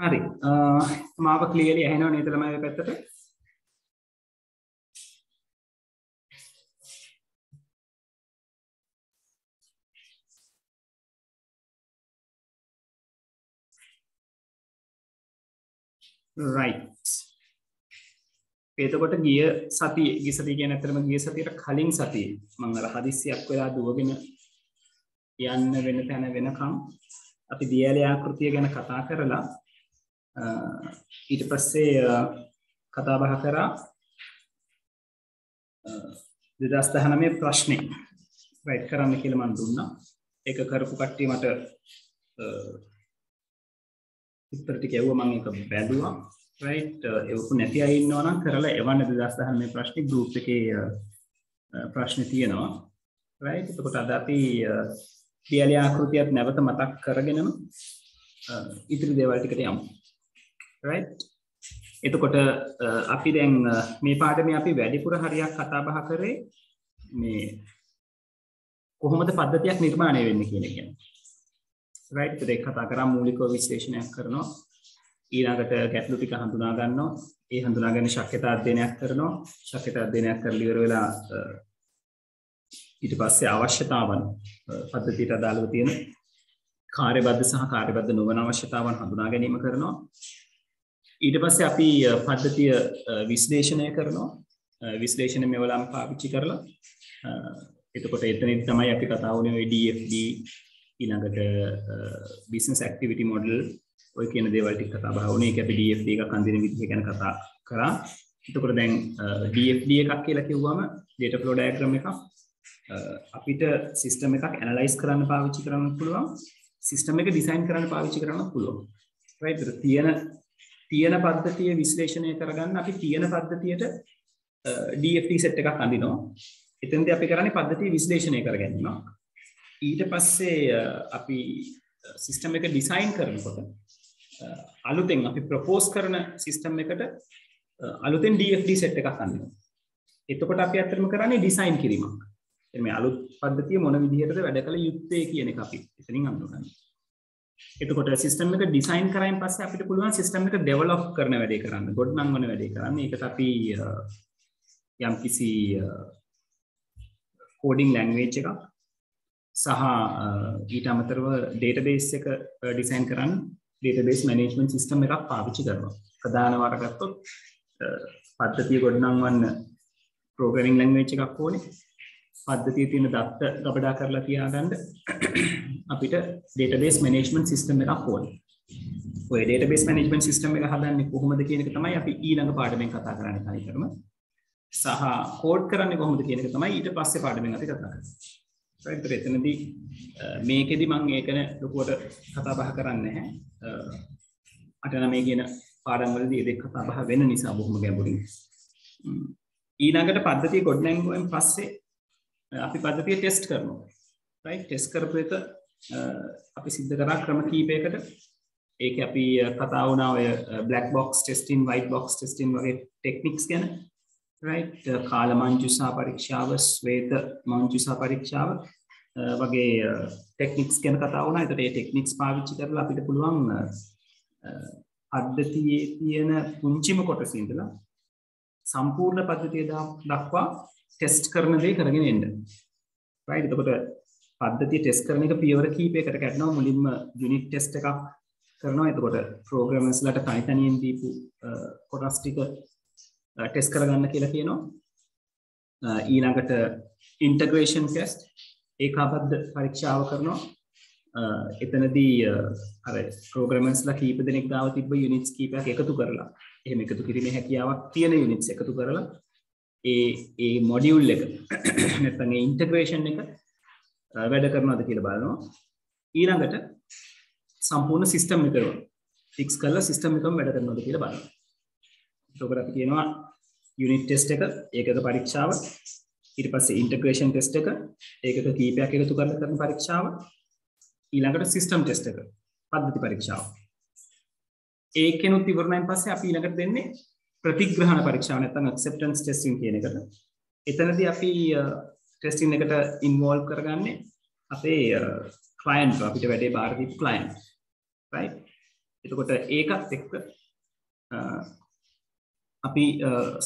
හරි මාව ක්ලියර්ලි ඇහෙනව නේද ළමයි ඔය පැත්තට? right. එතකොට ගිය සතිය කියන්නේ අතරම ගිය සතියට කලින් සතියේ මම අර හදිස්සියක් වෙලා දුවගෙන යන්න වෙන තැන වෙනකම් අපි දියැලේ ආකෘතිය ගැන කතා කරලා ඊට පස්සේ කතා බහ කරා 2019 ප්‍රශ්නේ රයිට් කරන්න කියලා මම දුන්නා. ඒක කරපු කට්ටිය මට උත්තර ටික ඇහුවා මම ඒක බැලුවා. right ඒක නැති අය ඉන්නවා නම් කරලා එවන්න 2019 ප්‍රශ්නේ group එකේ ප්‍රශ්න තියෙනවා. right එතකොට අද අපි දියැලේ ආකෘතියත් නැවත මතක් කරගෙනම ඉතිරි දේවල් ටිකට යමු. right එතකොට අපි දැන් මේ පාඩමේ අපි වැඩිපුර හරියක් කතා බහ කරේ මේ කොහොමද පද්ධතියක් නිර්මාණය වෙන්නේ කියන එක ගැන. right ඒක කතා කරා මූලිකව විශ්ලේෂණයක් කරනවා. ඊළඟට ගැටලු ටික හඳුනා ගන්නවා. ඒ හඳුනාගෙන ශක්‍යතා අධ්‍යයනයක් කරනවා. ශක්‍යතා අධ්‍යයනයක් කරලා ඉවර වෙලා ඊට පස්සේ අවශ්‍යතාවන් පද්ධතියට අදාළව තියෙන කාර්යබද්ධ සහ කාර්යබද්ධ නොවන අවශ්‍යතාවන් හඳුනා ගැනීම කරනවා. ඊට පස්සේ අපි පද්ධතිය විශ්ලේෂණය කරනවා. විශ්ලේෂණ මෙවලම් පාවිච්චි කරලා එතකොට එතනින් තමයි අපි කතා වුණේ ඔය DFD ඊළඟට business activity model ඔය කියන දේවල් ටික කතා බහ වුණේ. ඒක අපි DFD එකක් අඳින විදිහ ගැන කතා කරා. එතකොට දැන් DFD එකක් කියලා කිව්වම data flow diagram එකක් අපිට සිස්ටම් එකක් ඇනලයිස් කරන්න පාවිච්චි කරන්න පුළුවන්. සිස්ටම් එක ඩිසයින් කරන්න පාවිච්චි කරන්න පුළුවන්. right තියෙන පද්ධතිය විශ්ලේෂණය කරගන්න අපි තියෙන පද්ධතියට DFD සෙට් එකක් අඳිනවා. එතෙන්දී අපි කරන්නේ පද්ධතිය විශ්ලේෂණය කරගැනීම. ඊට පස්සේ අපි සිස්ටම් එක ඩිසයින් කරනකොට අලුතෙන් අපි ප්‍රොපෝස් කරන සිස්ටම් එකට අලුතෙන් DFD සෙට් එකක් අඳිනවා. එතකොට අපි අත්‍තරම කරන්නේ ඩිසයින් කිරීමක්. මේ අලුත් පද්ධතිය මොන විදිහටද වැඩ කළ යුත්තේ කියන එක අපි එතනින් අඳුනගන්න. එතකොට සිස්ටම් එක ඩිසයින් කරායින් පස්සේ අපිට පුළුවන් සිස්ටම් එක ඩෙවලොප් කරන වැඩේ කරන්න, ගොඩනංවන වැඩේ කරන්න. ඒකට අපි යම්කිසි කෝඩින් ලැන්ග්වේජ් එකක් සහ ඊට අමතරව ඩේටාබේස් එක ඩිසයින් කරන්න ඩේටාබේස් මැනේජ්මන්ට් සිස්ටම් එකක් පාවිච්චි කරනවා. ප්‍රධානව අරගත්තොත් පද්ධතිය ගොඩනංවන්න ප්‍රෝග්‍රෑමින් ලැන්ග්වේජ් එකක් ඕනේ. පද්ධතිය තියෙන දත්ත ගබඩා කරලා තියාගන්න අපිට database management system එකක් ඕනේ. ඔය database management system එක හදන්නේ කොහොමද කියන එක තමයි අපි ඊළඟ පාඩමෙන් කතා කරන්නේ තනිකරම. සහ කෝඩ් කරන්නේ කොහොමද කියන එක තමයි ඊට පස්සේ පාඩමෙන් අපි කතා කරන්නේ. right එතනදී මේකෙදි මම ඒකන ලොකුවට කතා බහ කරන්නේ නැහැ. 8-9 කියන පාඩම් වලදී ඒක කතා බහ වෙන නිසා බොහොම ගැඹුරින්. ඊළඟට පද්ධතිය ගොඩනැගුවෙන් පස්සේ අපි පද්ධතිය ටෙස්ට් කරනවා. right ටෙස්ට් කරපු එක අපි සිද්ධ කරා ක්‍රම කීපයකට. ඒක අපි කතා වුණා ඔය black box testing, white box testing වගේ ටෙක්නික්ස් ගැන. right කාල මංජුසා පරීක්ෂාව, ශ්වේත මංජුසා පරීක්ෂාව වගේ ටෙක්නික්ස් ගැන කතා වුණා. ඒකට මේ ටෙක්නික්ස් පාවිච්චි කරලා අපිට පුළුවන් පද්ධතියේ තියෙන පුංචිම කොටස ඉඳලා සම්පූර්ණ පද්ධතිය දක්වා ටෙස්ට් කරන දේ කරගෙන එන්න. right එතකොට පද්ධතිය ටෙස්ට් කරන එක පියවර කීපයකට කැඩනවා. මුලින්ම යුනිට් ටෙස්ට් එකක් කරනවා. එතකොට ප්‍රෝග්‍රෑමර්ස්ලාට තනියෙන් දීපු කොටස් ටික ටෙස්ට් කරගන්න කියලා කියනවා. ඊළඟට ඉන්ටග්‍රේෂන් ටෙස්ට් ඒකාබද්ධ පරීක්ෂාව කරනවා. එතනදී අර ප්‍රෝග්‍රෑමර්ස්ලා කීප දෙනෙක් ගාව තිබ්බ යුනිට්ස් කීපයක් එකතු කරලා එහෙම එකතු කිරීමේ හැකියාවක් තියෙන යුනිට්ස් එකතු කරලා ඒ මොඩියුල් එක නැත්නම් ඒ ඉන්ටග්‍රේෂන් එක වැඩ කරනවද කියලා බලනවා. ඊළඟට සම්පූර්ණ සිස්ටම් එක ෆික්ස් කරලා සිස්ටම් එකම වැඩ කරනවද කියලා බලනවා. ඒකට අපි කියනවා යුනිට් ටෙස්ට් එක, ඒකක පරීක්ෂාව, ඊට පස්සේ ඉන්ටග්‍රේෂන් ටෙස්ට් එක, ඒකක කීපයක් එකතු කරලා කරන පරීක්ෂාව, ඊළඟට සිස්ටම් ටෙස්ට් එක, පද්ධති පරීක්ෂාව. ඒකෙනුත් ඉවරනයින් පස්සේ අපි ඊළඟට දෙන්නේ ප්‍රතිග්‍රහණ පරීක්ෂාව නැත්නම් acceptance testing කියන එකට. එතනදී අපි ටෙස්ටිං එකට ඉන්වෝල්ව් කරගන්නේ අපේ ක්ලයන්ට් අපිට වැඩේ බාර දීපු ක්ලයන්ට්. right එතකොට ඒකත් එක්ක අපි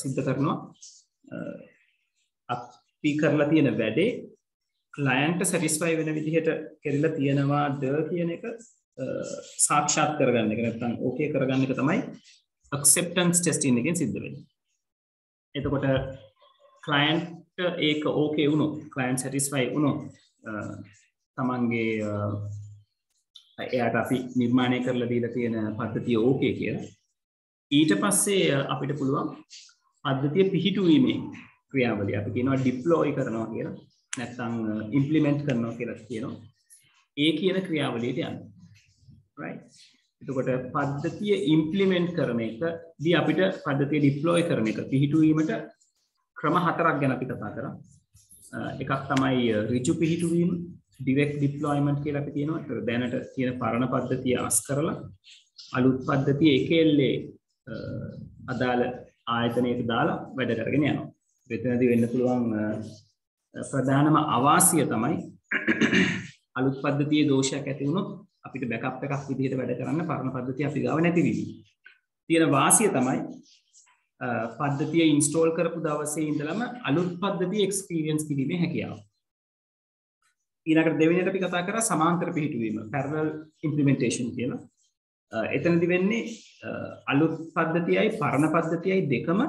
සිද්ධ කරනවා අපි කරලා තියෙන වැඩේ ක්ලයන්ට් සැටිස්ෆයි වෙන විදිහට කරලා තියෙනවාද කියන එක සාක්ෂාත් කරගන්න එක නැත්නම් ඕකේ කරගන්න එක තමයි acceptance testing එකෙන් සිද්ධ වෙන්නේ. එතකොට ක්ලයන්ට් ඒක ඕකේ වුණොත් ක්ලයන්ට් සැටිස්ෆයි වුණොත් තමන්ගේ එයාට අපි නිර්මාණය කරලා දීලා තියෙන පද්ධතිය ඕකේ කියලා. ඊට පස්සේ අපිට පුළුවන් පද්ධතිය පිහිටුවීමේ ක්‍රියාවලිය අපි කියනවා ඩිප්ලොයි කරනවා කියලා. නැත්නම් ඉම්ප්ලිමන්ට් කරනවා කියලා කියනවා. ඒ කියන ක්‍රියාවලියට යන්න. right. එතකොට පද්ධතිය ඉම්ප්ලිමන්ට් කරන එකදී අපිට පද්ධතිය ඩිප්ලොයි කරන එක පිහිටුවීමට ක්‍රම 4ක් ගැන අපි කතා කරා. එකක් තමයි ඍජු පිහිටුවීම, direct deployment කියලා අපි කියනවා. ඒතර දැනට තියෙන පරණ පද්ධතිය අස් කරලා අලුත් පද්ධතිය එකෙල්ලේ අදාළ ආයතනයට දාලා වැඩ කරගෙන යනවා. එතනදී වෙන්න පුළුවන් ප්‍රධානම අවාසිය තමයි අලුත් පද්ධතියේ දෝෂයක් ඇති වුණොත් අපිට බෑකප් එකක් විදිහට වැඩ කරන්න පරණ පද්ධතිය අපි ගාව නැති වීම. තියෙන වාසිය තමයි පද්ධතිය ඉන්ස්ටෝල් කරපු දවසේ ඉඳලම අලුත් පද්ධතිය එක්ස්පීරියන්ස් කිරීමේ හැකියාව. ඊළඟට දෙවෙනියට අපි කතා කරා සමාන්තර පිහිටුවීම, parallel implementation කියලා. එතනදි වෙන්නේ අලුත් පද්ධතියයි පරණ පද්ධතියයි දෙකම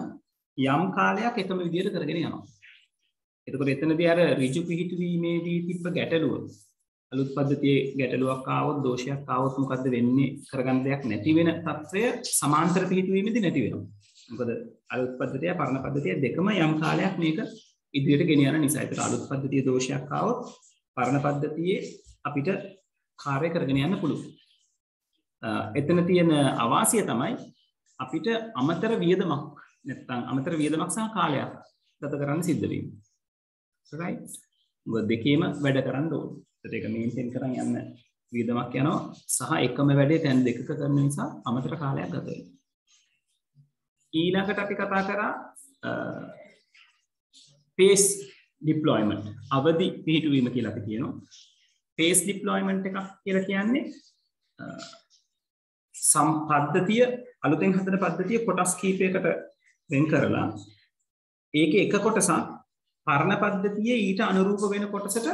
යම් කාලයක් එකම විදිහට කරගෙන යනවා. එතකොට එතනදී අර ඍජු පිහිටුවීමේදී තිබ්බ ගැටලුව අලුත් පද්ධතියේ ගැටලුවක් ආවොත් දෝෂයක් ආවොත් මොකද්ද වෙන්නේ කරගන්න දෙයක් නැති වෙන තත්ත්වය සමාන්තර පිහිටුවීමේදී නැති වෙනවා. මොකද අලුත් පද්ධතිය පරණ පද්ධතිය දෙකම යම් කාලයක් මේක ඉදිරියට ගෙන යන නිසා. ඒතර අලුත් පද්ධතියේ දෝෂයක් ආවොත් පරණ පද්ධතියේ අපිට කාර්ය කරගෙන යන්න පුළුවන්. එතන තියෙන අවාසිය තමයි අපිට අමතර වියදමක් නැත්නම් අමතර වියදමක් සහ කාලයක් ගත කරන්න සිද්ධ වීම. right. මොකද දෙකේම වැඩ කරන්න ඕනේ. ඒක මේන්ටේන් කරන් යන්න වියදමක් යනවා සහ එකම වැඩේ තැන් දෙකක කරන නිසා අමතර කාලයක් ගත වෙනවා. ඊළඟට අපි කතා කරා pace deployment අවදි පිහිටුවීම කියලා අපි කියනවා. pace deployment එකක් කියලා කියන්නේ පද්ධතිය අලුතෙන් හදන පද්ධතිය කොටස් කීපයකට වෙන් කරලා ඒකේ එක කොටසක් පරණ පද්ධතියේ ඊට අනුරූප වෙන කොටසට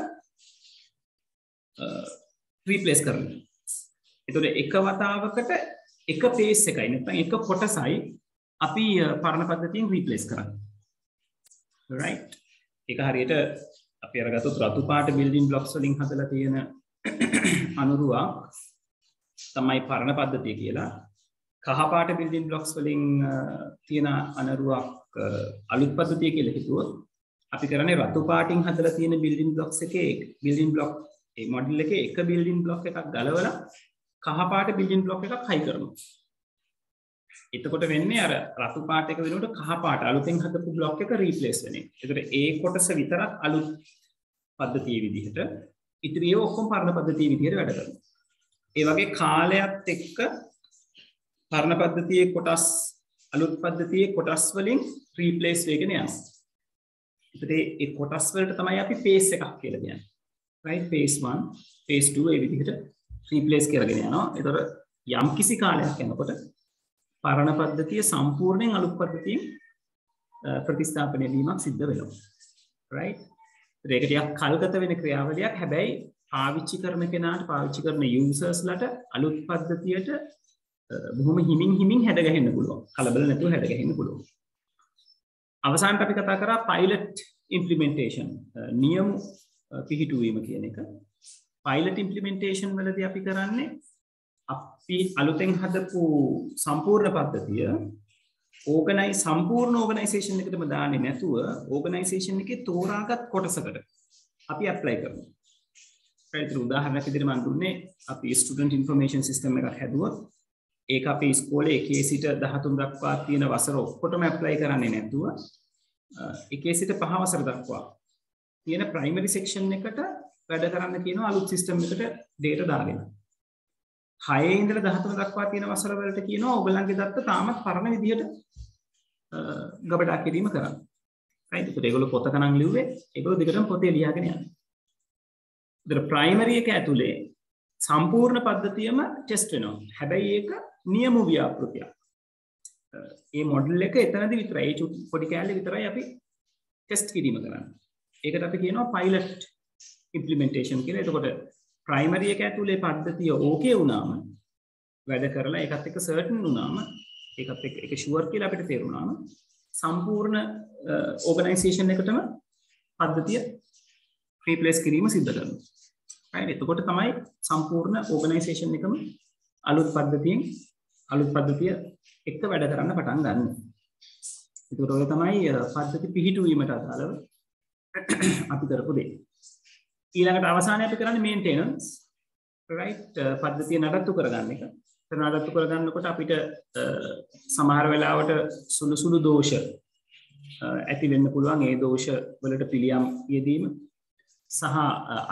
රීප්ලේස් කරනවා. ඒතකොට එක වතාවකට එක පේස් එකයි නැත්නම් එක කොටසයි අපි පරණ පද්ධතියෙන් රීප්ලේස් කරන්නේ. right. ඒක හරියට අපි අරගත්තොත් රතු පාට බිල්ඩින් බ්ලොක්ස් වලින් හදලා තියෙන අනුරුවක් තමයි පරණ පද්ධතිය කියලා. කහ පාට බිල්ඩින් බ්ලොක්ස් වලින් තියෙන අනුරුවක් අලුත් පද්ධතිය කියලා හිතුවොත් අපි කරන්නේ රතු පාටින් හදලා තියෙන බිල්ඩින් බ්ලොක්ස් එකේ බිල්ඩින් බ්ලොක් ඒ මොඩල් එකේ එක බිල්ඩින් බ්ලොක් එකක් ගලවලා කහ පාට බිල්ඩින් බ්ලොක් එකක් හයි කරනවා. එතකොට වෙන්නේ අර රතු පාට එක වෙනකොට කහ පාට අලුතෙන් හදපු බ්ලොක් එක රීප්ලේස් වෙන්නේ. ඒතර ඒ කොටස විතරක් අලුත් පද්ධතියේ විදිහට ඉතිරිය ඔක්කොම පරණ පද්ධතියේ විදිහට වැඩ කරනවා. ඒ වගේ කාලයත් එක්ක පරණ පද්ධතියේ කොටස් අලුත් පද්ධතියේ කොටස් වලින් රීප්ලේස් වෙගෙන යනවා. ඒතර ඒ කොටස් වලට තමයි අපි phase එකක් කියලා කියන්නේ. right. phase 1 phase 2 ඒ විදිහට රීප්ලේස් කරගෙන යනවා. ඒතර යම් කිසි කාලයක් යනකොට පරණ පද්ධතිය සම්පූර්ණයෙන් අලුත් පද්ධතියෙන් ප්‍රතිස්ථාපනය වීමක් සිද්ධ වෙනවා. right. ඒක ටිකක් කල්ගත වෙන ක්‍රියාවලියක්. හැබැයි පාවිච්චි කරන කෙනාට පාවිච්චි කරන යූසර්ස්ලට අලුත් පද්ධතියට බොහොම හිමින් හැදගහෙන්න පුළුවන්. කලබල නැතුව හැදගහෙන්න පුළුවන්. අවසානට අපි කතා කරා පයිලට් ඉම්ප්ලිමෙන්ටේෂන් නියම පිහිටුවීම කියන එක. පයිලට් ඉම්ප්ලිමෙන්ටේෂන් වලදී අපි කරන්නේ අපි අලුතෙන් හදපු සම්පූර්ණ පද්ධතිය සම්පූර්ණ ඕගනයිසේෂන් එකටම දාන්නේ නැතුව ඕගනයිසේෂන් එකේ තෝරාගත් කොටසකට අපි ඇප්ලයි කරනවා. ඒකට උදාහරණයක් විදිහට මම දුන්නේ අපි ස්ටුඩන්ට් ඉන්ෆර්මේෂන් සිස්ටම් එකක් හැදුවොත් ඒක අපි ඉස්කෝලේ 1 සිට 13 දක්වා තියෙන වසර ඔක්කොටම ඇප්ලයි කරන්නේ නැතුව 1 සිට 5 වසර දක්වා තියෙන ප්‍රයිමරි සෙක්ෂන් එකට වැඩ කරන්න කියනවා අලුත් සිස්ටම් එකට data දාගෙන. 6 ඉඳලා 13 දක්වා තියෙන වසර වලට කියනවා ඔයගලන්ගේ දත්ත තාමත් පරණ විදිහට ගබඩා කිරීම කරන්න. right. ඒකට ඒගොල්ලෝ පොතක නම් ලිව්වේ ඒගොල්ලෝ දිගටම පොතේ ලියාගෙන යනවා. ඒතර ප්‍රයිමරි එක ඇතුලේ සම්පූර්ණ පද්ධතියම ටෙස්ට් වෙනවා. හැබැයි ඒක නියම ව්‍යාපෘතියක්. මේ මොඩල් එක එතනදී විතරයි ඒ පොඩි කැලේ විතරයි අපි ටෙස්ට් කිරීම කරන්නේ. ඒකට අපි කියනවා පයිලට් ඉම්ප්ලිමන්ටේෂන් කියලා. එතකොට ප්‍රයිමරි එක ඇතුලේ පද්ධතිය ඕකේ වුණාම වැඩ කරලා ඒකත් එක්ක සර්ටන් වුණාම ඒකත් එක්ක ඒක ෂුවර් කියලා අපිට තේරුණාම සම්පූර්ණ ඕගනයිසේෂන් එකටම පද්ධතිය රීප්ලේස් කිරීම සිද්ධ කරනවා. right එතකොට තමයි සම්පූර්ණ ඕගනයිසේෂන් එකම අලුත් පද්ධතිය එක්ක වැඩ කරන්න පටන් ගන්න. ඒකට ඔය තමයි පද්ධති පිහිටුවීමට අදාළව අපි කරපු දේ. ඊළඟට අවසානයේ අපි කරන්නේ මේන්ටෙනන්ස්. right පද්ධතිය නඩත්තු කරගන්න එක. නඩත්තු කරගන්නකොට අපිට සමහර වෙලාවට සුළු දෝෂ ඇති වෙන්න පුළුවන්. ඒ දෝෂ වලට පිළියම් යෙදීම සහ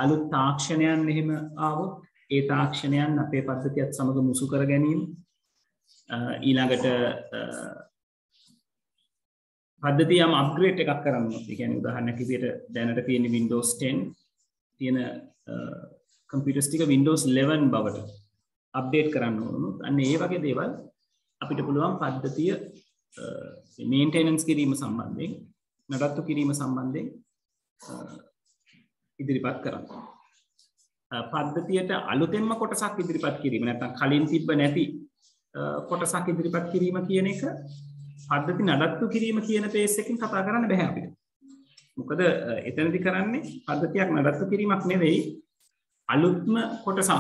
අලුත් තාක්ෂණයන් එහෙම ආවොත් ඒ තාක්ෂණයන් අපේ පද්ධතියත් සමග මුසු කර ගැනීම. ඊළඟට පද්ධතිය යම් අප්ග්‍රේඩ් එකක් කරන්න ඕනේ. ඒ කියන්නේ උදාහරණයක් විදිහට දැනට තියෙන Windows 10 තියෙන කම්පියුටර්ස් ටික Windows 11 බවට අප්ඩේට් කරන්න ඕන. අන්න ඒ වගේ දේවල් අපිට පුළුවන් පද්ධතිය මේන්ටෙනන්ස් කිරීම සම්බන්ධයෙන් නඩත්තු කිරීම සම්බන්ධයෙන් ඉදිරිපත් කරන්න. පද්ධතියට අලුතෙන්ම කොටසක් ඉදිරිපත් කිරීම නැත්නම් කලින් තිබ්බ නැති කොටසක් ඉදිරිපත් කිරීම කියන එක පද්ධති නඩත්තු කිරීම කියන පේස් එකකින් කතා කරන්න බෑ අපිට. මොකද එතනදි කරන්නේ පද්ධතියක් නඩත්තු කිරීමක් නෙවෙයි අලුත්ම කොටසක්.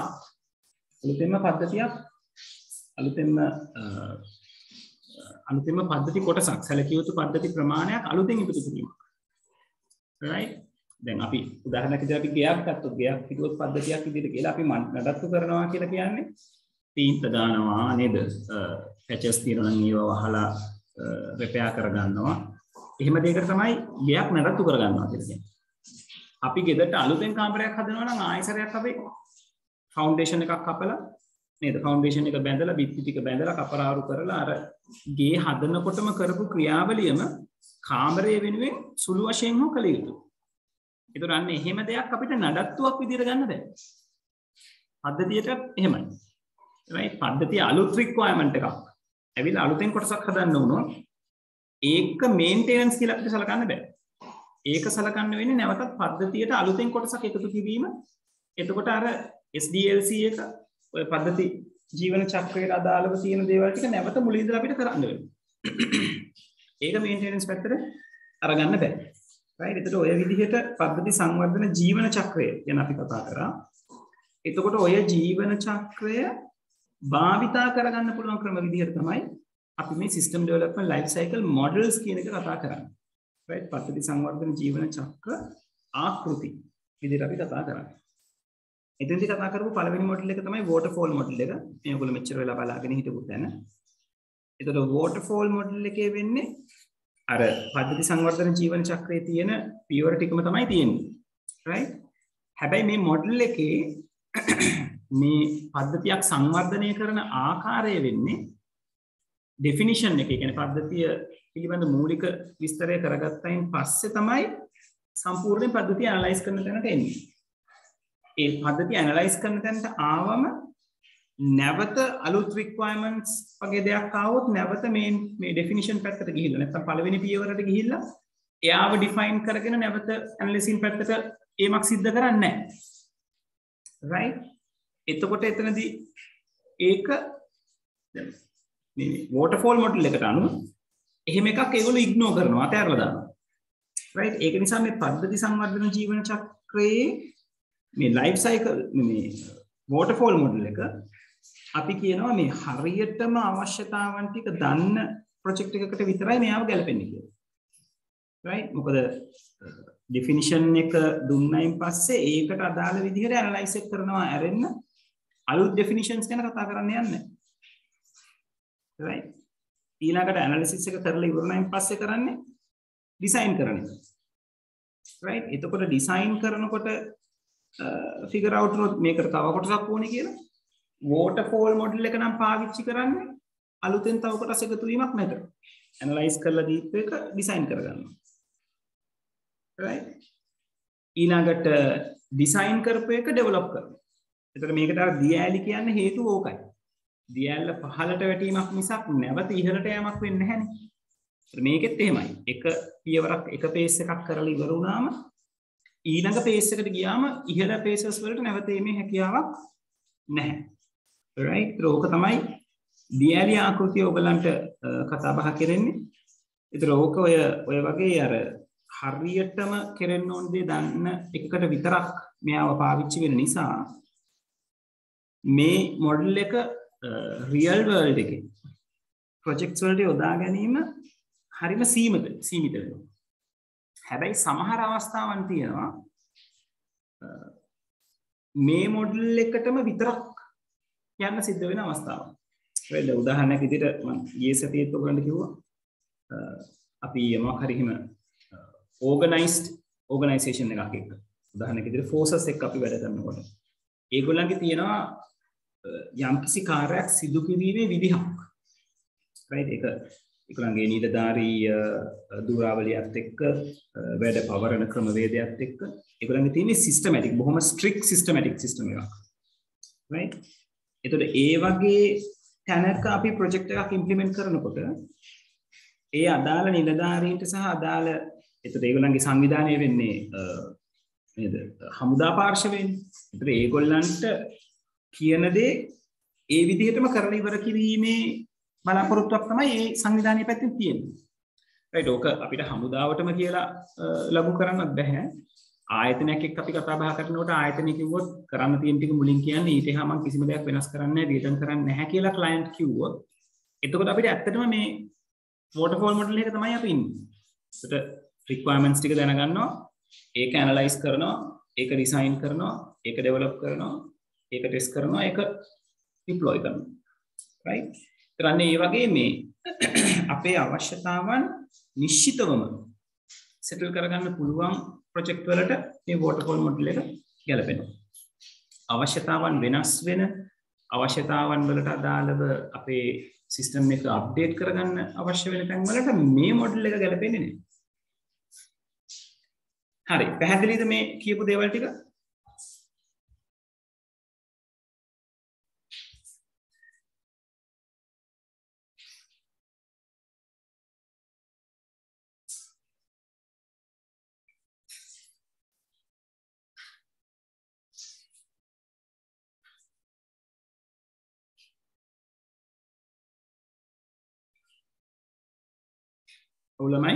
අලුතෙන්ම පද්ධතියක් අලුතෙන්ම පද්ධති කොටසක් සැලකිය යුතු පද්ධති ප්‍රමාණයක් අලුතෙන් ඉදිරි කිරීමක්. right දැන් අපි උදාහරණයක් විදිහට අපි ගයක් ගත්තොත් ගයක් හිතුවොත් පද්ධතියක් විදිහට කියලා අපි නඩත්තු කරනවා කියලා කියන්නේ තීන්ත දානවා නේද? පැචස් තියෙනවා නම් ඒව වහලා රිපෙයාර් කරගන්නවා. එහෙම දෙයකට තමයි ගයක් නඩත්තු කරගන්නවා කියලා කියන්නේ. අපි ගෙදරට අලුතෙන් කාමරයක් හදනවා නම් ආයෙසරයක් අපි ෆවුන්ඩේෂන් එකක් කපලා නේද? ෆවුන්ඩේෂන් එක බැඳලා බිත්ති ටික බැඳලා කපරාරු කරලා අර ගේ හදනකොටම කරපු ක්‍රියාවලියම කාමරයේ වෙනුවෙන් සුළු වශයෙන් හෝ කළ යුතුයි. ඒතර අන්න එහෙම දෙයක් අපිට නඩත්තුවක් විදිහට ගන්න බෑ. පද්ධතියට එහෙමයි. right පද්ධතිය අලුත් රික්වයර්මන්ට් එකක්. ඇවිල්ලා අලුතෙන් කොටසක් හදන්න වුණොත් ඒක මේන්ටෙනන්ස් කියලා අපිට සලකන්න බෑ. ඒක සලකන්න වෙන්නේ නැවතත් පද්ධතියට අලුතෙන් කොටසක් එකතු කිරීම. එතකොට අර SDLC එක ඔය පද්ධති ජීවන චක්‍රයට අදාළව තියෙන දේවල් ටික නැවත මුලින් ඉඳලා අපිට කරන්න වෙනවා. ඒක මේන්ටෙනන්ස් පැත්තට අරගන්න බෑ. right එතකොට ඔය විදිහට පද්ධති සංවර්ධන ජීවන චක්‍රය ගැන අපි කතා කරා. එතකොට ඔය ජීවන චක්‍රය භාවිතා කරගන්න පුළුවන් ක්‍රම විදිහට තමයි අපි මේ system development life cycle models කියන එක කතා කරන්නේ. right පද්ධති සංවර්ධන ජීවන චක්‍ර ආකෘති විදිහට අපි කතා කරන්නේ. එතෙන්දි කතා කරපු පළවෙනි මොඩල් එක තමයි waterfall මොඩල් එක. මේ ඔයගොල්ලෝ මෙච්චර වෙලා බලාගෙන හිටපු තැන. එතකොට waterfall මොඩල් එකේ වෙන්නේ අර පද්ධති සංවර්ධන ජීවන චක්‍රයේ තියෙන පියවර ටිකම තමයි තියෙන්නේ. right හැබැයි මේ මොඩල් එකේ මේ පද්ධතියක් සංවර්ධනය කරන ආකාරය වෙන්නේ ඩෙෆිනිෂන් එක. ඒ කියන්නේ පද්ධතිය පිළිබඳ මූලික විස්තරය කරගත්තයින් පස්සේ තමයි සම්පූර්ණ පද්ධතිය ඇනලයිස් කරන තැනට එන්නේ. ඒ පද්ධතිය ඇනලයිස් කරන තැනට ආවම නැවත අලුත් රික්වයර්මන්ට්ස් වගේ දෙයක් ආවොත් නැවත මේ ඩෙෆිනිෂන් පැත්තට ගිහිල්ලා නැත්නම් පළවෙනි පියවරට ගිහිල්ලා එයාව ඩිෆයින් කරගෙන නැවත ඇනලිසින් පැත්තට ඒමක් සිද්ධ කරන්නේ නැහැ. right එතකොට එතනදී ඒක මේ waterfall model එකට අනුව එහෙම එකක් ඒගොල්ලෝ ඉග්නෝර් කරනවා අතහැරලා දානවා. right ඒක නිසා මේ පද්ධති සංවර්ධන ජීවන චක්‍රයේ මේ ලයිෆ් සයිකල් මේ waterfall model එක අපි කියනවා මේ හරියටම අවශ්‍යතාවන් ටික දන්න ප්‍රොජෙක්ට් එකකට විතරයි මෙයාව ගැලපෙන්නේ කියලා. right මොකද ඩෙෆිනිෂන් එක දුන්නයින් පස්සේ ඒකට අදාළ විදිහට ඇනලයිස් කරනවා ඇරෙන්න අලුත් ඩෙෆිනිෂන්ස් ගැන කතා කරන්න යන්නේ. right ඊළඟට ඇනලිසිස් එක කරලා ඉවරනයින් පස්සේ කරන්නේ ඩිසයින් කරන එක. right එතකොට ඩිසයින් කරනකොට ෆිගර් අවුට් කරොත් මේකට තව කොටසක් ඕනේ කියලා waterfall model එක නම් පාවිච්චි කරන්නේ අලුතෙන් තව කොටස් එකතු වීමක් නැත. ඇනලයිස් කරලා දීපු එක ඩිසයින් කරගන්නවා. right ඊළඟට ඩිසයින් කරපු එක ඩෙවලොප් කරනවා. එතකොට මේකට අර දියඇලි කියන්නේ හේතුව ඕකයි. දියඇල්ල පහළට වැටීමක් මිසක් නැවත ඉහළට යෑමක් වෙන්නේ නැහැනේ. මේකෙත් එහෙමයි. එක පියවරක් එක පේස් එකක් කරලා ඉවර වුණාම ඊළඟ පේස් එකට ගියාම ඉහළ පේසස් වලට නැවත එීමේ හැකියාවක් නැහැ. right? ඒක තමයි දියඇලි ආකෘතිය ඔයගලන්ට කතා බහ කරන්නේ. ඒතර ඕක ඔය වගේ අර හරියටම කෙරෙන්න ඕන දේ දන්න එකකට විතරක් මෙයාව පාවිච්චි වෙන නිසා මේ මොඩල් එක රියල් වර්ල්ඩ් එකේ ප්‍රොජෙක්ට්ස් වලට යොදා ගැනීම හරිම සීමිත වෙනවා. හැබැයි සමහර අවස්ථාවන් තියෙනවා මේ මොඩල් එකටම විතරක් යන්න සිද්ධ වෙන අවස්ථාවක්. වෙල උදාහරණයක් විදිහට මම ඊයේ සතියේත් ඔයගලන්ට කිව්වා අපි මොකක් හරි හිම ඕගනයිසේෂන් එකක් එක්ක උදාහරණයක් විදිහට ෆෝසස් එක්ක අපි වැඩ කරනකොට ඒගොල්ලන්ගේ තියෙනවා යම්කිසි කාර්යයක් සිදු කිරීමේ විදිහක්. right? ඒගොල්ලන්ගේ නිලධාරී දුරාවලියත් එක්ක වැඩ පවරන ක්‍රමවේදයත් එක්ක ඒගොල්ලන්ගේ තියෙන සිස්ටමැටික් බොහොම ස්ට්‍රික්ට් සිස්ටමැටික් සිස්ටම් එකක්. right? එතකොට ඒ වගේ තැනක අපි ප්‍රොජෙක්ට් එකක් ඉම්ප්ලිමන්ට් කරනකොට ඒ අදාළ නිලධාරීන්ට සහ අදාළ එතකොට ඒගොල්ලන්ගේ සංවිධානය වෙන්නේ නේද හමුදා පාර්ශවයෙන්. ඒතර ඒගොල්ලන්ට කියන දේ ඒ විදිහටම කරලා ඉවර කිරීමේ බලාපොරොත්තුවක් තමයි මේ සංවිධානයේ පැත්තෙන් තියෙන්නේ. right? ඕක අපිට හමුදාවටම කියලා ලඝු කරන්නත් බෑ. ආයතනයක් එක්ක අපි කතා බහ කරනකොට ආයතනය කිව්වොත් කරන්න තියෙන ටික මුලින් කියන්නේ ඊට එහා මම කිසිම දෙයක් වෙනස් කරන්නේ නැහැ, වියදම් කරන්නේ නැහැ කියලා ක්ලයන්ට් කිව්වොත් එතකොට අපිට ඇත්තටම මේ waterfall model එක තමයි අපි ඉන්නේ. ඒකට requirements ටික දැනගන්නවා, ඒක analyze කරනවා, ඒක design කරනවා, ඒක develop කරනවා, ඒක test කරනවා, ඒක deploy කරනවා. right? ඊට ඒ වගේ මේ අපේ අවශ්‍යතාවන් නිශ්චිතවම settle කරගන්න පුළුවන් project වලට මේ waterfall model එක ගැලපෙනවා. අවශ්‍යතාවන් වෙනස් වෙන අවශ්‍යතාවන් වලට අදාළව අපේ සිස්ටම් එක අප්ඩේට් කරගන්න අවශ්‍ය වෙන තැන් වලට මේ මොඩල් එක ගැලපෙන්නේ නැහැ. හරි, පැහැදිලිද මේ කියපු දේවල් ටික? ඔව්ලමයි.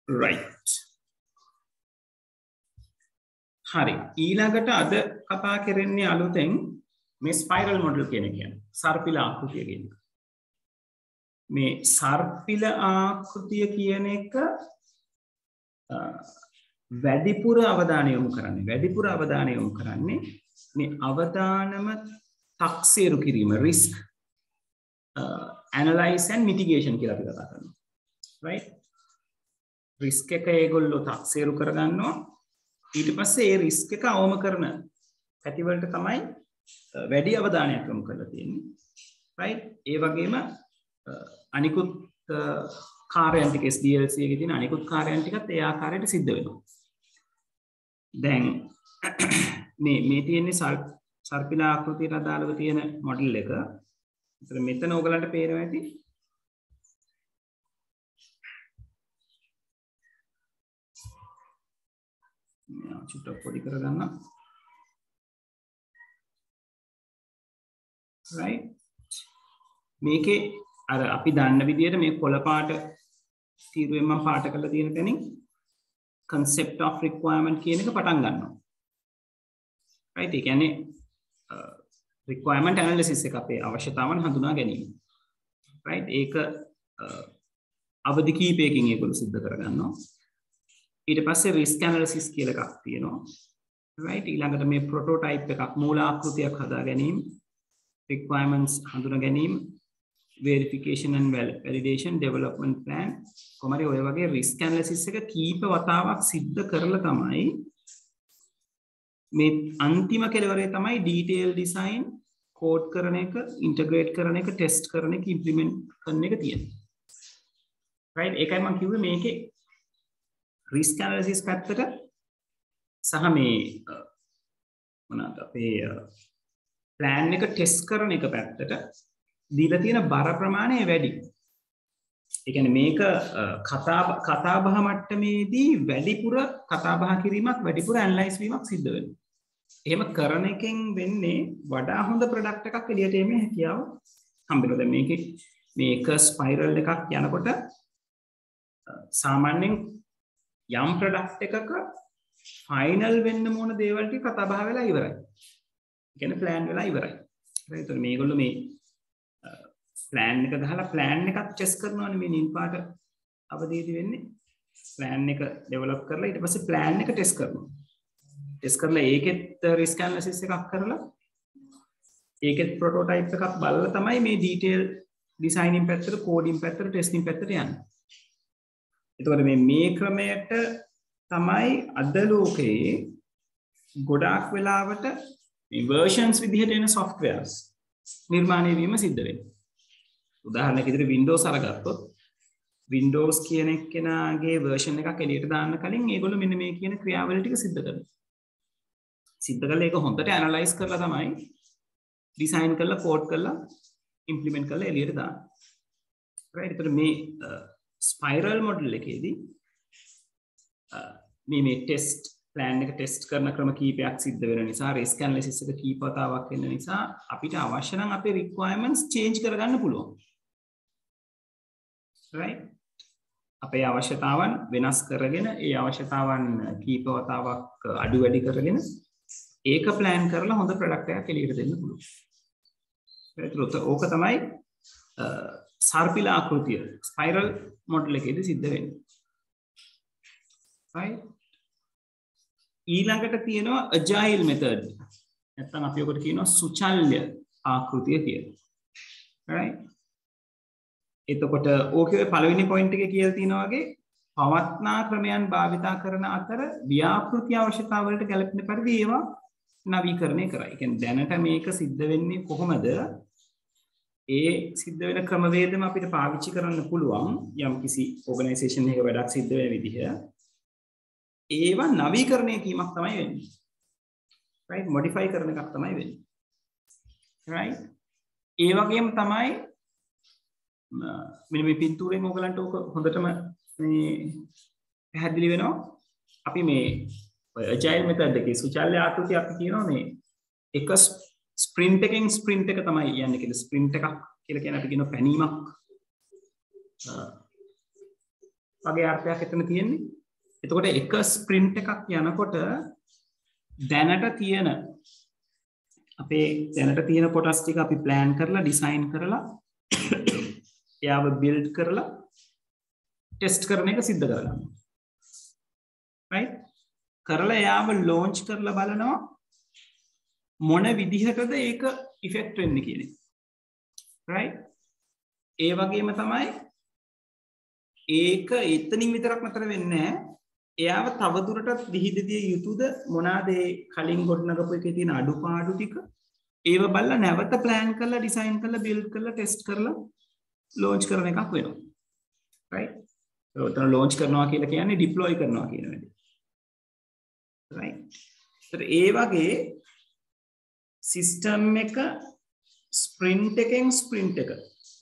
right. හරි, ඊළඟට අද කතා කරන්නේ අලුතෙන් මේ ස්පයිරල් මොඩල් කියන එක. සර්පිල ආකෘතිය කියන එක. මේ සර්පිල ආකෘතිය කියන එක වැඩිපුර අවධානය යොමු කරන්නේ මේ අවදානම තක්සේරු කිරීම, risk analyze and mitigation කියලා අපි කතා කරනවා. right? risk එක ඒගොල්ලෝ තක්සේරු කරගන්නවා. ඊට පස්සේ ඒ risk එක අවම කරන පැතිවලට තමයි වැඩි අවධානයක් යොමු කරලා තියෙන්නේ. right? ඒ වගේම අනිකුත් කාර්යයන් ටික SDLC එකේ තියෙන අනිකුත් කාර්යයන් ටිකත් ඒ ආකාරයට සිද්ධ වෙනවා. දැන් මේ තියෙන්නේ සර්පිල ආකෘතියට අදාළව තියෙන මොඩල් එක. ඒතර මෙතන ඔයගලන්ට පේනවා ඇති. මම චුට්ටක් පොඩි කරගන්න. right? මේකේ අර අපි දන්න විදිහට මේ කොළ පාට තීරුවෙන් මම පාට කරලා තියෙන තැනින් concept of requirement කියන එක පටන් ගන්නවා. right? ඒ කියන්නේ requirement analysis එක අපේ අවශ්‍යතාවන් හඳුනා ගැනීම. right? ඒක අවධි කීපයකින් ඒගොල්ලෝ සිද්ධ කරගන්නවා. ඊට පස්සේ risk analysis කියලා එකක් තියෙනවා. right? ඊළඟට මේ prototype එකක් මූල ආකෘතියක් හදා ගැනීම, requirements හඳුනා ගැනීම, verification and validation, development plan, කොහමරි ඔය වගේ risk analysis එක කීප වතාවක් සිද්ධ කරලා තමයි මේ අන්තිම කෙලවරේ තමයි detail design, code කරන එක, integrate කරන එක, test කරන එක, implement කරන එක තියෙන්නේ. right ඒකයි මම කිව්වේ මේකේ risk analysis පැත්තට සහ මේ මොනවාද අපේ plan එක test කරන එක පැත්තට දීලා තියෙන බර ප්‍රමාණය වැඩි. ඒ කියන්නේ මේක කතා බහ මට්ටමේදී වැඩිපුර කතා බහ කිරීමක් වැඩිපුර ඇනලයිස් වීමක් සිද්ධ වෙනවා. එහෙම කරන එකෙන් වෙන්නේ වඩා හොඳ ප්‍රොඩක්ට් එකක් එළියට එීමේ හැකියාව හම්බ වෙනවා. දැන් මේකේ මේක ස්පයිරල් එකක් යනකොට සාමාන්‍යයෙන් යම් ප්‍රොඩක්ට් එකක ෆයිනල් වෙන්න ඕන දේවල් ටික කතා බහ වෙලා ඉවරයි. ඒ කියන්නේ ප්ලෑන් වෙලා ඉවරයි. හරි. ඒතකොට මේගොල්ලෝ මේ ප්ලෑන් එක ගහලා ප්ලෑන් එකක් ටෙස්ට් කරනවානේ මේ නිල් පාට අවදීදී වෙන්නේ. ප්ලෑන් එක ඩෙවලොප් කරලා ඊට පස්සේ ප්ලෑන් එක ටෙස්ට් කරනවා. ටෙස්ට් කරලා ඒකෙත් රිස්ක් ඇනලිසිස් එකක් කරලා ඒකෙත් ප්‍රොටෝටයිප් එකක් බලලා තමයි මේ ඩීටේල් ඩිසයිනින් පැත්තට කෝඩින් පැත්තට ටෙස්ටිං පැත්තට යන්නේ. එතකොට මේ ක්‍රමයට තමයි අද ලෝකයේ ගොඩාක් වෙලාවට මේ versions විදිහට එන softwares නිර්මාණය වීම සිද්ධ වෙන්නේ. උදාහරණයක් විදිහට Windows අරගත්තොත් Windows කියන එක්කෙනාගේ version එකක් එළියට දාන්න කලින් ඒගොල්ලෝ මෙන්න මේ කියන ක්‍රියාවලිය ටික සිද්ධ කරනවා. සිද්ධ කරලා ඒක හොඳට ඇනලයිස් කරලා තමයි ඩිසයින් කරලා කෝඩ් කරලා ඉම්ප්ලිමන්ට් කරලා එළියට දාන්නේ. right ඒතර මේ ස්පයිරල් මොඩල් එකේදී මේ ටෙස්ට් ප්ලෑන් එක ටෙස්ට් කරන ක්‍රම කීපයක් සිද්ධ වෙන නිසා රිස්ක් ඇනලිසිස් එක කීප වතාවක් වෙන නිසා අපිට අවශ්‍ය නම් අපේ රික්වයර්මන්ට්ස් චේන්ජ් කරගන්න පුළුවන්. right අපේ අවශ්‍යතාවන් වෙනස් කරගෙන ඒ අවශ්‍යතාවන් කීප වතාවක් අඩු වැඩි කරගෙන ඒක ප්ලෑන් කරලා හොඳ ප්‍රොඩක්ට් එකක් එළියට දෙන්න පුළුවන්. ඒත් ඕක තමයි සර්පිල ආකෘතිය ස්පයිරල් මොඩල් එකේදී සිද්ධ වෙන්නේ. right ඊළඟට තියෙනවා agile method. නැත්නම් අපි ඔකට කියනවා සුචල්්‍ය ආකෘතිය කියලා. right එතකොට ඕකේ පළවෙනි පොයින්ට් එකේ කියලා තියෙනවා වගේ පවත්නා ක්‍රමයන් භාවිතා කරන අතර ව්‍යාපෘති අවශ්‍යතාවලට ගැලපෙන පරිදි ඒවා නවීකරණය කරයි. ඒ කියන්නේ දැනට මේක සිද්ධ වෙන්නේ කොහොමද? ඒ සිද්ධ වෙන ක්‍රමවේදම අපිට පාවිච්චි කරන්න පුළුවන් යම් කිසි ඕගනයිසේෂන් එකක වැඩක් සිද්ධ වෙන විදිහ. ඒවා නවීකරණය කිරීමක් තමයි වෙන්නේ. right modify කරන එකක් තමයි වෙන්නේ. right ඒ වගේම තමයි මෙන්න මේ පින්තූරෙන් ඕගලන්ට ඕක හොඳටම මේ පැහැදිලි වෙනවා. අපි මේ agile method එකේ සුචල්්‍ය ආකෘතිය අපි කියනවා මේ එක ස්ප්‍රින්ට් එකෙන් ස්ප්‍රින්ට් එක තමයි යන්නේ කියලා. ස්ප්‍රින්ට් එකක් කියලා කියන්නේ අපි කියනවා පැනීමක් වගේ අර්ථයක් එතන තියෙන්නේ. එතකොට එක ස්ප්‍රින්ට් එකක් යනකොට දැනට තියෙන කොටස් ටික අපි ප්ලෑන් කරලා ඩිසයින් කරලා එයාව බිල්ඩ් කරලා ටෙස්ට් කරන එක සිද්ධ කරගන්නවා. right කරලා එයාව ලොන්ච් කරලා බලනවා මොන විදිහටද ඒක ඉෆෙක්ට් වෙන්නේ කියන එක. right ඒ වගේම තමයි ඒක එතනින් විතරක් නතර වෙන්නේ නැහැ. එයාව තවදුරටත් විහිදෙදිය යුතුද මොනවාද ඒ කලින් ගොඩනගපු එකේ තියෙන අඩුපාඩු ටික ඒව බලලා නැවත ප්ලෑන් කරලා ඩිසයින් කරලා බිල්ඩ් කරලා ටෙස්ට් කරලා ලොන්ච් කරන එකක් වෙනවා. right ඒතන ලොන්ච් කරනවා කියලා කියන්නේ ඩිප්ලොයි කරනවා කියන වැඩේ. right ඒතර ඒ වගේ සිස්ටම් එක ස්ප්‍රින්ට් එකෙන් ස්ප්‍රින්ට් එක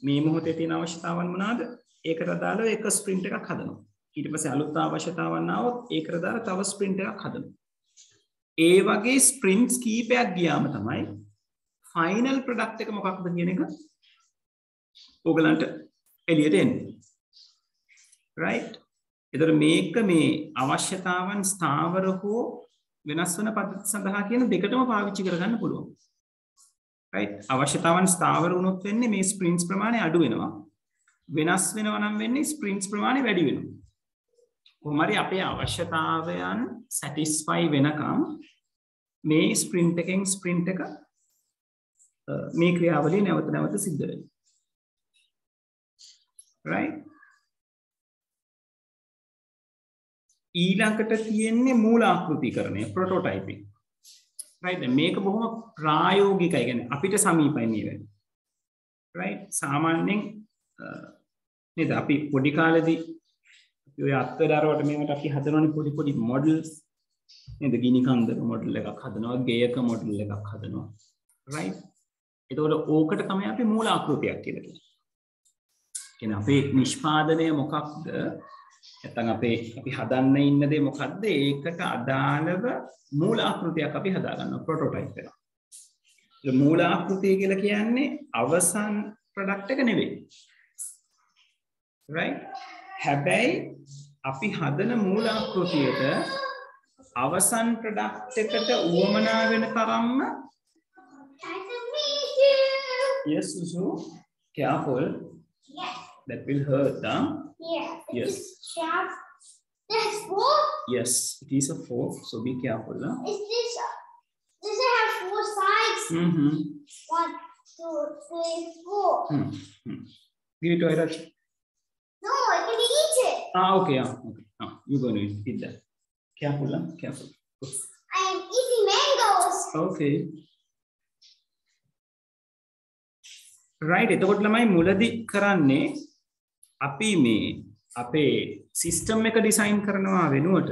මේ මොහොතේ තියෙන අවශ්‍යතාවන් මොනවාද? ඒකට අදාළව එක ස්ප්‍රින්ට් එකක් හදනවා. ඊට පස්සේ අලුත් අවශ්‍යතාවන් ආවොත් ඒකට දාලා තව ස්ප්‍රින්ට් එකක් හදනවා. ඒ වගේ ස්ප්‍රින්ට්ස් කීපයක් ගියාම තමයි ෆයිනල් ප්‍රොඩක්ට් එක මොකක්ද කියන එක ඕගලන්ට එළියට එන්නේ. right ඒතර මේක මේ අවශ්‍යතාවන් ස්ථාවර හෝ වෙනස් වෙන පද්ධති සඳහා කියන දෙකටම පාවිච්චි කරගන්න පුළුවන්. right අවශ්‍යතාවන් ස්ථාවර වුණොත් වෙන්නේ මේ ස්ප්‍රින්ට්ස් ප්‍රමාණය අඩු වෙනවා. වෙනස් වෙනවා නම් වෙන්නේ ස්ප්‍රින්ට්ස් ප්‍රමාණය වැඩි වෙනවා. කොහොම හරි අපේ අවශ්‍යතාවයන් සැටිස්ෆයි වෙනකම් මේ ස්ප්‍රින්ට් එකෙන් ස්ප්‍රින්ට් එක මේ ක්‍රියාවලිය නැවත නැවත සිද්ධ වෙනවා. right ඊළඟට තියෙන්නේ මූලාකෘතිකරණය ප්‍රොටෝටයිපින්. right මේක බොහොම ප්‍රායෝගිකයි. කියන්නේ අපිට සමීපයි මේ වෙන්නේ. right සාමාන්‍යයෙන් නේද? අපි පොඩි කාලේදී ඔය අත්දැරුවට මේකට අපි හදනවනේ පොඩි පොඩි මොඩල්ස් නේද? ගිනි කන්දක මොඩල් එකක් හදනවා, ගේයක මොඩල් එකක් හදනවා. right? එතකොට ඕකට තමයි අපි මූල ආකෘතියක් කියලා කියන්නේ. කියන්නේ අපේ නිෂ්පාදනය මොකක්ද? නැත්නම් අපි හදන්න ඉන්න දේ මොකක්ද? ඒකට අදාළව මූල ආකෘතියක් අපි හදා ගන්නවා, ප්‍රොටෝටයිප් එක. ඒ මූල ආකෘතිය කියලා කියන්නේ අවසන් ප්‍රොඩක්ට් එක නෙවෙයි. right? හැබැයි අපි හදන මූල ආකෘතියට අවසන් ප්‍රොඩක්ට් එකට උවමනා වෙන තරම්ම yes Susu, careful. Yes. That will hurt, huh? Yeah. Yes. Sharp. That's fork. Yes, it is a fork, so be careful, huh? Is this? Does it have 4 sides? Mm-hmm. 1, 2, 3, 4. Give it to Airaj. No, I can eat it. Okay, okay. You're going to eat that. Careful, huh? Careful. Good. I am eating mangoes. Okay. right, එතකොට ළමයි මුලදී කරන්නේ අපි මේ අපේ system එක design කරනවා වෙනුවට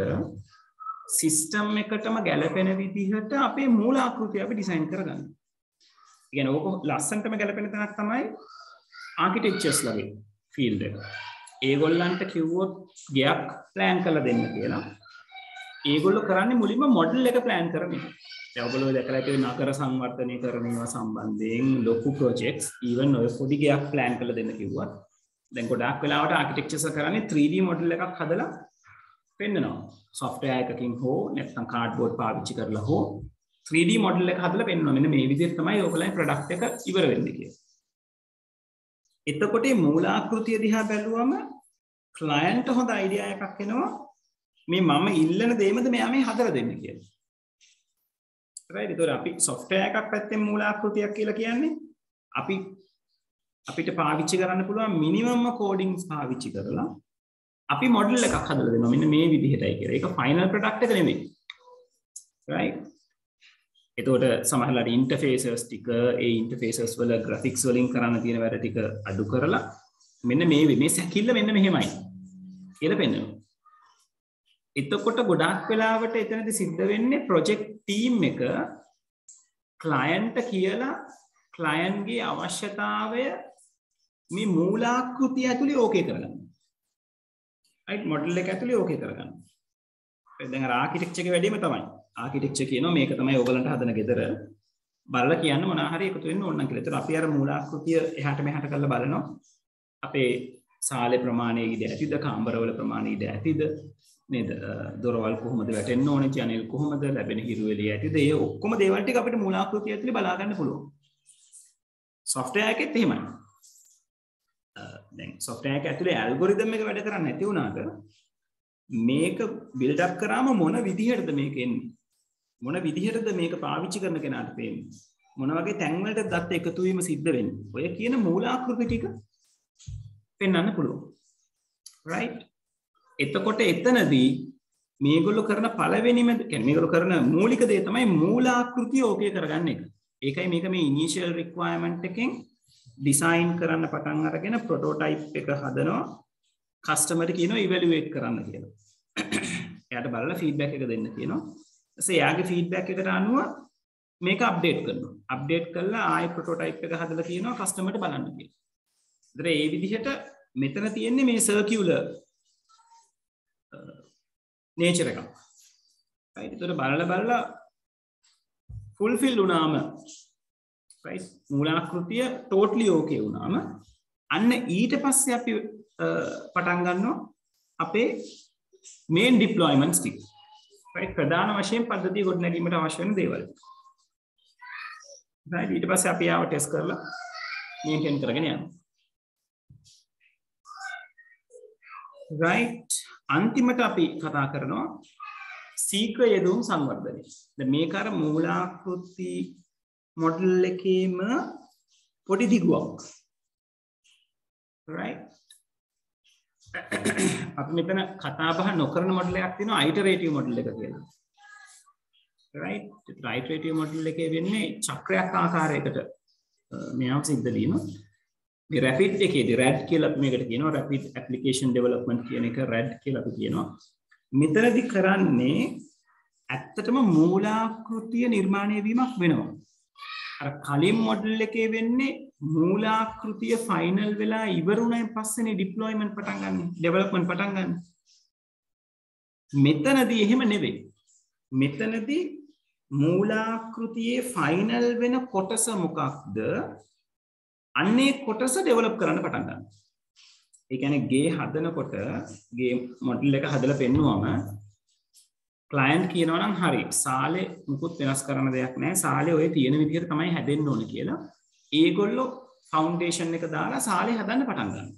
සිස්ටම් එකටම ගැලපෙන විදිහට අපේ මූල ආකෘතිය අපි ඩිසයින් කරගන්න. ඒ කියන්නේ ඕක ලස්සනටම ගැලපෙන තැනක් තමයි ආකිටෙක්චර්ස් ලගේ ෆීල්ඩ් එක. ඒගොල්ලන්ට කිව්වොත් ගයක් ප්ලෑන් කරලා දෙන්න කියලා. ඒගොල්ලෝ කරන්නේ මුලින්ම මොඩල් එක ප්ලෑන් කරන එක. දැන් ඔයගොල්ලෝ දැකලා ඇති නගර සංවර්ධනය කරන ඒවා සම්බන්ධයෙන් ලොකු ප්‍රොජෙක්ට්ස් even ඔය පොඩි ගයක් ප්ලෑන් කරලා දෙන්න කිව්වත් දැන් ගොඩාක් වෙලාවට ආකිටෙක්චර්ස් කරන්නේ 3D මොඩල් එකක් හදලා පෙන්නනවා. software එකකින් හෝ නැත්නම් කාඩ්බෝඩ් පාවිච්චි කරලා හෝ 3D මොඩල් එක හදලා පෙන්නනවා. මෙන්න මේ විදිහට තමයි ඔයගොල්ලන්ගේ ප්‍රොඩක්ට් එක ඉවර වෙන්නේ කියලා. එතකොට මේ මූලාකෘතිය දිහා බැලුවම ක්ලයන්ට් හොඳ අයිඩියා එකක් එනවා. මේ මම ඉල්ලන දේමද මෙයා මේ හදලා දෙන්න කියලා. right? ඒතකොට අපි software එකක් පැත්තෙන් මූලාකෘතියක් කියලා කියන්නේ අපිට පාවිච්චි කරන්න පුළුවන් මිනිමම් කෝඩින්ග්ස් පාවිච්චි කරලා අපි මොඩල් එකක් හදලා දෙනවා මෙන්න මේ විදිහටයි කියලා. ඒක ෆයිනල් ප්‍රොඩක්ට් එක නෙමෙයි. right? එතකොට සමහරවිට ඉන්ටර්ෆේසස් ටික ඒ ඉන්ටර්ෆේසස් වල ග්‍රැෆික්ස් වලින් කරන්න තියෙන වැඩ ටික අඩු කරලා මෙන්න මේ සැකිල්ල මෙන්න මෙහෙමයි කියලා පෙන්නනවා. එතකොට ගොඩාක් වෙලාවට එතනදී සිද්ධ වෙන්නේ ප්‍රොජෙක්ට් ටීම් එක ක්ලයන්ට් කියලා ක්ලයන්ට්ගේ අවශ්‍යතාවය මේ මූලාකෘතිය ඇතුලේ ඕකේ කරගන්න. right? මොඩල් එක ඇතුලේ ඕකේ කරගන්න. දැන් අර ආකිටෙක්චර් එකේ වැඩිම තමයි. ආකිටෙක්චර් කියනවා මේක තමයි ඔයගලන්ට හදන ගෙදර බලලා කියන්න මොනවා හරි එකතු වෙන්න ඕන නම් කියලා. ඒතර අපි අර මූලාකෘතිය එහාට මෙහාට කරලා බලනවා. අපේ සාලේ ප්‍රමාණය ඉද ඇතිද, කාමරවල ප්‍රමාණය ඉද ඇතිද, නේද? දොරවල් කොහොමද වැටෙන්න ඕනේ, ජනෙල් කොහොමද, ලැබෙන හිරු එළිය ඇතිද? ඒ ඔක්කොම දේවල් ටික අපිට මූලාකෘතිය ඇතුලේ බලා ගන්න පුළුවන්. software එකෙත් එහෙමයි. දැන් software එක ඇතුලේ ඇල්ගොරිතම් එක වැඩ කරන්නේ නැති වුණාට මේක බිල්ඩ් අප් කරාම මොන විදිහටද මේක එන්නේ? මොන විදිහටද මේක පාවිච්චි කරන කෙනාට පේන්නේ? මොන වගේ තැන් වලට දත් එකතු වීම සිද්ධ වෙන්නේ? ඔය කියන මූලාකෘති ටික පෙන්වන්න පුළුවන්. right? එතකොට එතනදී මේගොල්ලෝ කරන පළවෙනිම කියන්නේ මේගොල්ලෝ කරන මූලික දේ තමයි මූලාකෘතිය ඕකේ කරගන්න එක. ඒකයි මේක මේ ඉනිෂියල් රික්වයර්මන්ට් එකෙන් ඩිසයින් කරන්න පටන් අරගෙන ප්‍රොටෝටයිප් එක හදනවා. කස්ටමර්ට කියනවා ඉවැලුවේට් කරන්න කියලා. එයාට බලලා ෆීඩ්බැක් එක දෙන්න කියනවා. ඊපස්සේ එයාගේ ෆීඩ්බැක් එකට අනුව මේක අප්ඩේට් කරනවා. අප්ඩේට් කරලා ආයෙ ප්‍රොටෝටයිප් එක හදලා කියනවා කස්ටමර්ට බලන්න කියලා. ඒතර මේ විදිහට මෙතන තියෙන්නේ මේ සර්කියුලර් නේචර් එකක්. right? ඒතර බලලා fulfill වුණාම right? මූලාකෘතිය totally okay වුණාම අන්න ඊට පස්සේ අපි පටන් ගන්නවා අපේ main deployments ටික. right? ප්‍රධාන වශයෙන් පද්ධතිය ගොඩනැගීමට අවශ්‍ය වෙන දේවල්. right? ඊට පස්සේ අපි ආව ටෙස්ට් කරලා maintain කරගෙන යනවා. right? අන්තිමට අපි කතා කරනවා සීක්‍ර යෙදුම් සංවර්ධනය. දැන් මේක අර මූලාකෘති මොඩල් එකේම පොඩි දිගුවක්. right? අපි මෙතන කතා බහ නොකරන මොඩල් එකක් තියෙනවා iterative මොඩල් එක කියලා. right? iterative මොඩල් එකේ වෙන්නේ චක්‍රයක් ආකාරයකට මෙයාව සිද්ධ වීම. මේ රැපිඩ් එකේදී RAD කියලා අපි මේකට කියනවා රැපිඩ් ඇප්ලිකේෂන් ඩෙවලොප්මන්ට් කියන එක RAD කියලා අපි කියනවා. මෙතනදී කරන්නේ ඇත්තටම මූලාකෘතිය නිර්මාණය වීමක් වෙනවා. අර කලින් මොඩල් එකේ වෙන්නේ මූලාකෘතිය ෆයිනල් වෙලා ඉවරුණායින් පස්සේනේ ඩිප්ලොයිමන්ට් පටන් ගන්න, ඩෙවලොප්මන්ට් පටන් ගන්න. මෙතනදී එහෙම නෙවෙයි. මෙතනදී මූලාකෘතියේ ෆයිනල් වෙන කොටස මොකක්ද? අන්නේ කොටස ඩෙවලොප් කරන්න පටන් ගන්න. ඒ කියන්නේ ගේ හදනකොට ගේ මොඩල් එක හදලා පෙන්නුවම ක්ලයන්ට් කියනවා නම් හරි සාලේ මුකුත් වෙනස් කරන්න දෙයක් නැහැ. සාලේ ඔය තියෙන විදිහට තමයි හැදෙන්න ඕන කියලා. ඒගොල්ලෝ ෆවුන්ඩේෂන් එක දාලා සාලේ හදන්න පටන් ගන්නවා.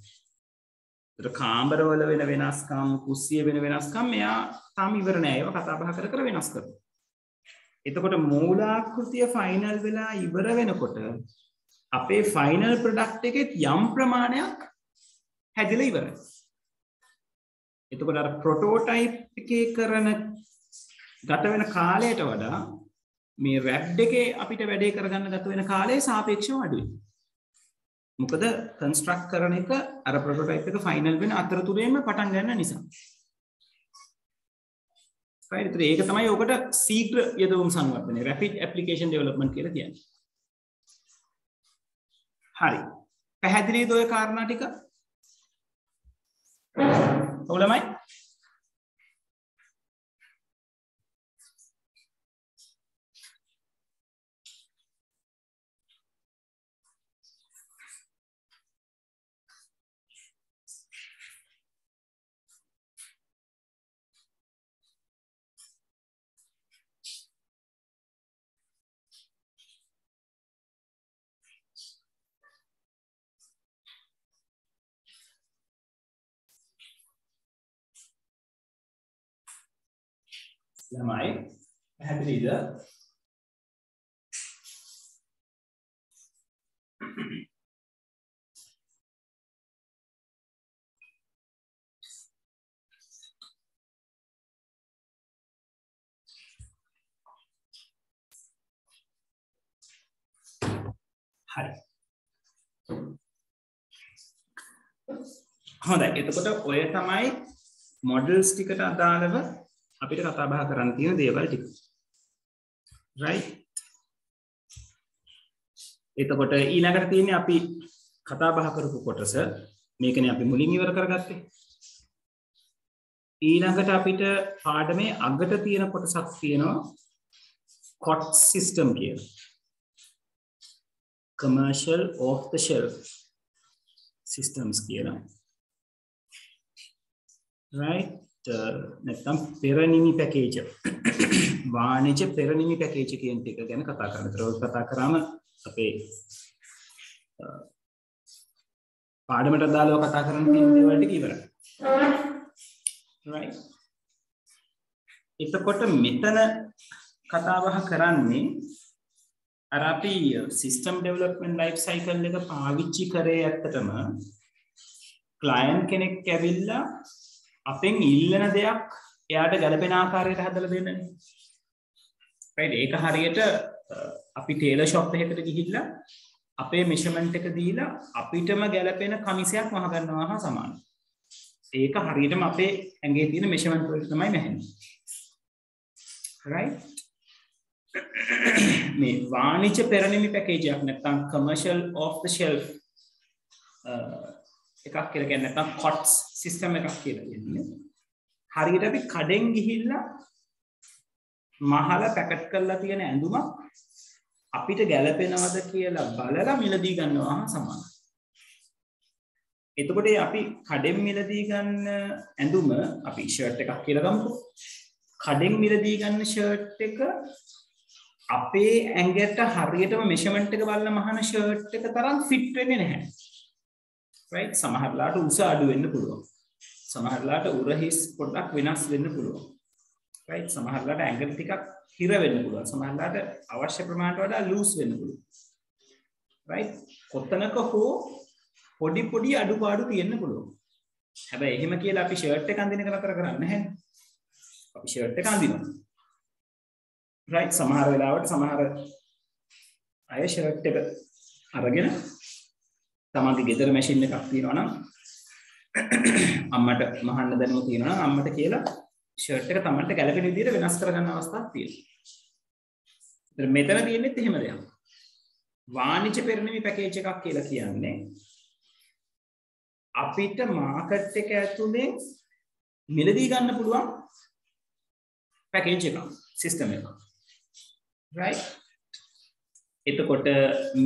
ඒතර කාමරවල වෙන වෙනස්කම්, කුස්සිය වෙන වෙනස්කම් මෙයා තාම ඉවර නෑ. ඒවා කතා බහ කර කර වෙනස් කරනවා. එතකොට මූලාකෘතිය ෆයිනල් වෙලා ඉවර වෙනකොට අපේ ෆයිනල් ප්‍රොඩක්ට් එකේ යම් ප්‍රමාණයක් හැදිලා ඉවරයි. එතකොට අර ප්‍රොටෝටයිප් එකේ කරන ගත වෙන කාලයට වඩා මේ RAD එකේ අපිට වැඩේ කරගන්න ගත වෙන කාලය සාපේක්ෂව අඩුයි. මොකද කන්ස්ට්‍රක්ට් කරන එක අර ප්‍රොටෝටයිප් එක ෆයිනල් වෙන අතරතුරේම පටන් ගන්න නිසා. right ඒක තමයි ඔකට ශීඝ්‍ර යදවුම් සංවර්ධනය rapid application development කියලා කියන්නේ. හරි. පැහැදිලිද ඔය කාරණා ටික? ඔවලමයි? ළමයි පැහැදිලිද? හරි. හොඳයි. එතකොට ඔය තමයි මොඩල්ස් ටිකට අදාළව අපිට කතා බහ කරන්න තියෙන දේවල් ටික. right? එතකොට ඊළඟට තියෙන්නේ අපි කතා බහ කරපු කොටස මේකනේ අපි මුලින් ඉවර කරගත්තේ. ඊළඟට අපිට පාඩමේ අගට තියෙන කොටසක් තියෙනවා COTS system කියලා. commercial off the shelf systems කියලා. right? නැත්නම් පෙරනිමි පැකේජ් වාණිජ්‍ය පෙරනිමි පැකේජ් කියන එක ගැන කතා කරනවා. ඒක කතා කරාම අපේ පාඩමට අදාළව කතා කරන්න තියෙන දේවල් ටික ඉවරයි. right? එතකොට මෙතන කතා බහ කරන්නේ අර අපි system development life cycle එක පාවිච්චි කරේ ඇත්තටම client කෙනෙක් ඇවිල්ලා අපෙන් ඉල්ලන දෙයක් එයාට ගැලපෙන ආකාරයට හදලා දෙන්නනේ. right? ඒක හරියට අපි ටේලර් ෂොප් එකකට ගිහිල්ලා අපේ මෙෂර්මන්ට් එක දීලා අපිටම ගැලපෙන කමිසයක් මහ ගන්නවා හා සමානයි. ඒක හරියටම අපේ ඇඟේ තියෙන මෙෂර්මන්ට් වලට තමයි මැහෙන්නේ. right? මේ වාණිජ්‍ය පෙරනිමි පැකේජ් එකක් නැත්නම් commercial off the shelf එකක් කියලා කියන්නේ නැත්නම් COTS system එකක් කියලා කියන්නේ. හරියට අපි කඩෙන් ගිහිල්ලා මහල පැකට් කරලා තියෙන ඇඳුමක් අපිට ගැලපෙනවද කියලා බලලා මිලදී ගන්නවා සමානයි. එතකොට අපි කඩෙන් මිලදී ගන්න ඇඳුම අපි ෂර්ට් එකක් කියලා ගමුකෝ. කඩෙන් මිලදී ගන්න ෂර්ට් එක අපේ ඇඟට හරියටම මෙෂර්මන්ට් එක බලලා මහන ෂර්ට් එක තරම් ෆිට වෙන්නේ නැහැ. right? සමහරලාට උස අඩු වෙන්න පුළුවන්. සමහරලාට උරහිස් පොඩ්ඩක් වෙනස් වෙන්න පුළුවන්. right? සමහරලාට ඇඟට ටිකක් හිර වෙන්න පුළුවන්. සමහරලාට අවශ්‍ය ප්‍රමාණයට වඩා ලූස් වෙන්න පුළුවන්. right? කොතනක හෝ පොඩි පොඩි අඩුපාඩු තියෙන්න පුළුවන්. හැබැයි එහෙම කියලා අපි ෂර්ට් එක අඳින එක නතර කරන්නේ නැහැ. අපි ෂර්ට් එක අඳිනවා. right? සමහර වෙලාවට සමහර අය ෂර්ට් එක අරගෙන තමන්ගේ ගෙදර මැෂින් එකක් තියෙනවා නම් අම්මට මහන්න දැනුම තියෙනවා නම් අම්මට කියලා ෂර්ට් එක තමන්ට ගැළපෙන විදිහට වෙනස් කරගන්න අවස්ථාවක් තියෙනවා. ඒතර මෙතන තියෙන්නේ එහෙම දෙයක්. වාණිජ පෙරණිමි පැකේජ් එකක් කියලා කියන්නේ අපිට මාකට් එක ඇතුලේ මිලදී ගන්න පුළුවන් පැකේජ් එකක්, සිස්ටම් එකක්. right? එතකොට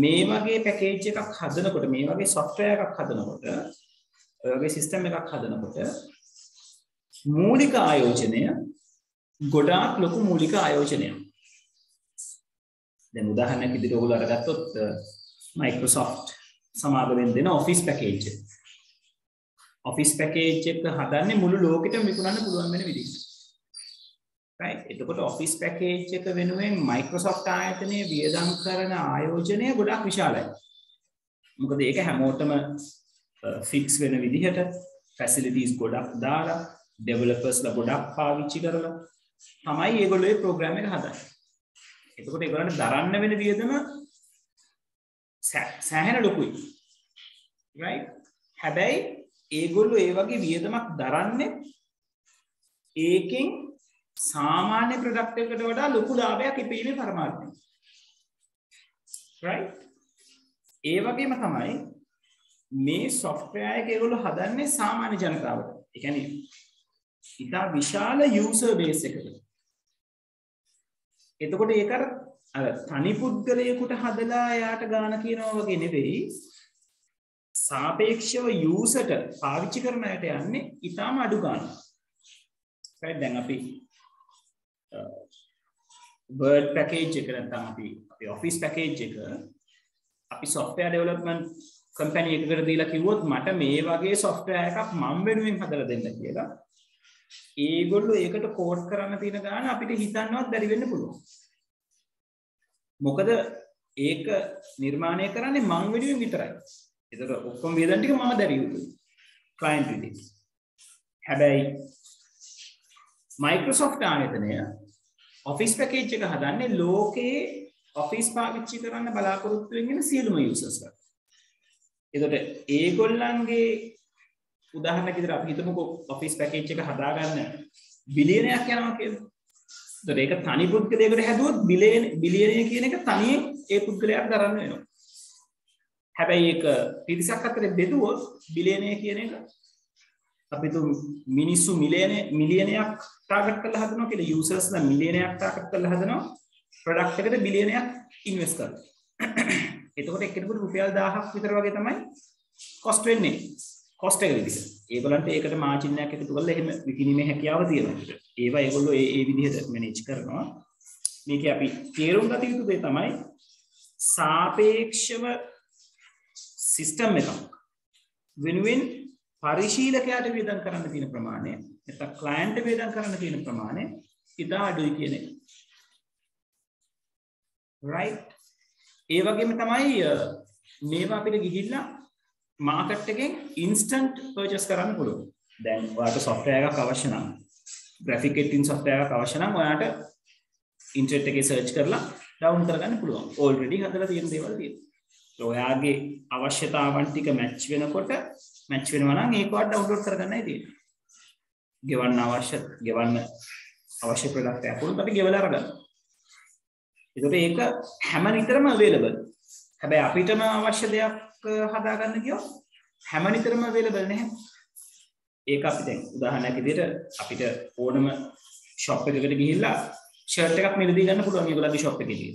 මේ වගේ පැකේජ් එකක් හදනකොට, මේ වගේ software එකක් හදනකොට, ඔය වගේ සිස්ටම් එකක් හදනකොට මූලික ආයෝජනය ගොඩාක් ලොකු මූලික ආයෝජනයක්. දැන් උදාහරණයක් විදිහට ඔයගොල්ලෝ අරගත්තොත් Microsoft සමාගමෙන් දෙන Office package එක. Office package එක හදන්නේ මුළු ලෝකෙටම විකුණන්න පුළුවන් වෙන විදිහට. right? එතකොට Office package එක වෙනුවෙන් Microsoft ආයතනයේ වියදම් කරන ආයෝජනය ගොඩාක් විශාලයි. මොකද ඒක හැමෝටම fix වෙන විදිහට facilities ගොඩක් දාලා developers ලා ගොඩක් පාවිච්චි කරලා තමයි ඒගොල්ලෝ මේ program එක හදන්නේ. එතකොට ඒගොල්ලන්ට දරන්න වෙන වියදම සෑහෙන ලොකුයි. right? හැබැයි ඒගොල්ලෝ ඒ වගේ වියදමක් දරන්නේ ඒකෙන් සාමාන්‍ය ප්‍රොඩක්ට් එකකට වඩා ලොකු ලාභයක් ඉපීමේ පරමාර්ථයෙන්. right? ඒ වගේම තමයි මේ software එක ඒගොල්ලෝ හදන්නේ සාමාන්‍ය ජනතාවට. ඒ කියන්නේ ඉතා විශාල user base එකකට. එතකොට ඒක අර තනි පුද්ගලයෙකුට හදලා යාට ගාන කියනවා වගේ නෙවෙයි. සාපේක්ෂව යූසර්ට පාවිච්චි කරන අයට යන්නේ ඉතාම අඩු ගානක්. right? දැන් අපි Word package එක නැත්නම් අපි Office package එක අපි software development company එකකට දීලා කිව්වොත් මට මේ වගේ software එකක් මම වෙනුවෙන් හදලා දෙන්න කියලා. ඒගොල්ලෝ ඒකට කෝඩ් කරන්න තියෙන ගාන අපිට හිතන්නවත් බැරි වෙන්න පුළුවන්. මොකද ඒක නිර්මාණය කරන්නේ මං වෙනුවෙන් විතරයි. ඒතර ඔක්කොම වේදන් ටික මම දැරිය යුතුයි. client විදිහට. හැබැයි Microsoft ආයතනය Office package එක හදන්නේ ලෝකයේ Office පාවිච්චි කරන්න බලාපොරොත්තු වෙන සියලුම users ලා. එතකොට ඒගොල්ලන්ගේ උදාහරණයක් විදිහට අපි හිතමුකෝ Office package එක හදාගන්න බිලියනයක් යනවා කියලා. එතකොට ඒක තනි පුද්ගලයෙකුට හැදුවොත් බිලියනය කියන එක තනියෙන් ඒ පුද්ගලයාට දරන්න වෙනවා. හැබැයි ඒක පිරිසක් අතරේ බෙදුවොත් බිලියනය කියන එක අපි තු මිනිස්සු මිලියනයක් ටාගට් කරලා හදනවා කියලා යූසර්ස් ලා මිලියනයක් ටාගට් කරලා හදනවා ප්‍රොඩක්ට් එකට බිලියනයක් ඉන්වෙස්ට් කරලා. එතකොට එක්කෙනෙකුට රුපියල් 1000ක් විතර වගේ තමයි කොස්ට් වෙන්නේ. කොස්ට් එක විදිහට. ඒගොල්ලන්ට ඒකට මාජින් එකක් එකතු කරලා එහෙම විකිණීමේ හැකියාව තියෙනවා. ඒවා ඒගොල්ලෝ ඒ විදිහට මැනේජ් කරනවා. මේකේ අපි තේරුම් ගත යුතු දේ තමයි සාපේක්ෂව සිස්ටම් එකක් වෙනුවෙන් පරිශීලකයාට වියදම් කරන්න තියෙන ප්‍රමාණය නැත්නම් ක්ලයන්ට් වියදම් කරන්න තියෙන ප්‍රමාණය ඉතා අඩුයි කියන එක. right? ඒ වගේම තමයි මේවා අපිට ගිහිල්ලා මාකට් එකෙන් ඉන්ස්ටන්ට් පර්චේස් කරන්න පුළුවන්. දැන් ඔයාලට software එකක් අවශ්‍ය නම් graphic editing software එකක් අවශ්‍ය නම් ඔයාලට ඉන්ටර්නෙට් එකේ search කරලා download කරගන්න පුළුවන්. already හදලා තියෙන දේවල් තියෙනවා. ඔයාගේ අවශ්‍යතාවන් ටික මැච් වෙනකොට මැච් වෙනවා නම් ඒකවත් ඩවුන්ලෝඩ් කරගන්නයි තියෙන්නේ. ගෙවන්න අවශ්‍ය ප්‍රොඩක්ට් එකක් උනත් අපි ගෙවලා අරගන්න. ඒකට ඒක හැම නිතරම available. හැබැයි අපිටම අවශ්‍ය දෙයක් හදාගන්න කියොත් හැම නිතරම available නැහැ. ඒක අපි දැන් උදාහරණයක් විදිහට අපිට ඕනම shop එකකට ගිහිල්ලා shirt එකක් මිලදී ගන්න පුළුවන් ඒගොල්ලන්ගේ shop එකේදී.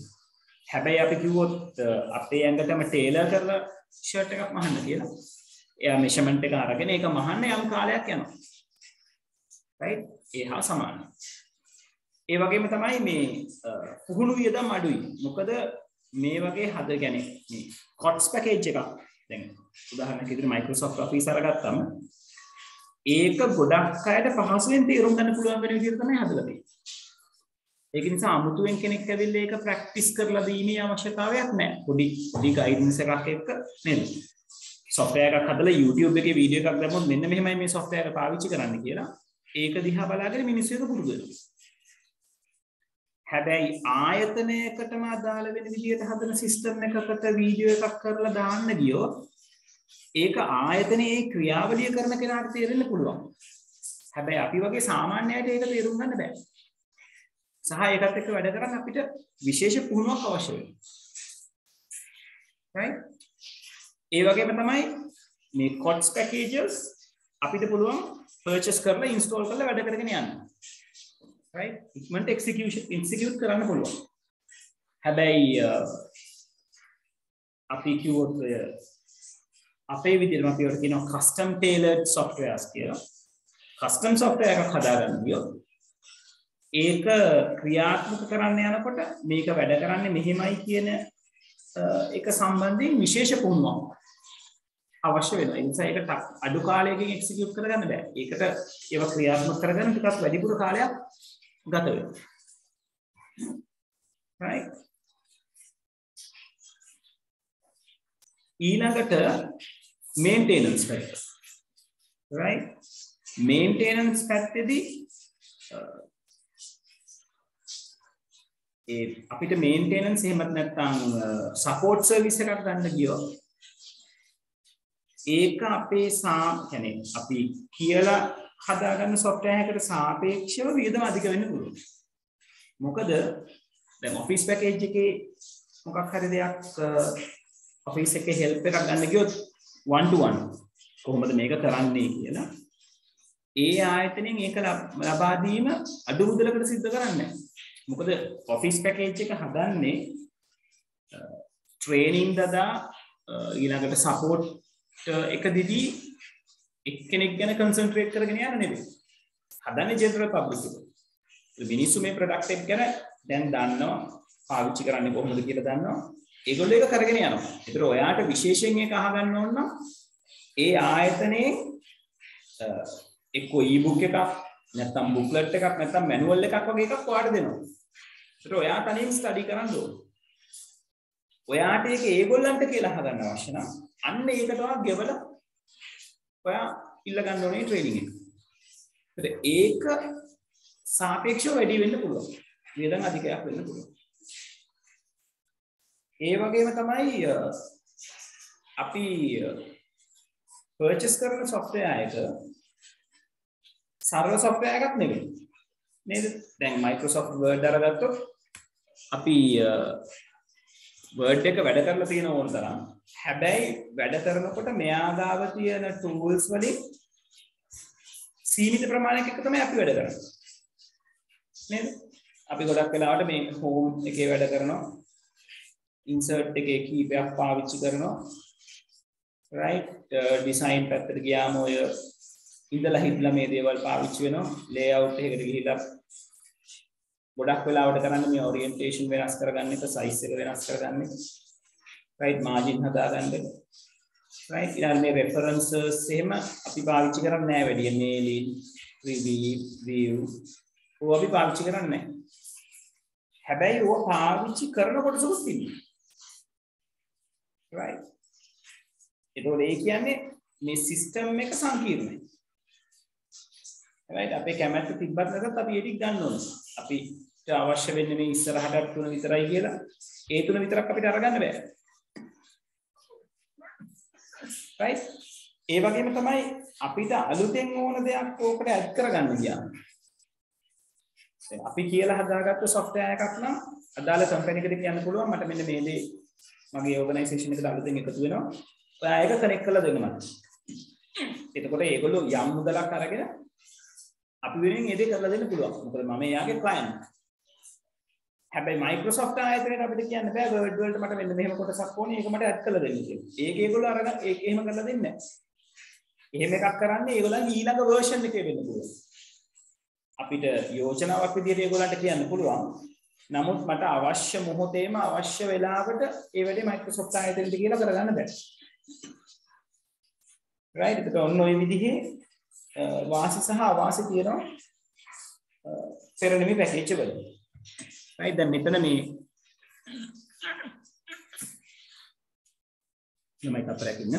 හැබැයි අපි කිව්වොත් අපේ ඇඟටම ටේලර් කරලා shirt එකක් මහන්න කියලා. එයා measurement එක අරගෙන ඒක මහන්න යම් කාලයක් යනවා. right? ඒ හා සමානයි. ඒ වගේම තමයි මේ පුහුණු වියදම් අඩුයි. මොකද මේ වගේ කියන්නේ මේ COTS package එකක් දැන් උදාහරණයක් විදිහට Microsoft Office අරගත්තම ඒක ගොඩක් අයට පහසුවෙන් තේරුම් ගන්න පුළුවන් වෙන විදිහට තමයි හදලා තියෙන්නේ. ඒක නිසා අමුතුවෙන් කෙනෙක් ඇවිල්ලා ඒක ප්‍රැක්ටිස් කරලා දීමේ අවශ්‍යතාවයක් නැහැ. පොඩි ගයිඩන්ස් එකක් එක්ක නේද? software එකක් හදලා YouTube එකේ වීඩියෝ එකක් දැම්මොත් මෙන්න මෙහෙමයි මේ software එක පාවිච්චි කරන්න කියලා ඒක දිහා බලාගෙන මිනිස්සු ඒක පුරුදු වෙනවා. හැබැයි ආයතනයකටම අදාළ වෙන විදිහට හදන සිස්ටම් එකකට වීඩියෝ එකක් කරලා දාන්න ගියොත් ඒක ආයතනයේ ක්‍රියාවලිය කරන කෙනාට තේරෙන්න පුළුවන්. හැබැයි අපි වගේ සාමාන්‍යයට ඒක තේරුම් ගන්න බෑ. සහ ඒකත් එක්ක වැඩ කරන් අපිට විශේෂ පුහුණුවක් අවශ්‍ය වෙනවා. right? ඒ වගේම තමයි මේ COTS packages අපිට පුළුවන් purchase කරලා install කරලා වැඩ කරගෙන යන්න. right? ඉක්මනට execute කරන්න පුළුවන්. හැබැයි අපි කිව්වොත් අපේ විදිහට අපි වල කියනවා custom tailored softwares කියලා. custom software එකක් හදාගන්න ගියොත් ඒක ක්‍රියාත්මක කරන්න යනකොට මේක වැඩ කරන්නේ මෙහෙමයි කියන එක සම්බන්ධයෙන් විශේෂ පුහුණුවක් අවශ්‍ය වෙනවා. ඒ නිසා ඒක අඩු කාලයකින් එක්සිකියුට් කරගන්න බෑ. ඒකට ඒව ක්‍රියාත්මක කරගන්න ටිකක් වැඩිපුර කාලයක් ගත වෙනවා. right? ඊළඟට maintenance පැත්ත. right? maintenance පැත්තේදී අපිට මේන්ටෙනන්ස් එහෙමත් නැත්නම් සපෝට් සර්විස් එකක් ගන්න ගියොත් ඒක අපේ يعني අපි කියලා හදාගන්න software එකකට සාපේක්ෂව වියදම අධික වෙන්න පුළුවන්. මොකද දැන් office package එකේ මොකක් හරි දෙයක් office එකේ help එකක් ගන්න ගියොත් one to one කොහොමද මේක කරන්නේ කියලා ඒ ආයතනයෙන් ඒක ලබා දීම අඩු මුදලකට සිද්ධ කරන්නේ නැහැ. මොකද office package එක හදන්නේ training දදා ඊළඟට support එක දිදී එක්කෙනෙක් ගැන concentrate කරගෙන යන්න නෙවෙයි. හදන්නේ general public එක. මිනිස්සු මේ product එක ගැන දැන් දන්නවා පාවිච්චි කරන්නේ කොහොමද කියලා දන්නවා. ඒගොල්ලෝ ඒක කරගෙන යනවා. ඒතර ඔයාට විශේෂයෙන් ඒක අහගන්න ඕන නම් ඒ ආයතනයේ එක්ක e-book එකක් නැත්නම් booklet එකක් නැත්නම් manual එකක් වගේ එකක් ඔයාට දෙනවා. ඒතර ඔයා තනියම ස්ටඩි කරන්න ඕන. ඔයාට ඒක ඒගොල්ලන්ට කියලා හදන්න අවශ්‍ය නම් අන්න ඒකට ඔයා ගෙවලා ඔයා ඉල්ල ගන්න ඕනේ ට්‍රේනින් එක. ඒතර ඒක සාපේක්ෂව වැඩි වෙන්න පුළුවන්. වියදම් අධිකයක් වෙන්න පුළුවන්. ඒ වගේම තමයි අපි purchase කරන software එක සරල software එකක් නෙවෙයි. නේද? දැන් Microsoft Word අරගත්තොත් අපි Word එක වැඩ කරලා තියෙන ඕන තරම්. හැබැයි වැඩ කරනකොට මෙයා ගාව තියෙන tools වලින් සීමිත ප්‍රමාණයක එක තමයි අපි වැඩ කරන්නේ. නේද? අපි ගොඩක් වෙලාවට මේ home එකේ වැඩ කරනවා. insert එකේ කීපයක් පාවිච්චි කරනවා. right? design පැත්තට ගියාම ඔය ඉඳලා හිටලා මේ දේවල් පාවිච්චි වෙනවා. layout එකකට ගිහිලා ගොඩක් වෙලාවට කරන්නේ මේ orientation වෙනස් කරගන්න එක, size එක වෙනස් කරගන්න එක. right? margin හදාගන්න. right? ඊළඟ මේ references එහෙම අපි පාවිච්චි කරන්නේ නැහැ වැඩි. mailing, review ඕවා අපි පාවිච්චි කරන්නේ නැහැ. හැබැයි ඕවා පාවිච්චි කරනකොට සුදුසු තියෙනවා. right? ඒතකොට ඒ කියන්නේ මේ system එක සංකීර්ණයි. right? අපේ කැමැත්ත තිබ්බත් නැත්නම් අපි ඒක ගන්න ඕනේ. අපිට අවශ්‍ය වෙන්නේ මේ ඉස්සරහට තුන විතරයි කියලා. ඒ තුන විතරක් අපිට අරගන්න බෑ. right? ඒ වගේම තමයි අපිට අලුතෙන් ඕන දෙයක් ඕකට ඇඩ් කරගන්න ගියාම. අපි කියලා හදාගත්ත software එකක් නම් අදාළ කම්පැනි එකට කියන්න පුළුවන් මට මෙන්න මේ දේ මගේ organization එකට අලුතෙන් එකතු වෙනවා. ඔයා ඒක කනෙක්ට් කරලා දෙන්න මට. එතකොට ඒගොල්ලෝ යම් මුදලක් අරගෙන අපි වෙනින් ඒ දේ කරලා දෙන්න පුළුවන්. මොකද මම එයාගේ client. හැබැයි Microsoft ආයතනයට අපිට කියන්න බෑ Word වලට මට මෙන්න මෙහෙම කොටසක් ඕනේ ඒක මට ඇඩ් කරලා දෙන්න කියලා. ඒක ඒගොල්ලෝ අරගෙන ඒක එහෙම කරලා දෙන්නේ නැහැ. එහෙම එකක් කරන්නේ ඒගොල්ලන්ගේ ඊළඟ version එකේ වෙන්න පුළුවන්. අපිට යෝජනාවක් විදිහට ඒගොල්ලන්ට කියන්න පුළුවන්. නමුත් මට අවශ්‍ය මොහොතේම අවශ්‍ය වෙලාවට ඒ වැඩේ Microsoft ආයතනයට කියලා කරගන්න බෑ. right? ඒක ඔන්න ඔය විදිහේ වාසි සහ අවාසි තියෙනවා පෙරණිමි පැකේජ් වල. right? දැන් මෙතන මේ නමයි කතරක් ඉන්න.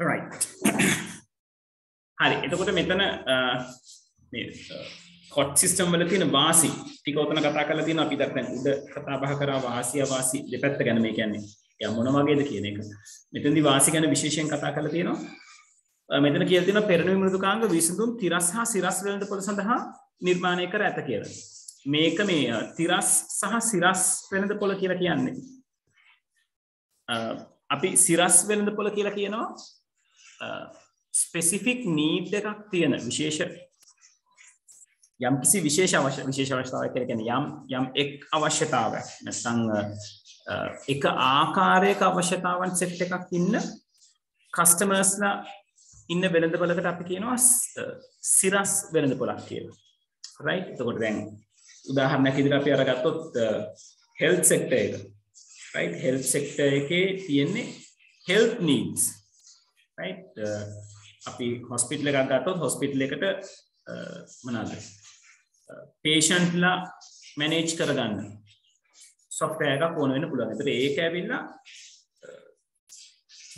right හරි එතකොට මෙතන මේ hot system වල තියෙන වාසි ටික උතන කතා කරලා තියෙනවා අපි දැන් උඩ කතා බහ කරා වාසිය වාසි දෙපැත්ත ගැන මේ කියන්නේ යා මොන වගේද කියන එක මෙතනදී වාසි ගැන විශේෂයෙන් කතා කරලා තියෙනවා මෙතන කියලා තියෙනවා පෙරණිමි මෘදුකාංග විසඳුම් තිරස් හා සිරස් වෙළඳපොළ සඳහා නිර්මාණය කර ඇත කියලා මේක මේ තිරස් සහ සිරස් වෙළඳපොළ කියලා කියන්නේ අපි සිරස් වෙළඳපොළ කියලා කියනවා specific need එකක් තියෙන විශේෂ යම් කිසි විශේෂ අවශ්‍යතාවයක් කියලා කියන්නේ යම් එක් අවශ්‍යතාවයක් නැත්නම් එක ආකාරයක අවශ්‍යතාවන් සෙට් එකක් ඉන්න කස්ටමර්ස්ලා ඉන්න වෙළඳපොළකට අපි කියනවා සිරස් වෙළඳපොළක් කියලා. right එතකොට දැන් උදාහරණයක් විදිහට අපි අරගත්තොත් health sector එක. right health sector එකේ තියෙන්නේ health needs. right අපි hospital එකක් ගත්තොත් hospital එකට මොනවාද patient ලා manage කරගන්න software එකක් ඕන වෙන්න පුළුවන්. ඒතර ඒක ඇවිල්ලා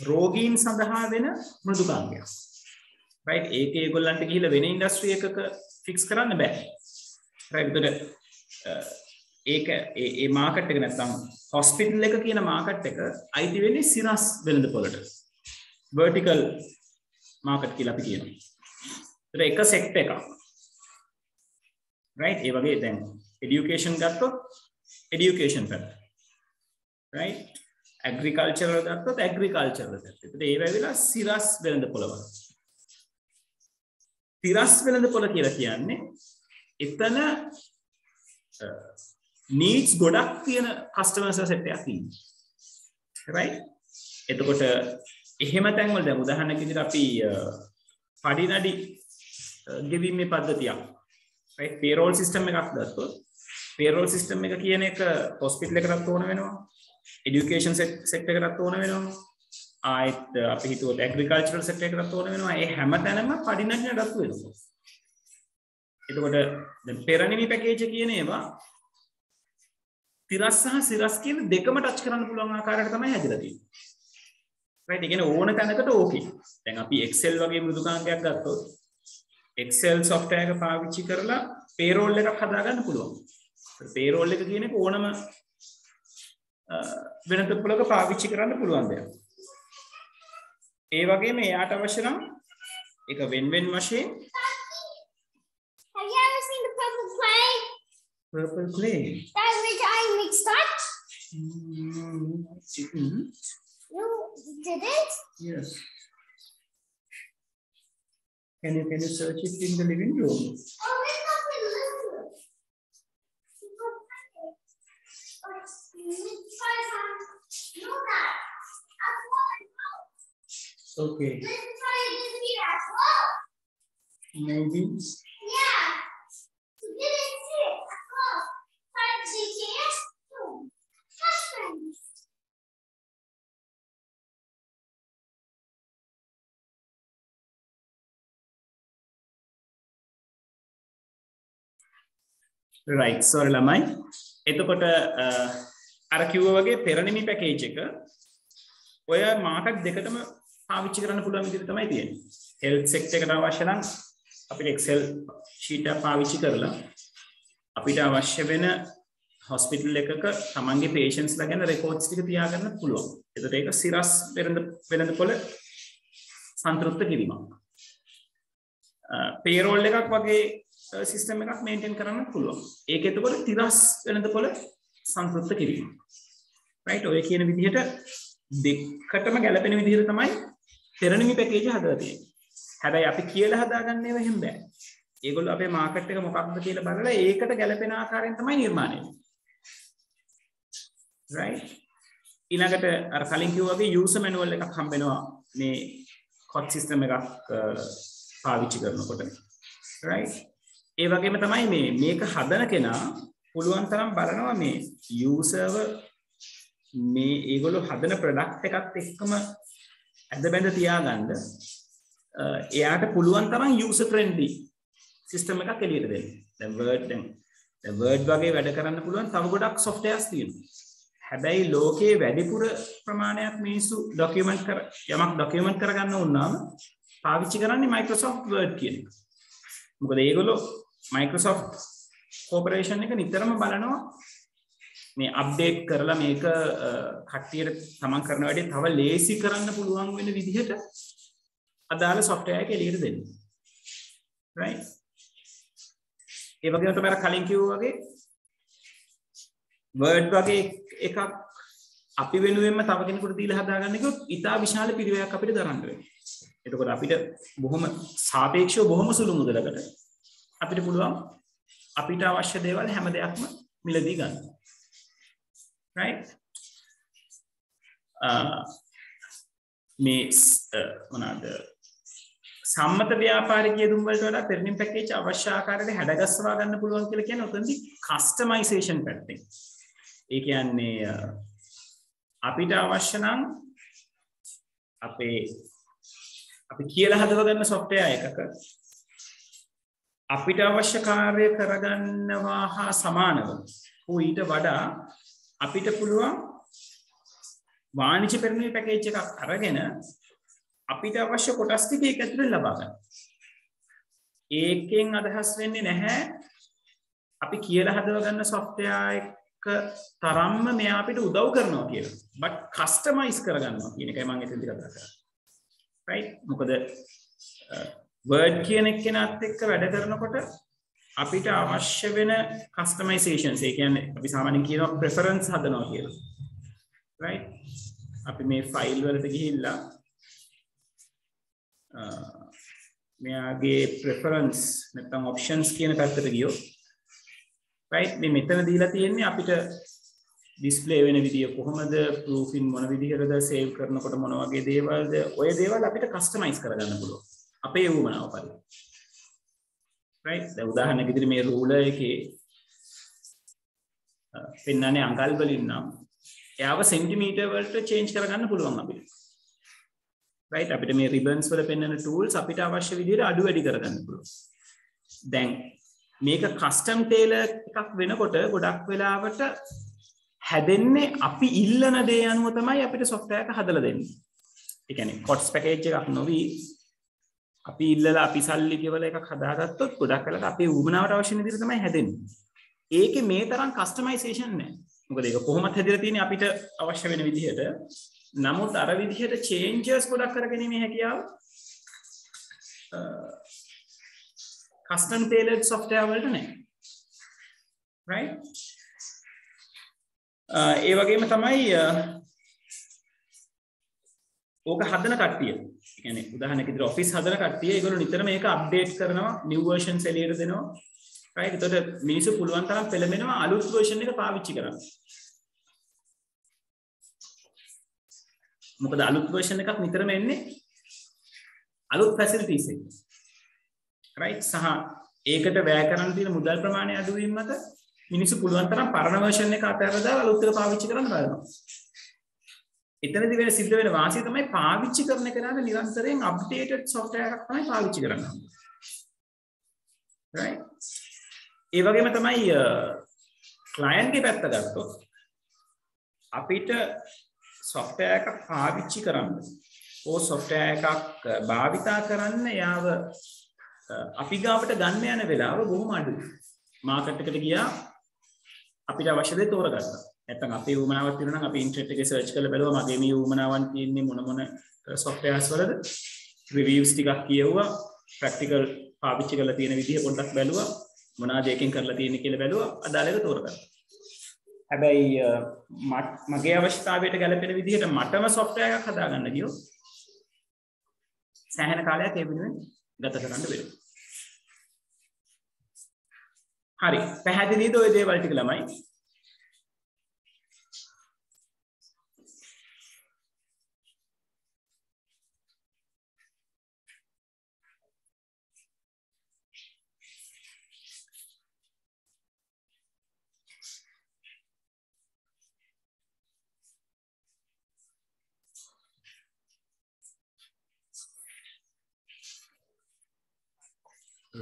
රෝගීන් සඳහා වෙන මෘදුකාංගයක්. right ඒක ඒගොල්ලන්ට ගිහිල්ලා වෙන ඉන්ඩස්ට්‍රි එකක fix කරන්න බෑ. right ඒතර ඒක ඒ මාකට් එක නැත්තම් hospital එක කියන මාකට් එක අයිති වෙන්නේ සිරස් වෙළඳපොළට. vertical market කියලා අපි කියනවා. ඒතර එක සෙක්ටර් එකක්. right ඒ වගේ දැන් education ගත්තොත් education පැත්ත. right agriculture ගත්තොත් agriculture පැත්ත. ඒතර ඒ වෙලාව සිරස් වෙළඳපොළවල. සිරස් වෙළඳපොළ කියලා කියන්නේ එතන needs ගොඩක් තියෙන customers set එකක් ඉන්නේ. right එතකොට එහෙම තැන්වල දැන් උදාහරණයක් විදිහට අපි පඩිනඩි ගෙවීමේ පද්ධතියක් right payroll system එකක් ගත්තොත් payroll system එක කියන එක hospital එකකට ඕන වෙනවා education sector එකකට ඕන වෙනවා ආයෙත් අපි හිතුවොත් agricultural sector එකකට ඕන වෙනවා ඒ හැම තැනම පඩිනඩි නඩත්තු වෙනවා එතකොට දැන් පෙරණිමි පැකේජ් කියන ඒවා තිරස් සහ සිරස් කියන දෙකම ටච් කරන්න පුළුවන් ආකාරයකට තමයි හැදලා තියෙන්නේ right ඒ කියන්නේ ඕන තැනකට ඕකේ දැන් අපි excel වගේ මෘදුකාංගයක් ගත්තොත් excel software එක පාවිච්චි කරලා payroll එකක් හදාගන්න පුළුවන් payroll එක කියන එක ඕනම වෙළඳපොළක පාවිච්චි කරන්න පුළුවන් දෙයක් ඒ වගේම එයාට අවශ්‍ය නම් ඒක වෙන වශයෙන් Have you ever seen the purple clay? Purple clay. That's which I mixed up. You did it? Yes. Can you search it in the living room? Oh, it's not in the living room. No, that. That's what I know. Okay. Let's try it this year as well. Maybe. Yeah. So did it here as well. Try it this year. Husband. right sorry ළමයි එතකොට අර කිව්වා වගේ පෙරණිමි package එක ඔය market දෙකටම පාවිච්චි කරන්න පුළුවන් විදිහට තමයි තියෙන්නේ health sector එකට අවශ්‍ය නම් අපිට excel sheet එක පාවිච්චි කරලා අපිට අවශ්‍ය වෙන hospital එකක තමන්ගේ patients ලා ගැන records ටික තියාගන්න පුළුවන් එතකොට ඒක සිරස් වෙළඳපොළ සන්තුෂ්ත කිරීමක් payroll එකක් වගේ සිස්ටම් එකක් මේන්ටේන් කරන්න පුළුවන්. ඒක එතකොට තිරස් වෙළඳපොළ සන්තුෂ්ත කිරීම. right ඔය කියන විදිහට දෙකටම ගැලපෙන විදිහට තමයි පෙරණිමි පැකේජ් හදලා තියෙන්නේ. හැබැයි අපි කියලා හදාගන්න ඒවා එහෙම බෑ. ඒගොල්ලෝ අපේ මාකට් එක මොකක්ද කියලා බලලා ඒකට ගැලපෙන ආකාරයෙන් තමයි නිර්මාණය වෙන්නේ. right ඊළඟට අර කලින් කිව්වා වගේ user manual එකක් හම්බ වෙනවා මේ hot system එකක් පාවිච්චි කරනකොට. right ඒ වගේම තමයි මේක හදන කෙනා පුළුවන් තරම් බලනවා මේ යූසර්ව මේ ඒගොල්ලෝ හදන ප්‍රොඩක්ට් එකත් එක්කම ඇද බැඳ තියාගන්න එයාට පුළුවන් තරම් යූසර් ෆ්‍රෙන්ඩ්ලි සිස්ටම් එකක් එළියට දෙන්න. දැන් Word වගේ වැඩ කරන්න පුළුවන් තව ගොඩක් softwares තියෙනවා. හැබැයි ලෝකයේ වැඩිපුර ප්‍රමාණයක් මිනිස්සු ඩොකියුමන්ට් යමක් ඩොකියුමන්ට් කරගන්න වුණාම පාවිච්චි කරන්නේ Microsoft Word කියන එක. මොකද ඒගොල්ලෝ Microsoft Corporation එක නිතරම බලනවා මේ අප්ඩේට් කරලා මේක කට්ටියට තමන් කරන වැඩේ තව ලේසි කරන්න පුළුවන් වෙන විදිහට අදාළ software එක එළියට දෙන්න. right? ඒ වගේම තමයි කලින් කිව්වා වගේ Word වගේ එකක් අපි වෙනුවෙන්ම තව කෙනෙකුට දීලා හදාගන්න කිව්වොත් ඉතා විශාල පිරිවැයක් අපිට දරන්න වෙනවා. එතකොට අපිට බොහොම සාපේක්ෂව බොහොම සුළු මුදලකට අපිට පුළුවන් අපිට අවශ්‍ය දේවල් හැම දෙයක්ම මිලදී ගන්න. right? මේ මොනවාද සම්මත ව්‍යාපාරික යෙදුම් වලට වඩා පෙරණින් පැකේජ් අවශ්‍ය ආකාරයට හැඩගස්වා ගන්න පුළුවන් කියලා කියන්නේ උතනදී කස්ටමයිසේෂන් පැත්තෙන්. ඒ කියන්නේ අපිට අවශ්‍ය නම් අපි කියලා හදව ගන්න software එකක අපිට අවශ්‍ය කාර්ය කරගන්නවා හා සමානව ඊට වඩා අපිට පුළුවන් වාණිජ පෙරණින් පැකේජ් එකක් අරගෙන අපිට අවශ්‍ය කොටස් ටික ඒක ඇතුලේ ලබා ගන්න. ඒකෙන් අදහස් වෙන්නේ නැහැ අපි කියලා හදව ගන්න software එක තරම්ම මෙයා අපිට උදව් කරනවා කියලා. but customize කරගන්නවා කියන එකයි මම එතනදි කතා කරන්නේ. right? මොකද Word කියන එකනත් එක්ක වැඩ කරනකොට අපිට අවශ්‍ය වෙන customizations ඒ කියන්නේ අපි සාමාන්‍යයෙන් කියනවා preference හදනවා කියලා. right? අපි මේ file වලට ගිහිල්ලා මෙයාගේ preference නැත්නම් options කියන පැත්තට ගියොත් right මේ මෙතන දීලා තියෙන්නේ අපිට display වෙන විදිය කොහොමද proofing මොන විදිහටද save කරනකොට මොන වගේ දේවල්ද ඔය දේවල් අපිට customize කරගන්න පුළුවන් අපේ වුමනාව පරිදි right දැන් උදාහරණයක් විදිහට මේ ruler එකේ පෙන්නන්නේ අඟල් වලින් නම් එයාව සෙන්ටිමීටර් වලට change කරගන්න පුළුවන් අපිට right අපිට මේ ribbons වල පෙන්නන tools අපිට අවශ්‍ය විදිහට අඩු වැඩි කරගන්න පුළුවන් දැන් මේක custom tailor එකක් වෙනකොට ගොඩක් වෙලාවට හැදෙන්නේ අපි ඉල්ලන දේ අනුව තමයි අපිට software එක හදලා දෙන්නේ. ඒ කියන්නේ COTS package එකක් නොවි අපි ඉල්ලලා අපි සල්ලි ගෙවලා එකක් හදාගත්තොත් ගොඩක් වෙලාවට අපේ උවමනාවට අවශ්‍ය විදිහට තමයි හැදෙන්නේ. ඒකේ මේ තරම් customization නැහැ. මොකද ඒක කොහොමද හැදලා තියෙන්නේ අපිට අවශ්‍ය වෙන විදිහට. නමුත් අර විදිහට changes ගොඩක් කරගැනීමේ හැකියාව custom tailored software වලට නැහැ. right? ඒ වගේම තමයි ඕක හදන කට්ටිය. ඒ කියන්නේ උදාහරණයක් විදිහට ඔෆිස් හදන කට්ටිය ඒගොල්ලෝ නිතරම මේක අප්ඩේට් කරනවා, new versions එළියට දෙනවා. right? ඒතකොට මිනිස්සු පුළුවන් තරම් පෙළඹෙනවා අලුත් version එක පාවිච්චි කරන්න. මොකද අලුත් version එකක් නිතරම එන්නේ අලුත් facilities එක. right? සහ ඒකට වැය කරන්න තියෙන මුදල් ප්‍රමාණය අඩු වීම මත මිනිස්සු පුළුවන් තරම් පරණ version එක අතහැරලා දාලා අලුත් එක පාවිච්චි කරන්න බලනවා. එතනදී වෙන සිද්ධ වෙන වාසිය තමයි පාවිච්චි කරන කෙනාට නිරන්තරයෙන් updated software එකක් තමයි පාවිච්චි කරන්න ඕනේ. right? ඒ වගේම තමයි client ගේ පැත්ත ගත්තොත් අපිට software එකක් පාවිච්චි කරන්න ඕ software එකක් භාවිතා කරන්න යාව අපි ගාවට ගන්න යන වෙලාව බොහොම අඩුයි. මාකට් එකට ගියා අපිට අවශ්‍ය දේ තෝරගත්තා. නැත්නම් අපේ උවමනාවක් තියෙනවා නම් අපි ඉන්ටර්නෙට් එකේ සර්ච් කරලා බලුවා මගේ මේ උවමනාවන් තියෙන්නේ මොන softwares වලද reviews ටිකක් කියවුවා practical පාවිච්චි කරලා තියෙන විදිහ පොඩ්ඩක් බැලුවා මොනවාද එකෙන් කරලා තියෙන්නේ කියලා බැලුවා අදාළ එක තෝරගත්තා. හැබැයි මගේ අවශ්‍යතාවයට ගැලපෙන විදිහට මටම software එකක් හදාගන්න ගියොත් සෑහෙන කාලයක් ඒ වෙනුවෙන් ගත කරන්න වෙනවා. හරි පැහැදිලිද ඔය දේවල් ටික ළමයි?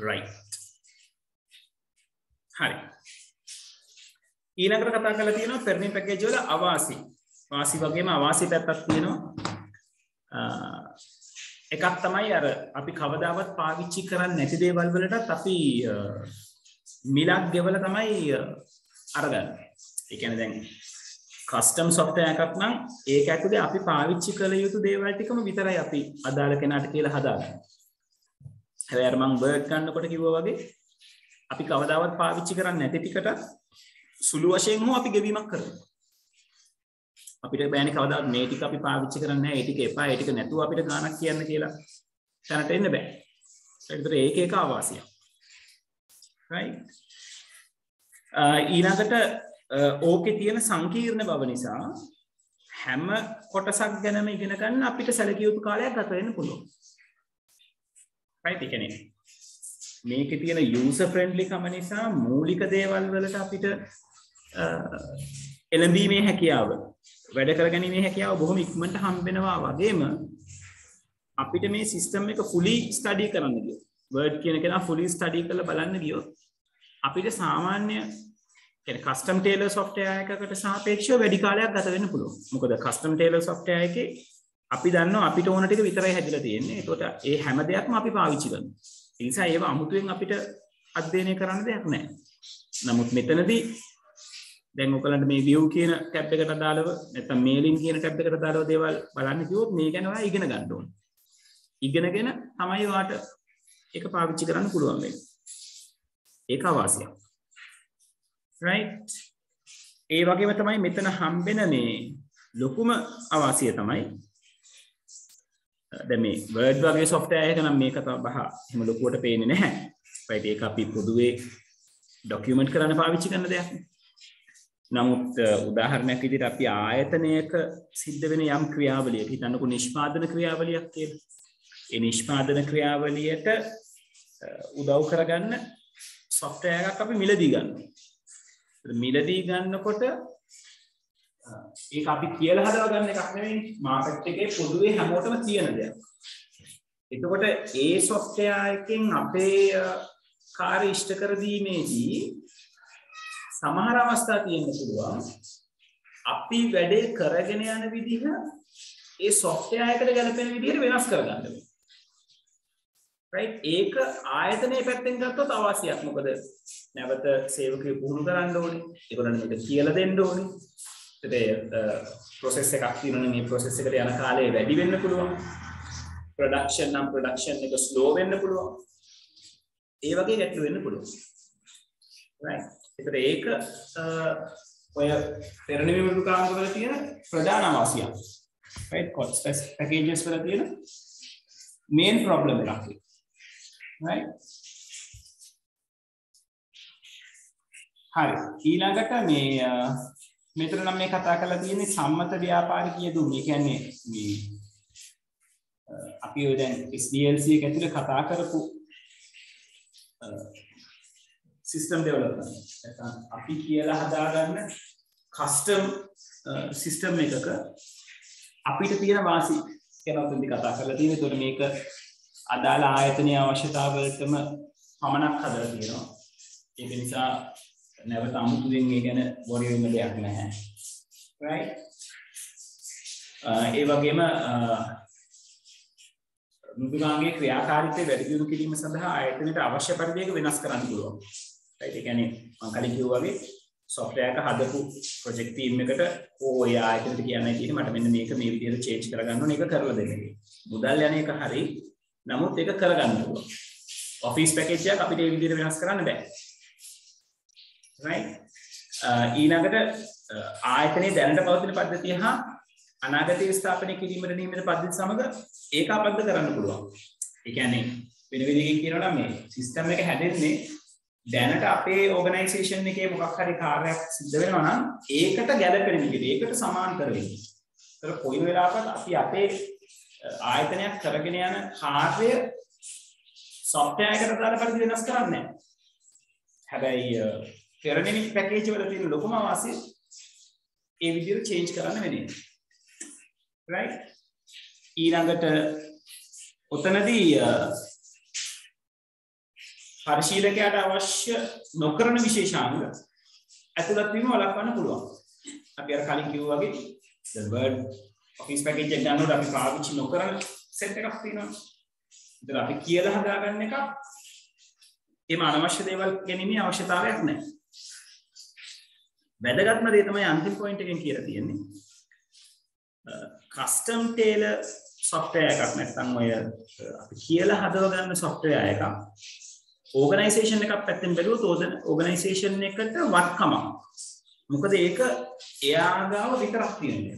right. හරි. ඊළඟට කතා කරලා තියෙනවා පෙරණි පැකේජ් වල අවාසි. වාසි වගේම අවාසි පැත්තක් තියෙනවා. එකක් තමයි අර අපි කවදාවත් පාවිච්චි කරන්නේ නැති දේවල් වලටත් අපි මිලක් ගෙවලා තමයි අරගන්නේ. ඒ කියන්නේ දැන් කස්ටම් සොෆ්ට්වෙයාර් එකක් නම් ඒක ඇතුලේ අපි පාවිච්චි කළ යුතු දේවල් ටිකම විතරයි අපි අදාළ කෙනාට කියලා හදාගන්නේ. හැබැයි අර මම වර්ඩ් ගන්නකොට කිව්වා වගේ අපි කවදාවත් පාවිච්චි කරන්නේ නැති ටිකට සුළු වශයෙන් හෝ අපි ගෙවීමක් කරනවා. අපිට බෑනේ කවදාවත් මේ ටික අපි පාවිච්චි කරන්නේ නැහැ, ඒ ටික එපා, ඒ ටික නැතුව අපිට ගාණක් කියන්න කියලා තැනට එන්න බෑ. ඒකට ඒක එක අවාසියක්. right? ඊළඟට ඕකේ තියෙන සංකීර්ණ බව නිසා හැම කොටසක් ගැනම ඉගෙන ගන්න අපිට සැලකිය යුතු කාලයක් ගත වෙන්න පුළුවන්. right? ඒ කියන්නේ මේකේ තියෙන user friendly කම නිසා මූලික දේවල් වලට අපිට එළඹීමේ හැකියාව, වැඩ කරගැනීමේ හැකියාව බොහොම ඉක්මනට හම්බෙනවා. වගේම අපිට මේ සිස්ටම් එක fully study කරන්න ගියොත්, word කියන කෙනා fully study කරලා බලන්න ගියොත් අපිට සාමාන්‍ය කියන්නේ custom tailor software එකකට සාපේක්ෂව වැඩි කාලයක් ගත වෙන්න පුළුවන්. මොකද custom tailor software එකේ අපි දන්නවා අපිට ඕන ටික විතරයි හැදිලා තියෙන්නේ. ඒකට ඒ හැම දෙයක්ම අපි පාවිච්චි කරනවා. ඒ නිසා ඒව අමුතුවෙන් අපිට අධ්‍යයනය කරන්න දෙයක් නැහැ. නමුත් මෙතනදී දැන් ඔයගලන්ට මේ view කියන ටැබ් එකට අදාළව නැත්නම් mailing කියන ටැබ් එකට අදාළව දේවල් බලන්න කිව්වොත් මේ ගැන ඔයා ඉගෙන ගන්න ඕනේ. ඉගෙනගෙන තමයි ඔයාට ඒක පාවිච්චි කරන්න පුළුවන් වෙන්නේ. ඒක අවාසියක්. right? ඒ වගේම තමයි මෙතන හම්බෙන මේ ලොකුම අවාසිය තමයි දැන් මේ Word වගේ software එක නම් මේක තමයි බහ එහෙම ලොකුවට පේන්නේ නැහැ. right? ඒක අපි පොදුවේ document කරන්න පාවිච්චි කරන දෙයක්. නමුත් උදාහරණයක් විදිහට අපි ආයතනයක සිද්ධ වෙන යම් ක්‍රියාවලියක හිතන්නකො නිෂ්පාදන ක්‍රියාවලියක් කියලා. ඒ නිෂ්පාදන ක්‍රියාවලියට උදව් කරගන්න software එකක් අපි මිලදී ගන්නවා. මිලදී ගන්නකොට ඒක අපි කියලා හදව ගන්න එකක් නෙවෙයි, මාකට් එකේ පොදුවේ හැමෝටම තියෙන දෙයක්. එතකොට ඒ software එකෙන් අපේ කාර්ය ඉෂ්ට කර දීමේදී සමහර අවස්ථා තියෙන්න පුළුවන් අපි වැඩේ කරගෙන යන විදිහ ඒ software එකට ගැලපෙන විදිහට වෙනස් කරගන්න වෙනවා. right? ඒක ආයතනයේ පැත්තෙන් ගත්තොත් අවශ්‍යයක්. මොකද නැවත සේවකයෙකු පුහුණු කරන්න ඕනේ. ඒගොල්ලන්ට මේක කියලා දෙන්න ඕනේ. process එකක් තියෙනවනේ, මේ process එකට යන කාලය වැඩි වෙන්න පුළුවන්. production නම් production එක slow වෙන්න පුළුවන්. ඒ වගේ ගැටලු වෙන්න පුළුවන්. right? ඒක ඔය පෙරණි විමුක්තාංග වල තියෙන ප්‍රධාන අවශ්‍යතාවය. right? cost packages වල තියෙන main problem එකක්. right? හරි. ඊළඟට මේ මෙතන නම් මේ කතා කරලා තියෙන්නේ සම්මත ව්‍යාපාරිකීය දුම්. ඒ කියන්නේ මේ අපි ඔය දැන් SDLC එක ඇතුලේ කතා කරපු system development. අපි කියලා හදාගන්න custom system එකක අපිට තියෙන වාසි ගැන උදේ කතා කරලා තියෙනවා. ඒතකොට මේක අදාළ ආයතනීය අවශ්‍යතාවවලටම පමණක් හදලා තියෙනවා. ඒක නිසා නැවත අමුතුවෙන් මේ ගැන worry වෙන්න දෙයක් නැහැ. right? ඒ වගේම මුදුනාගේ ක්‍රියාකාරීත්වය වැඩි දියුණු කිරීම සඳහා ආයතනයට අවශ්‍ය පරිදි ඒක වෙනස් කරන්න පුළුවන්. right? ඒ කියන්නේ මම කලින් කිව්වා වගේ software එක හදපු project team එකට ඔය ආයතනයට කියන්නයි තියෙන්නේ මට මෙන්න මේක මේ විදිහට change කරගන්න ඕනේ, ඒක කරලා දෙන්න. මුදල් යන එක හරි. නමුත් ඒක කරගන්න පුළුවන්. office package එකක් අපිට මේ විදිහට වෙනස් කරන්න බෑ. right? ඊළඟට ආයතනයේ දැනට පවතින පද්ධතිය හා අනාගතයේ ස්ථාපනය කිරීමට නියමිත පද්ධති සමග ඒකාබද්ධ කරන්න පුළුවන්. ඒ කියන්නේ වෙන විදිහකින් කියනවා නම් මේ සිස්ටම් එක හැදෙන්නේ දැනට අපේ ඕගනයිසේෂන් එකේ මොකක් හරි කාර්යයක් සිද්ධ වෙනවා නම් ඒකට ගැලපෙන විදිහට, ඒකට සමාන්තර වෙන්නේ. ඒතර කොයි වෙලාවකත් අපි අපේ ආයතනයක් කරගෙන යන කාර්ය software එකට දාලා පරිදි වෙනස් කරන්නේ නැහැ. හැබැයි පෙරණි පැකේජ් වල තියෙන ලොකුම වාසිය ඒ විදිහට change කරන්න වෙන්නේ. right? ඊළඟට ඔතනදී පරිශීලකයාට අවශ්‍ය නොකරන විශේෂාංග ඇතුළත් වීම වළක්වන්න පුළුවන්. අපි අර කලින් කිව්වා වගේ the word office package එක ගන්නකොට අපි පාවිච්චි නොකරන set එකක් තියෙනවා. ඉතින් අපි කියලා හදාගන්න එක එහෙම අනවශ්‍ය දේවල් ගැනීමේ අවශ්‍යතාවයක් නැහැ. වැදගත්ම දේ තමයි අන්තිම පොයින්ට් එකෙන් කියලා තියෙන්නේ. custom tailor software එකක් නැත්නම් ඔය අපි කියලා හදව ගන්න software එකක් organization එකක් පැත්තෙන් බැලුවොත් organization එකට වත්කමක්. මොකද ඒක එයා ගාව විතරක් තියෙන්නේ.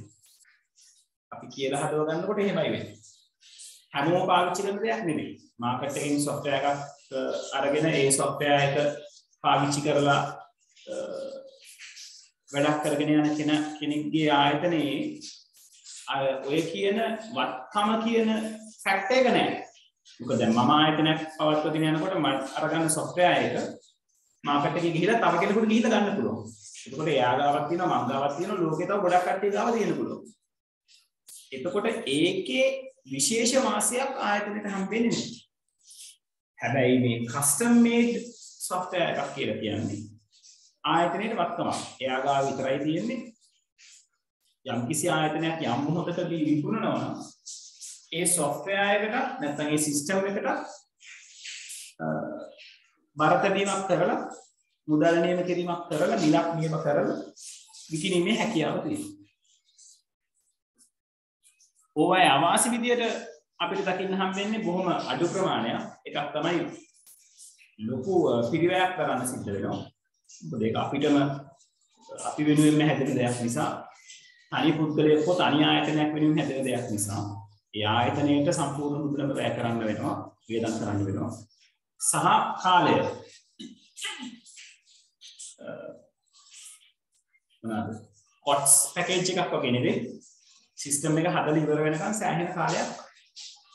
අපි කියලා හදව ගන්නකොට එහෙමයි වෙන්නේ. හැමෝම පාවිච්චි කරන දෙයක් නෙමෙයි. මාකට් එකකින් software එකක් අරගෙන ඒ software එක පාවිච්චි කරලා වැඩක් කරගෙන යන කෙනෙක්ගේ ආයතනයේ ඔය කියන වත්කම කියන ෆැක්ට් එක නැහැ. මොකද දැන් මම ආයතනයක් පවත්වගෙන යනකොට මම අරගන්න software එක මාකට් එකේ ගිහිලා තව කෙනෙකුට ගිහිලා ගන්න පුළුවන්. එතකොට එයා ගාවක් තියෙනවා මම ගාවක් තියෙනවා ලෝකේ තව ගොඩක් කට්ටිය ගාව තියෙන්න පුළුවන්. එතකොට ඒකේ විශේෂ වාසියක් ආයතනෙට හම්බෙන්නේ නැහැ. හැබැයි මේ custom made software එකක් කියලා කියන්නේ ආයතනයේ වත්කමක්. එයා ගාව විතරයි තියෙන්නේ. යම් කිසි ආයතනයක් යම් මොහොතකදී විකුණනවා නම් ඒ software එකට නැත්නම් ඒ system එකට බරතැබීමක් කරලා මුදල් නියම කිරීමක් කරලා මිලක් නියම කරලා විකිණීමේ හැකියාව තියෙනවා. ඕවයි අවාසි විදියට අපිට දකින්න හම්බෙන්නේ බොහොම අඩු ප්‍රමාණයක්. එකක් තමයි ලොකු පිරිවැයක් කරන්න සිද්ධ වෙනවා. මොකද ඒක අපිටම අපි වෙනුවෙන්ම හැදෙන දෙයක් නිසා තනි පුද්ගලයෙක් හෝ තනි ආයතනයක් වෙනුවෙන් හැදෙන දෙයක් නිසා ඒ ආයතනයට සම්පූර්ණ මුදලම වැය කරන්න වෙනවා, වේදම් කරන්න වෙනවා. සහ කාලය මොනවාද? කොට්ස් පැකේජ් එකක් වගේ නෙවෙයි. සිස්ටම් එක හදලා ඉවර වෙනකන් සෑහෙන කාලයක්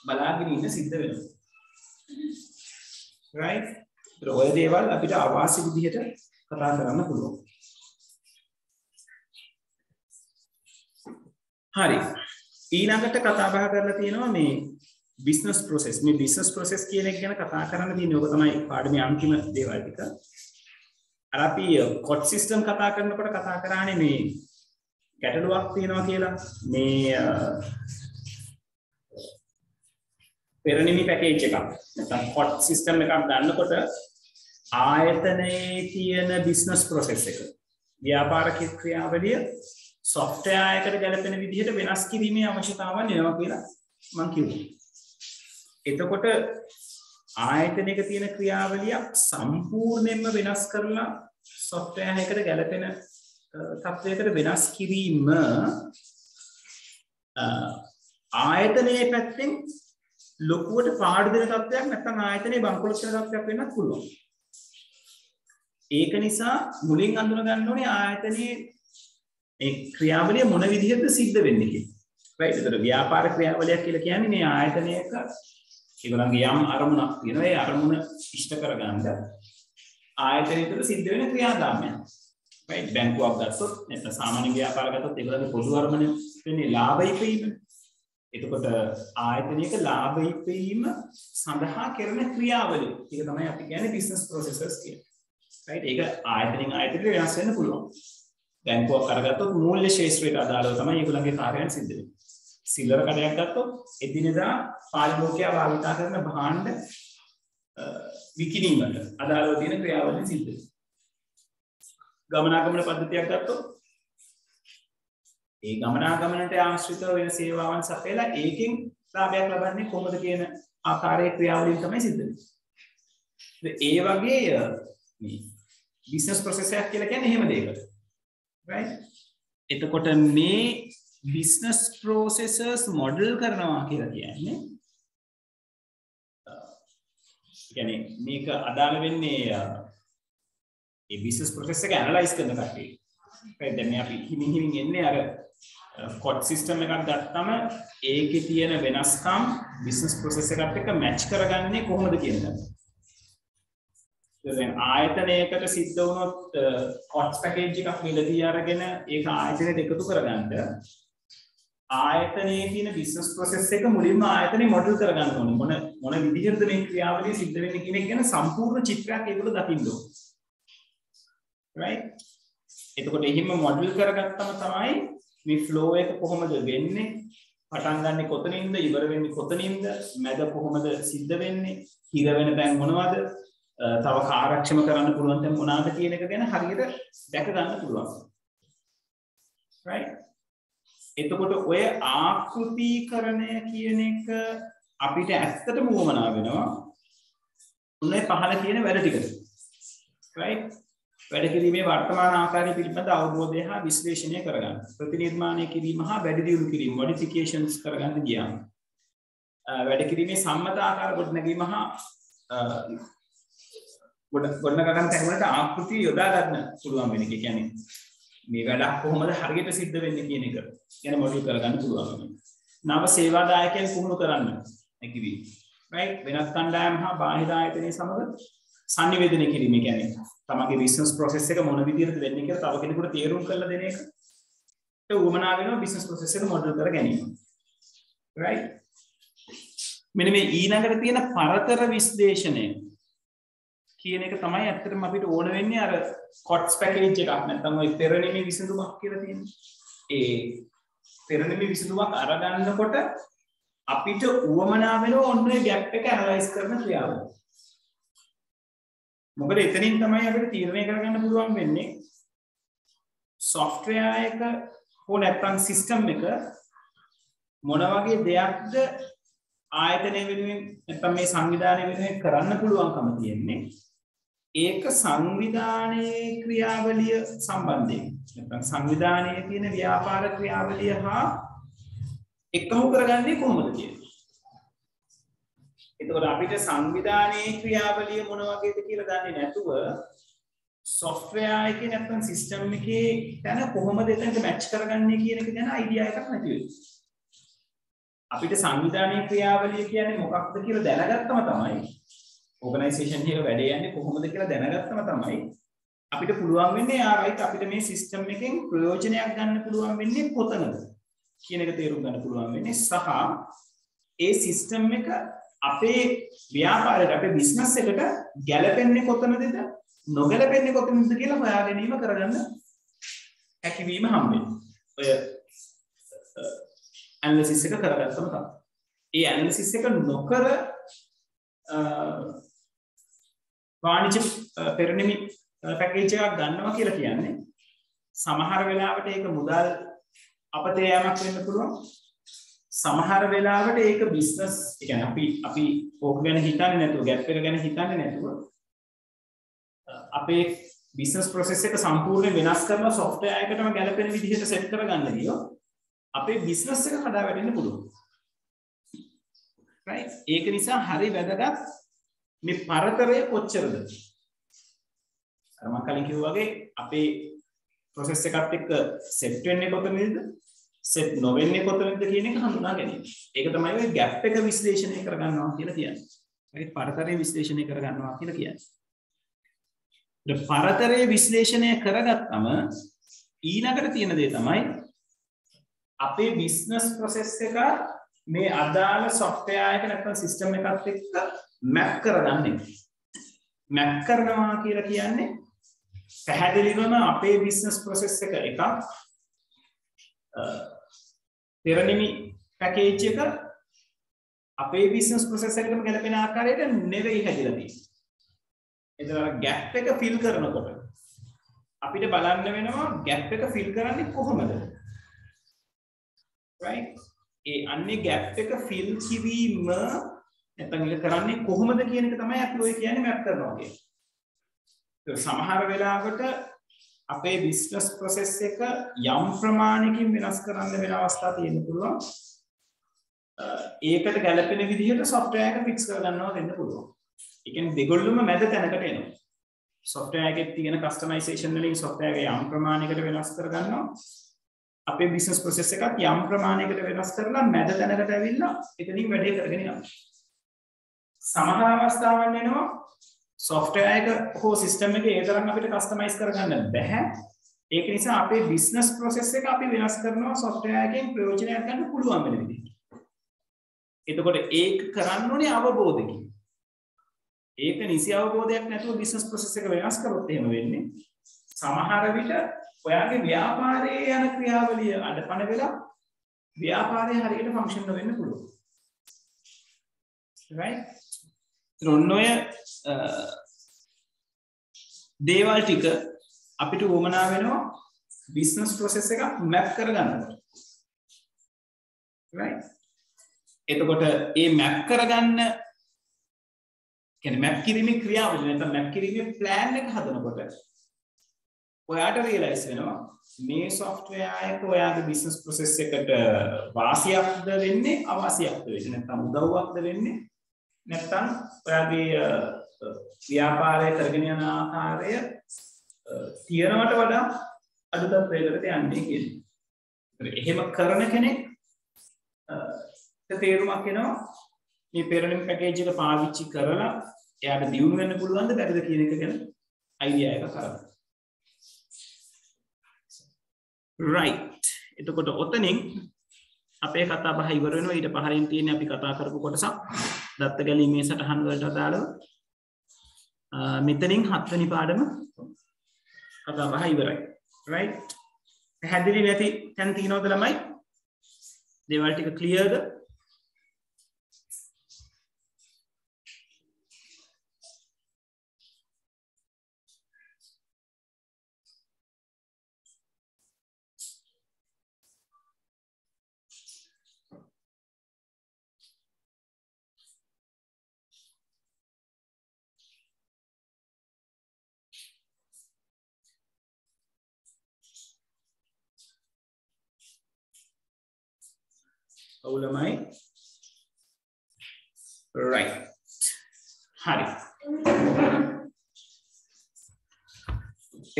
බලාගෙන ඉන්න සිද්ධ වෙනවා. right? ඒත් ඔය දේවල් අපිට අවාසි විදිහට කතා කරන්න පුළුවන්. හරි. ඊළඟට කතා බහ කරලා තියෙනවා මේ business process. මේ business process කියන එක ගැන කතා කරන්න තියෙන්නේ ඔක තමයි පාඩමේ අන්තිම දේවල් ටික. අර අපි code system කතා කරනකොට කතා කරානේ මේ ගැටලුවක් තියෙනවා කියලා. මේ පෙරනිමි පැකේජ් එකක් නැත්නම් code system එකක් ගන්නකොට ආයතනයේ තියෙන business process එක ව්‍යාපාර ක්‍රියාවලිය software එකකට ගැලපෙන විදිහට වෙනස් කිරීමේ අවශ්‍යතාවයක් වෙනවා කියලා මම කිව්වා. එතකොට ආයතනයක තියෙන ක්‍රියාවලිය සම්පූර්ණයෙන්ම වෙනස් කරලා software එකකට ගැලපෙන තත්ත්වයකට වෙනස් කිරීම ආයතනයේ පැත්තෙන් ලොකුවට පාඩු දෙන තත්ත්වයක් නැත්නම් ආයතනයේ බංකොලොත් වෙන තත්ත්වයක් වෙන්නත් පුළුවන්. ඒක නිසා මුලින් අඳුන ගන්න ඕනේ ආයතනයේ ඒ ක්‍රියාවලිය මොන විදිහටද සිද්ධ වෙන්නේ කියලා. right? ඒතර ව්‍යාපාර ක්‍රියාවලියක් කියලා කියන්නේ මේ ආයතනයක ඒගොල්ලන්ගේ යම් අරමුණක් තියෙනවා. ඒ අරමුණ ඉෂ්ට කරගන්න ආයතනය තුළ සිද්ධ වෙන ක්‍රියාදාමයක්. right? බැංකුවක් ගත්තොත් නැත්නම් සාමාන්‍ය ව්‍යාපාර ගත්තොත් ඒගොල්ලන්ගේ පොදු අරමුණ වෙන්නේ ලාභ ඉපීම. එතකොට ආයතනයක ලාභ ඉපීම සඳහා කරන ක්‍රියාවලිය. ඒක තමයි අපි කියන්නේ business processes කියන්නේ. right? ඒක ආයතනින් ආයතනයට වෙනස් වෙන්න පුළුවන්. බැංකුවක් අරගත්තොත් මූල්‍ය ශේෂ්ත්‍රයට අදාළව තමයි ඒගොල්ලන්ගේ කාර්යයන් සිද්ධ වෙන්නේ. සිල්ලර කඩයක් ගත්තොත් එදිනෙදා පාරිභෝගිකයා භාවිතා කරන භාණ්ඩ විකිණීමට අදාළව තියෙන ක්‍රියාවලිය සිද්ධ වෙනවා. ගමනාගමන පද්ධතියක් ගත්තොත් ඒ ගමනාගමනට ආශ්‍රිතව වෙන සේවාවන් සපයලා ඒකෙන් ලාභයක් ලබන්නේ කොහොමද කියන ආකාරයේ ක්‍රියාවලිය තමයි සිද්ධ වෙන්නේ. ඒ වගේ මේ business process එකක් කියලා කියන්නේ එහෙම දෙයකට. right? එතකොට මේ business processes model කරනවා කියලා කියන්නේ මේක අදාළ වෙන්නේ ඒ business process එක analyze කරන කට්ටිය. right? දැන් මේ අපි හිමින් එන්නේ අර code system එකක් ගත්තම ඒකේ තියෙන වෙනස්කම් business process එකත් එක්ක match කරගන්නේ කොහොමද කියන එක. දැන් ආයතනයකට සිද්ධ වුණොත් cost package එකක් මිලදී අරගෙන ඒක ආයතනයට එකතු කරගන්න ආයතනයේ තියෙන business process එක මුලින්ම ආයතනේ model කරගන්න ඕනේ. මොන විදිහටද මේ ක්‍රියාවලිය සිද්ධ වෙන්නේ කියන එක ගැන සම්පූර්ණ චිත්‍රයක් ඒගොල්ලෝ දකින්න ඕනේ. right? එතකොට එහෙම මොඩල් කරගත්තම තමයි මේ ෆ්ලෝ එක කොහොමද වෙන්නේ, පටන් ගන්නෙ කොතනින්ද, ඉවර වෙන්නේ කොතනින්ද, මැද කොහොමද සිද්ධ වෙන්නේ, හිර වෙන තැන් මොනවද, තව කාර්යක්ෂම කරන්න පුළුවන් තැන් මොනවාද කියන එක ගැන හරියට දැක ගන්න පුළුවන්. right? එතකොට ඔය ආකෘතිකරණය කියන එක අපිට ඇත්තටම වමනා වෙනවා උනේ පහළ කියන වැඩ ටිකට. right? වැඩ කිරීමේ වර්තමාන ආකාරය පිළිබඳ අවබෝධය හා විශ්ලේෂණය කරගන්න. ප්‍රතිනිර්මාණය කිරීම හා වැඩි දියුණු කිරීම මොඩිෆිකේෂන්ස් කරගන්න ගියාම වැඩ කිරීමේ සම්මත ආකාර ගොඩනැගීම හා ගොඩනගන තැන් වලට ආකෘතිය යොදා ගන්න පුළුවන් වෙන එක. කියන්නේ මේ වැඩ කොහොමද හරියට සිද්ධ වෙන්නේ කියන එක ගැන මොඩල් කරගන්න පුළුවන්. නව සේවාදායකයන් පුහුණු කරන්න හැකි වෙයි. right? වෙනත් කණ්ඩායම් හා බාහිර ආයතනයේ සමග සංනිවේදනය කිරීම කියන්නේ තමගේ බිස්නස් ප්‍රොසෙස් එක මොන විදිහටද වෙන්නේ කියලා තව කෙනෙකුට තේරුම් කරලා දෙන එක. ඒ උවමනා වෙනවා බිස්නස් ප්‍රොසෙස් එක මොඩල් කර ගැනීම. right? මෙන්න මේ ඊළඟට තියෙන පරතර විශ්ලේෂණය කියන එක තමයි ඇත්තටම අපිට ඕන වෙන්නේ අර කොට්ස් පැකේජ් එකක් නැත්නම් ඔය පෙරනිමි විසඳුමක් කියලා තියෙනවා. ඒ පෙරනිමි විසඳුමක් අරගන්නකොට අපිට උවමනා වෙනවා ඔන්න ඔය ગેප් එක ඇනලයිස් කරන ක්‍රියාවලිය. මොකද එතනින් තමයි අපිට තීරණය කරගන්න පුළුවන් වෙන්නේ software එක හෝ නැත්නම් system එක මොන වගේ දෙයක්ද ආයතනය වෙනුවෙන් නැත්නම් මේ සංවිධානය වෙනුවෙන් කරන්න පුළුවන්කම තියෙන්නේ. ඒක සංවිධානයේ ක්‍රියාවලිය සම්බන්ධයෙන් නැත්නම් සංවිධානයේ තියෙන ව්‍යාපාර ක්‍රියාවලිය හා එකහු කරගන්නේ කොහොමද කියන්නේ. එතකොට අපිට සංවිධානයේ ක්‍රියාවලිය මොන වගේද කියලා දන්නේ නැතුව software එකේ නැත්නම් system එකේ තන කොහොමද එතනට match කරගන්නේ කියන එක ගැන idea එකක් නැති වෙයි. අපිට සංවිධානයේ ක්‍රියාවලිය කියන්නේ මොකක්ද කියලා දැනගත්තම තමයි organization එක වැඩේ යන්නේ කොහොමද කියලා දැනගත්තම තමයි අපිට පුළුවන් වෙන්නේ right අපිට මේ system එකෙන් ප්‍රයෝජනයක් ගන්න පුළුවන් වෙන්නේ කොතනද කියන එක තේරුම් ගන්න පුළුවන් වෙන්නේ සහ ඒ system එක අපේ ව්‍යාපාරයට අපේ බිස්නස් එකට ගැලපෙන්නේ කොතනද නොගැලපෙන්නේ කොතනද කියලා හොයා ගැනීම කරගන්න හැකියවීම හම්බෙන්නේ. ඔය ඇනලිසිස් එක කරගත්තම තමයි. ඒ ඇනලිසිස් එක නොකර වාණිජ පෙරනිමි පැකේජ් එකක් ගන්නවා කියලා කියන්නේ සමහර වෙලාවට ඒක මුදල් අපතේ යamak වෙන්න පුළුවන්. සමහර වෙලාවට ඒක බිස්නස් ඒ කියන්නේ අපි ඕක ගැන හිතන්නේ නැතුව ગેප් එක ගැන හිතන්නේ නැතුව අපේ බිස්නස් ප්‍රොසෙස් එක සම්පූර්ණයෙන් වෙනස් කරන software එකටම ගැලපෙන විදිහට සෙට් කරගන්න ගියොත් අපේ බිස්නස් එක කඩා වැටෙන්න පුළුවන්. right? ඒක නිසා හරි වැදගත් මේ පරතරය කොච්චරද? අර මම කලින් කිව්වා වගේ අපේ ප්‍රොසෙස් එකත් එක්ක සෙට් වෙන්නේ කොතනද? සෙට් නොවෙන්නේ කොතනද කියන එක හඳුනා ගැනීම. ඒක තමයි ඔය ગેප් එක විශ්ලේෂණය කරගන්නවා කියලා කියන්නේ. හරි පරතරය විශ්ලේෂණය කරගන්නවා කියලා කියන්නේ. ඒ පරතරය විශ්ලේෂණය කරගත්තම ඊළඟට තියෙන දේ තමයි අපේ බිස්නස් ප්‍රොසෙස් එක මේ අදාළ software එක නැත්නම් system එකත් එක්ක map කරගන්න එක. map කරනවා කියලා කියන්නේ පැහැදිලිවම අපේ බිස්නස් ප්‍රොසෙස් එක එකක් පෙරනිමි පැකේජ් එක අපේ බිස්නස් ප්‍රොසෙස් එකටම ගැලපෙන ආකාරයට නෙවෙයි හැදිලා තියෙන්නේ. එතන ગેප් එක ෆිල් කරනකොට අපිට බලන්න වෙනවා ગેප් එක ෆිල් කරන්නේ කොහොමද? right? ඒ අන්නේ ગેප් එක ෆිල් කිරීම නැත්නම් ඒක කරන්නේ කොහොමද කියන එක තමයි අපි ඔය කියන්නේ මැප් කරනවා කියන්නේ. ඒක සමහර වෙලාවට අපේ බිස්නස් ප්‍රොසෙස් එක යම් ප්‍රමාණයකින් වෙනස් කරන්න වෙන අවස්ථා තියෙන්න පුළුවන්. ඒකට ගැලපෙන විදිහට software එක fix කරගන්නවා වෙන්න පුළුවන්. ඒ කියන්නේ දෙගොල්ලම මැද තැනකට එනවා. software එකේ තියෙන customization වලින් software එක යම් ප්‍රමාණයකට වෙනස් කරගන්නවා. අපේ බිස්නස් ප්‍රොසෙස් එකත් යම් ප්‍රමාණයකට වෙනස් කරලා මැද තැනකට ඇවිල්ලා එතනින් වැඩේ කරගෙන යනවා. සමහර අවස්ථාවන් වෙනවා software එක හෝ system එක ඒ තරම් අපිට customize කරගන්න බැහැ. ඒක නිසා අපේ බිස්නස් ප්‍රොසෙස් එක අපි වෙනස් කරනවා software එකෙන් ප්‍රයෝජනයක් ගන්න පුළුවන් වෙන විදිහට. එතකොට ඒක කරන්න ඕනේ අවබෝධයකින්. ඒක නිසි අවබෝධයක් නැතුව බිස්නස් ප්‍රොසෙස් එක වෙනස් කරොත් එහෙම වෙන්නේ සමහර විට ඔයාගේ ව්‍යාපාරයේ යන ක්‍රියාවලිය අඩපණ වෙලා ව්‍යාපාරයේ හරියට ෆන්ක්ෂන් නොවෙන්න පුළුවන්. right? ඔන්න ඔය දේවල් ටික අපිට වමනා වෙනවා බිස්නස් ප්‍රොසෙස් එකක් මැප් කරගන්නකොට. right? එතකොට මේ මැප් කරගන්න කියන්නේ මැප් කිරීමේ ක්‍රියාවලිය නැත්නම් මැප් කිරීමේ ප්ලෑන් එක හදනකොට ඔයාට රියලයිස් වෙනවා මේ software එක ඔයාගේ business process එකට වාසියක්ද වෙන්නේ අවාසියක්ද වෙන්නේ නැත්නම් උදව්වක්ද වෙන්නේ නැත්නම් ඔයාගේ ව්‍යාපාරය කරගෙන යන ආකාරය තියනවට වඩා අඩුතත්වයකට යන්නේ කියන්නේ. එහෙම කරන කෙනෙක් තේරුමක් එනවා මේ පෙරලින් පැකේජ් එක පාවිච්චි කරලා එයාට දියුණු වෙන්න පුළුවන්ද බැරිද කියන එක ගැන අයිඩියා එකක් කරගන්න. right. එතකොට ඔතනින් අපේ කතා බහ ඉවර වෙනවා. ඊට පහරින් තියෙන්නේ අපි කතා කරපු කොටසක් දත්ත ගැලීමේ සටහන් වලට අදාළව. මෙතනින් 7 වෙනි පාඩම කතා බහ ඉවරයි. right. පැහැදිලි නැති තැන් තියෙනවද ළමයි? දේවල් ටික ක්ලියර්ද? ඔවුලමයි right. හරි.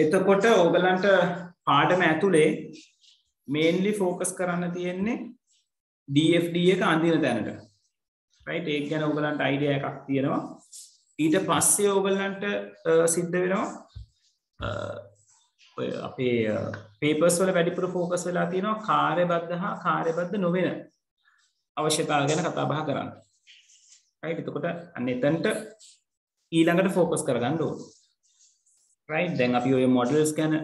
එතකොට ඕගලන්ට පාඩම ඇතුලේ මේන්ලි ફોකස් කරන්න තියෙන්නේ DFD එක අඳින තැනට. right. ඒක ගැන ඕගලන්ට අයිඩියා එකක් තියෙනවා. ඊට පස්සේ ඕගලන්ට සිද්ධ වෙනවා ඔය අපේ පේපර්ස් වල වැඩිපුර ફોකස් වෙලා තියෙනවා කාර්යබද්ධ හා කාර්යබද්ධ නොවන අවශ්‍යතාව ගැන කතා බහ කරන්න. right. එතකොට අන්න එතනට ඊළඟට ફોකස් කරගන්න ඕනේ. right. දැන් අපි ඔය මොඩල්ස් ගැන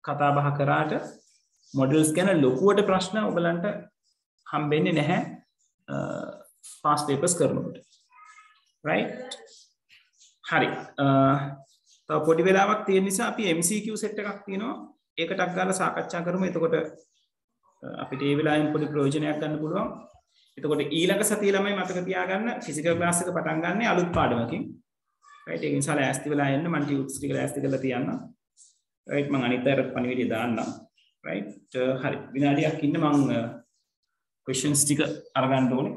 කතා බහ කරාට මොඩල්ස් ගැන ලොකුවට ප්‍රශ්න ඔයගලන්ට හම්බෙන්නේ නැහැ පාස් පේපර්ස් කරනකොට. right. හරි. තව පොඩි වෙලාවක් තියෙන නිසා අපි MCQ සෙට් එකක් තියෙනවා. ඒක ටක් ගාලා සාකච්ඡා කරමු. එතකොට අපිට ඒ වෙලාවෙන් පොඩි ප්‍රයෝජනයක් ගන්න පුළුවන්. එතකොට ඊළඟ සතිය ළමයි මතක තියාගන්න ෆිසිකල් ක්ලාස් එක පටන් ගන්න අලුත් පාඩමකින්. right. ඒක නිසා ලෑස්ති වෙලා එන්න. මම ටියුට්ස් ටික ලෑස්ති කරලා තියන්න. right. මම අනිත් අයට පණිවිඩය දාන්නම්. right. හරි. විනාඩියක් ඉන්න මම questions ටික අරගන්න ඕනේ.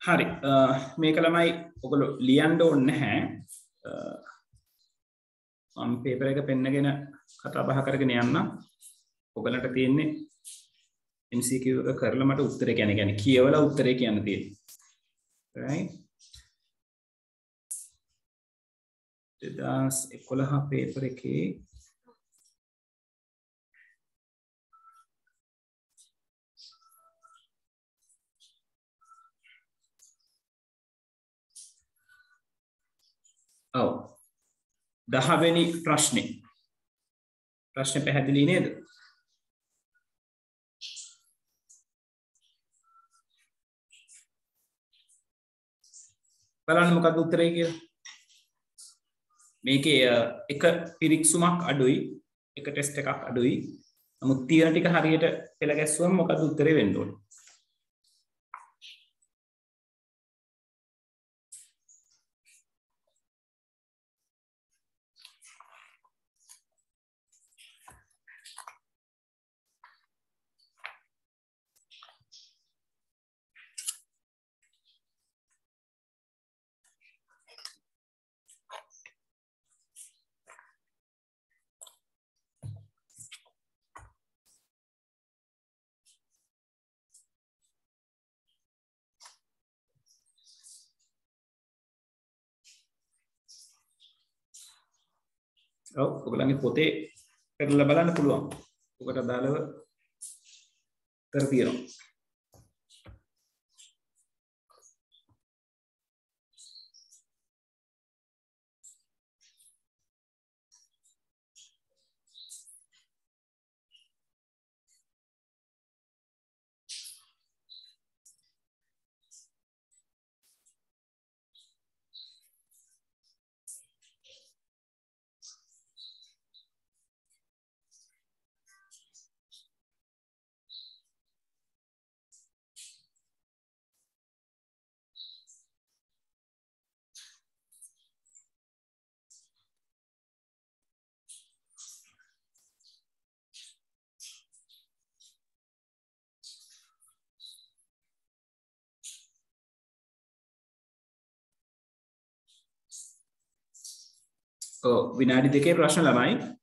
හරි මේක ළමයි ඔයගොල්ලෝ ලියන්න ඕනේ නැහැ. මම පේපර් එක පෙන්නගෙන කතා බහ කරගෙන යන්න. ඔයගලන්ට තියෙන්නේ MCQ එක කරලා මට උත්තරේ කියන්නේ කියවලා උත්තරේ කියන්න තියෙන්නේ. right 2011 පේපර් එකේ ඔව් 10 වෙනි ප්‍රශ්නේ පැහැදිලි නේද? බලන්න මොකක්ද උත්තරේ කියලා. මේකේ එක පිරික්සුමක් අඩුයි, එක ටෙස්ට් එකක් අඩුයි. නමුත් තියෙන ටික හරියට පෙළ ගැස්සුවම මොකක්ද උත්තරේ වෙන්න ඕනේ? ඔව් ඔයගලගේ පොතේ පෙරලා බලන්න පුළුවන්. ඔකට අදාළව කර තියෙනවා. විනාඩි දෙකේ ප්‍රශ්න ළමයි.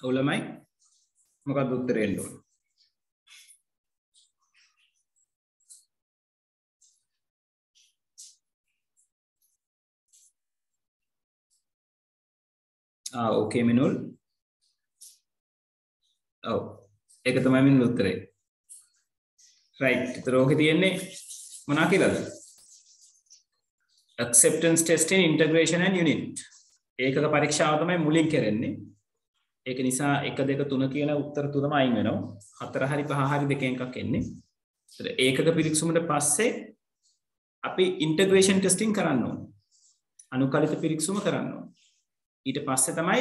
ඔව් ළමයි මොකක්ද උත්තරේ එන්න ඕනේ? ඕකේ මිනුල්. ඔව් ඒක තමයි මිනුල් උත්තරේ. right. ඒතර ඕකේ තියෙන්නේ මොනවා කියලාද? acceptance test in integration and unit. ඒකක පරීක්ෂාව තමයි මුලින් කරන්නේ. ඒක නිසා 1 2 3 කියලා උත්තර තුනම අයින් වෙනවා. 4 හරි 5 හරි දෙකෙන් එකක් එන්නේ. ඒතර ඒකක පිරික්සුමට පස්සේ අපි ඉන්ටග්‍රේෂන් ටෙස්ටිං කරන්න ඕනේ. අනුකලිත පිරික්සුම කරන්න ඕනේ. ඊට පස්සේ තමයි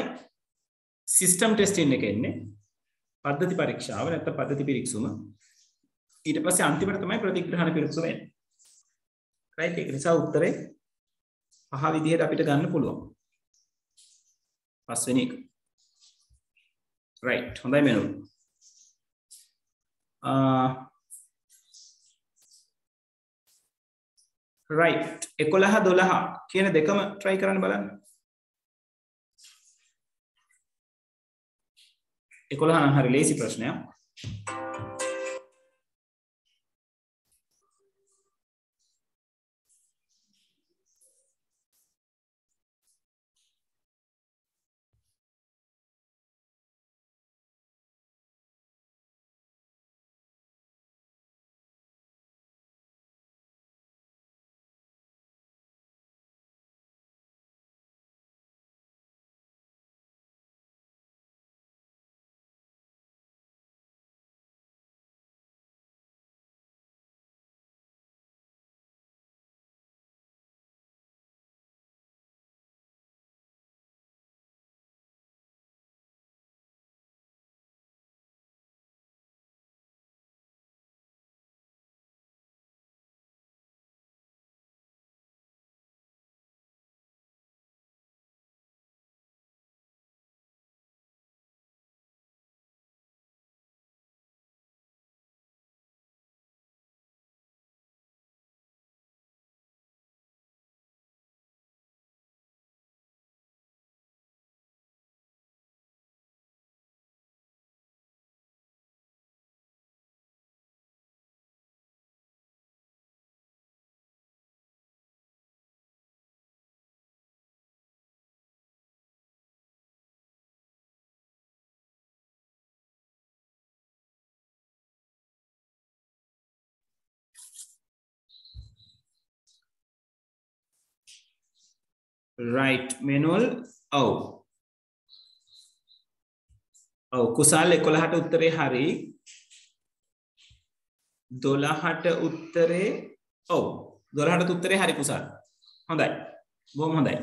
සිස්ටම් ටෙස්ටිං එක එන්නේ. පද්ධති පරීක්ෂාව නැත්නම් පද්ධති පිරික්සුම. ඊට පස්සේ අන්තිමට තමයි ප්‍රතිග්‍රහණ පිරික්සුම එන්නේ. right ඒක නිසා උත්තරේ පහ විදිහට අපිට ගන්න පුළුවන්. පස්වෙනි එක. right හොඳයි මෙනු. right 11 12 කියන දෙකම try කරන්න බලන්න. 11 නම් හරි ලේසි ප්‍රශ්නයක්. right manual ඔව් කුසල් 11ට උත්තරේ හරි 12ට උත්තරේ ඔව් 12ට උත්තරේ හරි කුසල් හොඳයි බොහොම හොඳයි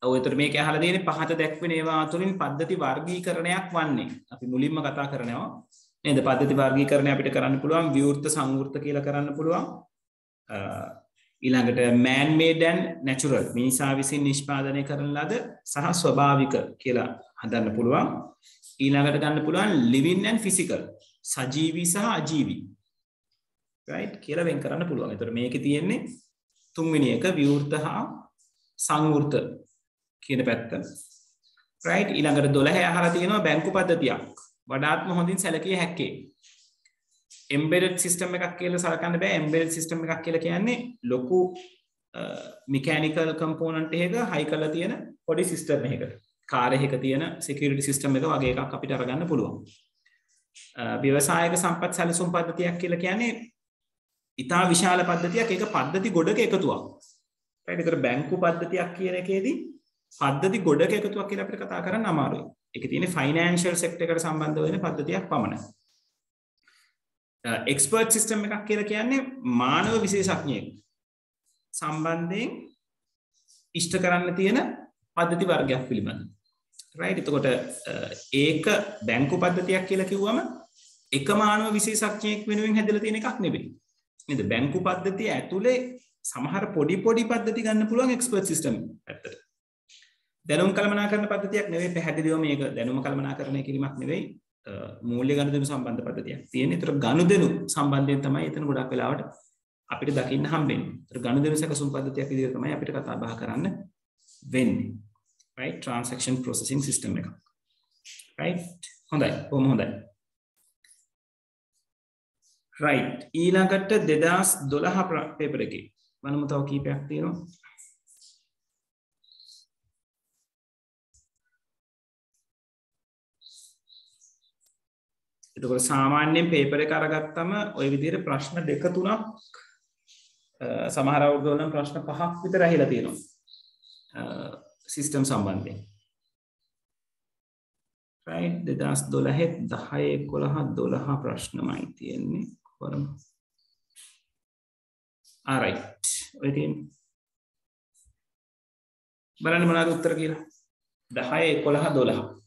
ඔව් ඒතර මේක අහලා දෙන්නේ පහත දැක්වෙන ඒවා අතුරින් පද්ධති වර්ගීකරණයක් වන්නේ අපි මුලින්ම කතා කරනවා නේද පද්ධති වර්ගීකරණය අපිට කරන්න පුළුවන් විවෘත සංවෘත කියලා කරන්න පුළුවන් ඊළඟට man made and natural මිනිසා විසින් නිෂ්පාදනය කරන ලද සහ ස්වභාවික කියලා හදන්න පුළුවන් ඊළඟට ගන්න පුළුවන් living and physical සජීවී සහ අජීවී right කියලා වෙන් කරන්න පුළුවන්. ඒතර මේකේ තියෙන්නේ තුන්වෙනි එක විවෘත හා සංවෘත කියන පැත්ත. right ඊළඟට 12 අහලා තියෙනවා බැංකු පද්ධතියක්. වඩාත්ම හොඳින් සැලකිය හැක්කේ. embedded system එකක් කියලා සලකන්න බෑ. embedded system එකක් කියලා කියන්නේ ලොකු mechanical component එකක high කරලා තියෙන පොඩි system එකකට. කාර් එකක තියෙන security system එක වගේ එකක් අපිට අරගන්න පුළුවන්. ව්‍යවසායක සම්පත් සැලසුම් පද්ධතියක් කියලා කියන්නේ ඉතා විශාල පද්ධතියක් ඒක පද්ධති ගොඩක එකතුවක්. right ඒතර බැංකු පද්ධතියක් කියන එකේදී පද්ධති ගොඩක එකතුවක් කියලා අපිට කතා කරන්න අමාරුයි. ඒකේ තියෙන්නේ financial sector එකට සම්බන්ධ වෙන පද්ධතියක් පමණයි. expert system එකක් කියලා කියන්නේ මානව විශේෂඥයෙක් සම්බන්ධයෙන් ඉෂ්ට කරන්න තියෙන පද්ධති වර්ගයක් පිළිබඳ. right එතකොට ඒක බැංකු පද්ධතියක් කියලා කිව්වම එක මානව විශේෂඥයෙක් වෙනුවෙන් හැදලා තියෙන එකක් නෙවෙයි. නේද? බැංකු පද්ධතිය ඇතුලේ සමහර පොඩි පද්ධති ගන්න පුළුවන් expert system පැත්තට. දැනුම් කළමනාකරන පද්ධතියක් නෙවෙයි පැහැදිලිව මේක දැනුම කළමනාකරණය කිරීමක් නෙවෙයි මූල්‍ය ගනුදෙනු සම්බන්ධ පද්ධතියක් තියෙන. ඒතර ගනුදෙනු සම්බන්ධයෙන් තමයි එතන ගොඩක් වෙලාවට අපිට දකින්න හම්බෙන්නේ. ඒතර ගනුදෙනු සැකසුම් පද්ධතියක් විදිහට තමයි අපිට කතා බහ කරන්න වෙන්නේ. right transaction processing system එක. right හොඳයි. කොහොම හොඳයි. right ඊළඟට 2012 පේපර් එකේ වනමු තව කීපයක් තියෙනවා. එතකොට සාමාන්‍යයෙන් පේපර් එක අරගත්තම ওই විදිහට ප්‍රශ්න දෙක තුනක් සමහර අවුරුදු වල ප්‍රශ්න පහක් විතර ඇහිලා තියෙනවා සිස්ටම් සම්බන්ධයෙන් right 2012 10 11 12 ප්‍රශ්නමයි තියෙන්නේ කරමු alright ඔය තියෙන්නේ බලන්න මොනවද උත්තර කියලා 10 11 12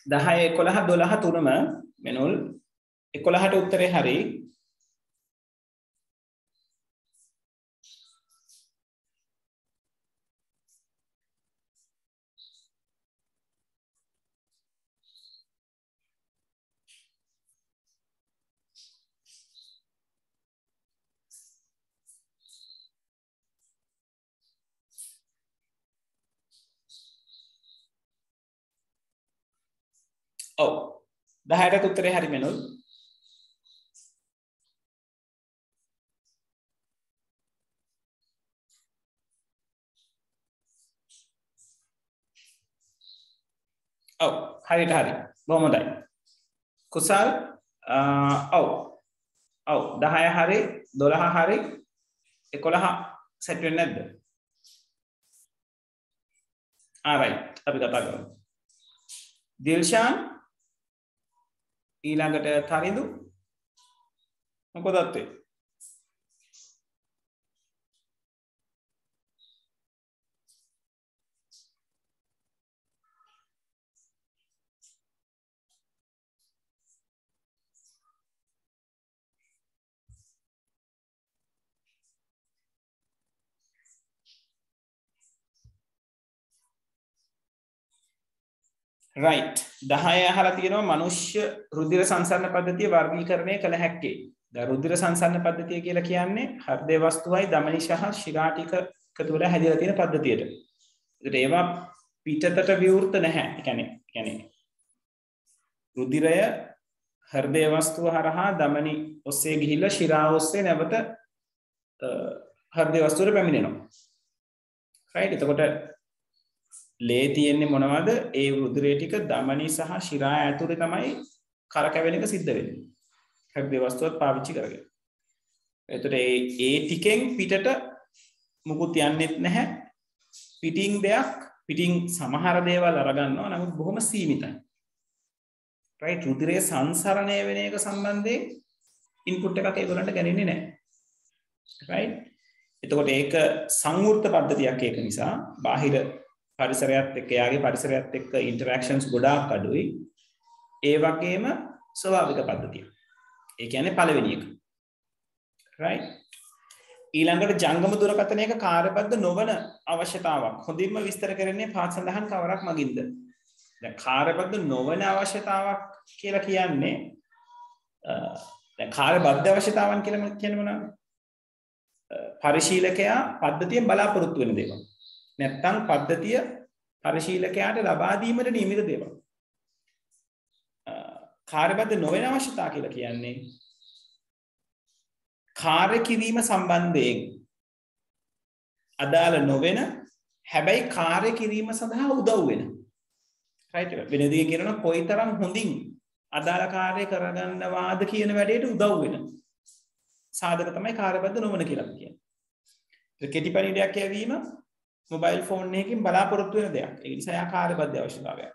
10 11 12 තුනම මෙනුල් 11ට උත්තරේ හරි ඔව් 10ට උත්තරේ හරි මෙනුල් ඔව් හරියට හරි බොහොම හොඳයි කුසල් ඔව් 10 හරි 12 හරි 11 සෙට් වෙන්නේ නැද්ද right අපි කතා කරමු දිල්ෂාන් ඊළඟට තරිඳු මොකද අත්තේ right 10 අහලා තියෙනවා මනුෂ්‍ය රුධිර සංසරණ පද්ධතිය වර්ගීකරණය කළ හැක්කේ. දැන් රුධිර සංසරණ පද්ධතිය කියලා කියන්නේ හෘද වස්තුවයි ධමනි සහ ශිරා ටික එකතු වෙලා හැදිලා තියෙන පද්ධතියට. ඒකට ඒවා පිටතට විවෘත නැහැ. ඒ කියන්නේ රුධිරය හෘද වස්තුව හරහා ධමනි ඔස්සේ ගිහිල්ලා ශිරා ඔස්සේ නැවත හෘද වස්තුවට පැමිණෙනවා. right එතකොට ලේ තියෙන්නේ මොනවද? ඒ රුධිරය ටික ධමනි සහ ශිරා ඇතුලේ තමයි කරකැවෙන එක සිද්ධ වෙන්නේ. හෘද වස්තුවත් පාවිච්චි කරගෙන. එතකොට ඒ ටිකෙන් පිටට මුකුත් යන්නේත් නැහැ. පිටින් සමහර දේවල් අරගන්නවා. නමුත් බොහොම සීමිතයි. right රුධිරයේ සංසරණය වෙන එක සම්බන්ධයෙන් ඉන්පුට් එකක් ඒගොල්ලන්ට ගන්නේ නැහැ. right එතකොට ඒක සංවෘත පද්ධතියක් ඒක නිසා බාහිර පරිසරයත් එක්ක යාගේ පරිසරයත් එක්ක ඉන්ටරැක්ෂන්ස් ගොඩාක් අඩුයි. ඒ වගේම ස්වභාවික පද්ධතිය. ඒ කියන්නේ පළවෙනි එක. right ඊළඟට ජංගම දුරකථනයක කාර්යබද්ධ නොවන අවශ්‍යතාවක්. හොඳින්ම විස්තර කරන්නේ පාත් සඳහන් කවරක් මගින්ද? දැන් කාර්යබද්ධ නොවන අවශ්‍යතාවක් කියලා කියන්නේ දැන් කාර්යබද්ධ අවශ්‍යතාවන් කියලා කියන්නේ මොනවද? පරිශීලකයා පද්ධතියෙන් බලාපොරොත්තු වෙන දේවල්. නැත්තම් පද්ධතිය පරිශීලකයාට ලබා දීමට නියමිත දේවල්. කාර්යබද්ධ නොවන අවශ්‍යතාව කියලා කියන්නේ කාර්ය කිරීම සම්බන්ධයෙන් අදාළ නොවන හැබැයි කාර්ය කිරීම සඳහා උදව් වෙන. right වෙන දෙයකින් කියනවා කොයිතරම් හොඳින් අදාළ කාර්ය කරගන්නවාද කියන වැඩේට උදව් වෙන සාධක තමයි කාර්යබද්ධ නොවන කියලා කියන්නේ. ඒක කෙටි පණිවිඩයක් කියවීම මොබයිල් ෆෝන් එකකින් බලාපොරොත්තු වෙන දෙයක්. ඒ නිසා යා කාර්යබද්ධ අවශ්‍යතාවයක්.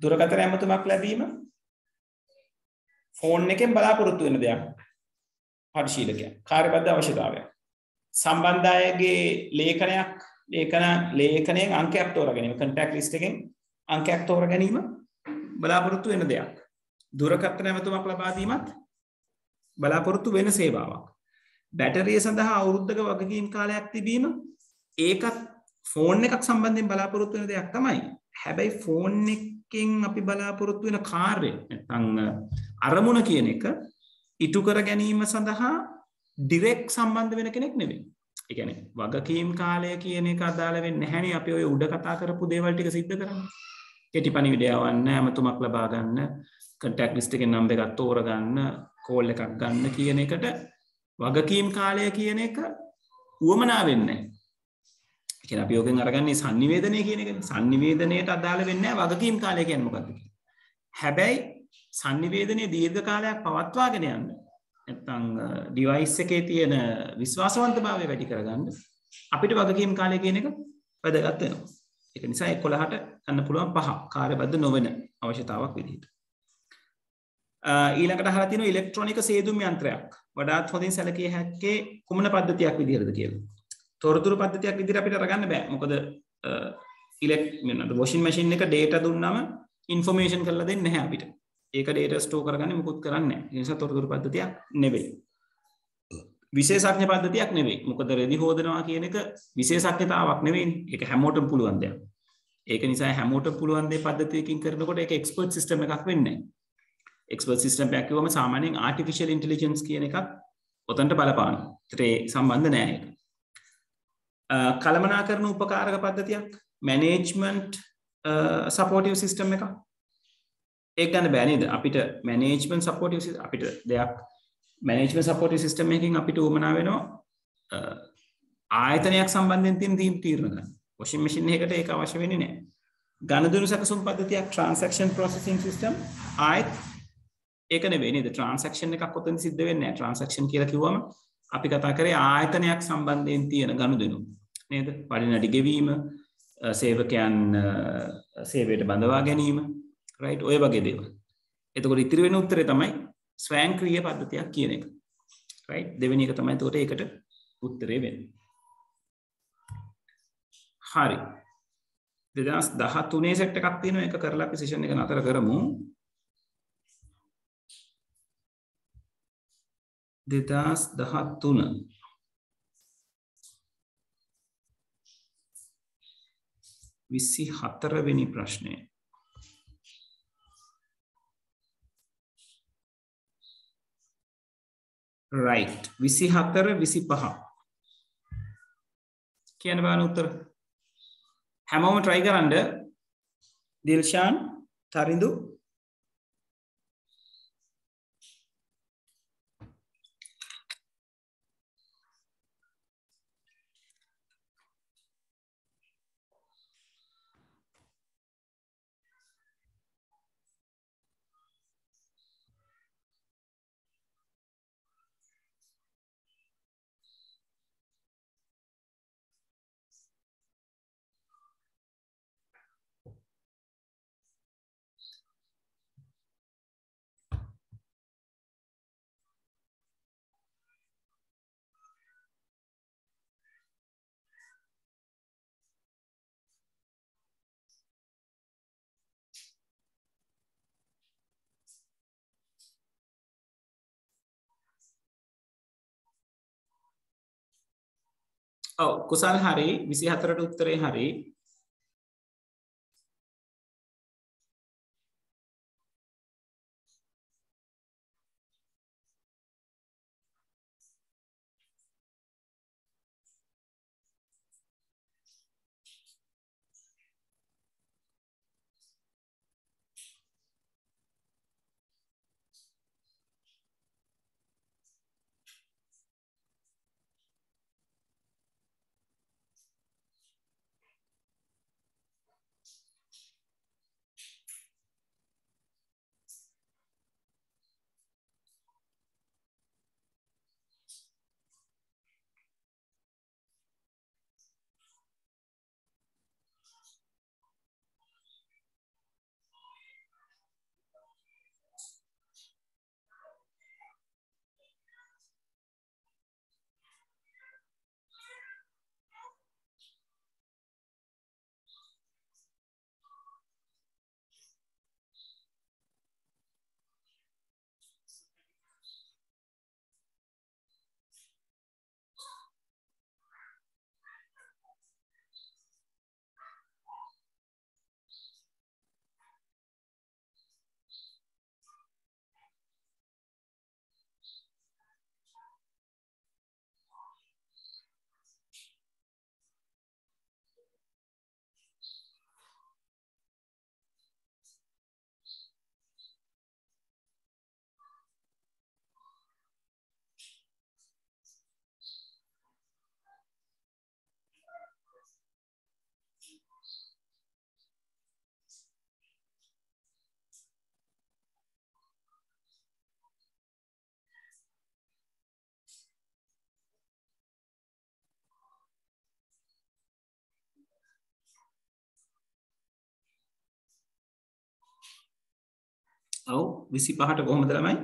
දුරකථන ඇමතුමක් ලැබීම ෆෝන් එකෙන් බලාපොරොත්තු වෙන දෙයක්. පරිශීලකයා කාර්යබද්ධ අවශ්‍යතාවයක්. සම්බන්ධ අයගේ ලේඛනයෙන් අංකයක් තෝරා ගැනීම contact list එකෙන් අංකයක් තෝරා ගැනීම බලාපොරොත්තු වෙන දෙයක්. දුරකථන ඇමතුමක් ලබා දීමත් බලාපොරොත්තු වෙන සේවාවක්. බැටරිය සඳහා අවුරුද්දක වගකීම් කාලයක් තිබීම ඒකත් ෆෝන් එකක් සම්බන්ධයෙන් බලාපොරොත්තු වෙන දෙයක් තමයි. හැබැයි ෆෝන් එකෙන් අපි බලාපොරොත්තු වෙන කාර්යය නැත්නම් අරමුණ කියන එක ඉටු කර ගැනීම සඳහා ඩිරෙක්ට් සම්බන්ධ වෙන කෙනෙක් නෙවෙයි. ඒ කියන්නේ වගකීම් කාලය කියන එක අදාළ වෙන්නේ නැහැනේ අපි ඔය උඩ කතා කරපු දේවල් ටික සිද්ධ කරන්නේ. කෙටි පණිවිඩය යවන්න, ඇමතුමක් ලබා ගන්න, contact list එකේ නම්බර් එකක් තෝරගන්න, කෝල් එකක් ගන්න කියන එකට වගකීම් කාලය කියන එක උවමනා වෙන්නේ නැහැ. ඒ කියන්නේ අපි යෝගෙන් අරගන්නේ sannivedanaya කියන එකනේ. sannivedanayට අදාළ වෙන්නේ නැහැ වගකීම් කාලය කියන්නේ මොකක්ද කියලා. හැබැයි sannivedanaya දීර්ඝ කාලයක් පවත්වාගෙන යන්න නැත්නම් ඩිවයිස් එකේ තියෙන විශ්වාසවන්තභාවය වැඩි කරගන්න අපිට වගකීම් කාලය කියන එක වැදගත් වෙනවා. ඒක නිසා 11ට ගන්න පුළුවන් 5 කාර්යබද්ධ නොවන අවශ්‍යතාවක් විදිහට. ඊළඟට අහලා තියෙනවා ඉලෙක්ට්‍රොනික සේදුම් යන්ත්‍රයක් වඩාත් හොඳින් සැලකිය හැක්කේ කුමන පද්ධතියක් විදිහටද කියලා. තොරතුරු පද්ධතියක් විදිහට අපිට අරගන්න බෑ. මොකද වොෂින් මැෂින් එක data දුන්නම information කරලා දෙන්නේ නැහැ අපිට. ඒක data store කරගන්නේ මොකුත් කරන්නේ නැහැ. ඒ නිසා තොරතුරු පද්ධතියක් නෙවෙයි. විශේෂඥ පද්ධතියක් නෙවෙයි. මොකද රෙදි හොදනවා කියන එක විශේෂඥතාවක් නෙවෙයි. ඒක හැමෝටම පුළුවන් දෙයක්. ඒක නිසා හැමෝටම පුළුවන් දේ පද්ධතියකින් කරනකොට ඒක expert system එකක් වෙන්නේ නැහැ. expert system එකක් කිව්වම සාමාන්‍යයෙන් artificial intelligence කියන එකක් ඔතනට බලපානවා. ඒකට ඒ සම්බන්ධ නැහැ ඒක. කළමනාකරන උපකාරක පද්ධතියක් management supportive system එකක්. ඒක ගන්න බෑ නේද? අපිට management supportive system අපිට දෙයක් management supportive system එකකින් අපිට උවමනා වෙනවා ආයතනයක් සම්බන්ධයෙන් තියෙන තීරණ ගන්න. washing machine එකකට ඒක අවශ්‍ය වෙන්නේ නැහැ. ගණදුණු සැකසුම් පද්ධතියක් transaction processing system ආයත ඒක නෙවෙයි නේද? transaction එකක් ඔතන සිද්ධ වෙන්නේ නැහැ. transaction කියලා කිව්වම අපි කතා කරේ ආයතනයක් සම්බන්ධයෙන් තියෙන ගනුදෙනු නේද? පරිණඩි ගෙවීම සේවකයන් සේවයට බඳවා ගැනීම right ඔය වගේ දේවල්. එතකොට ඉතිරි වෙන උත්තරේ තමයි ස්වයංක්‍රීය පද්ධතියක් කියන එක. right දෙවෙනි එක තමයි එතකොට ඒකට උත්තරේ වෙන්නේ. හරි. 2013 සෙට් එකක් තියෙනවා ඒක කරලා අපි සෙෂන් එක නතර කරමු. 2013 24 වෙනි ප්‍රශ්නය. right 24 25 කියන්න බලන්න උත්තර. හැමෝම try කරන්න. දිල්ෂාන් තරිඳු කුසල් හරි 24ට උත්තරේ හරි. ඔව් 25ට කොහොමද ළමයි?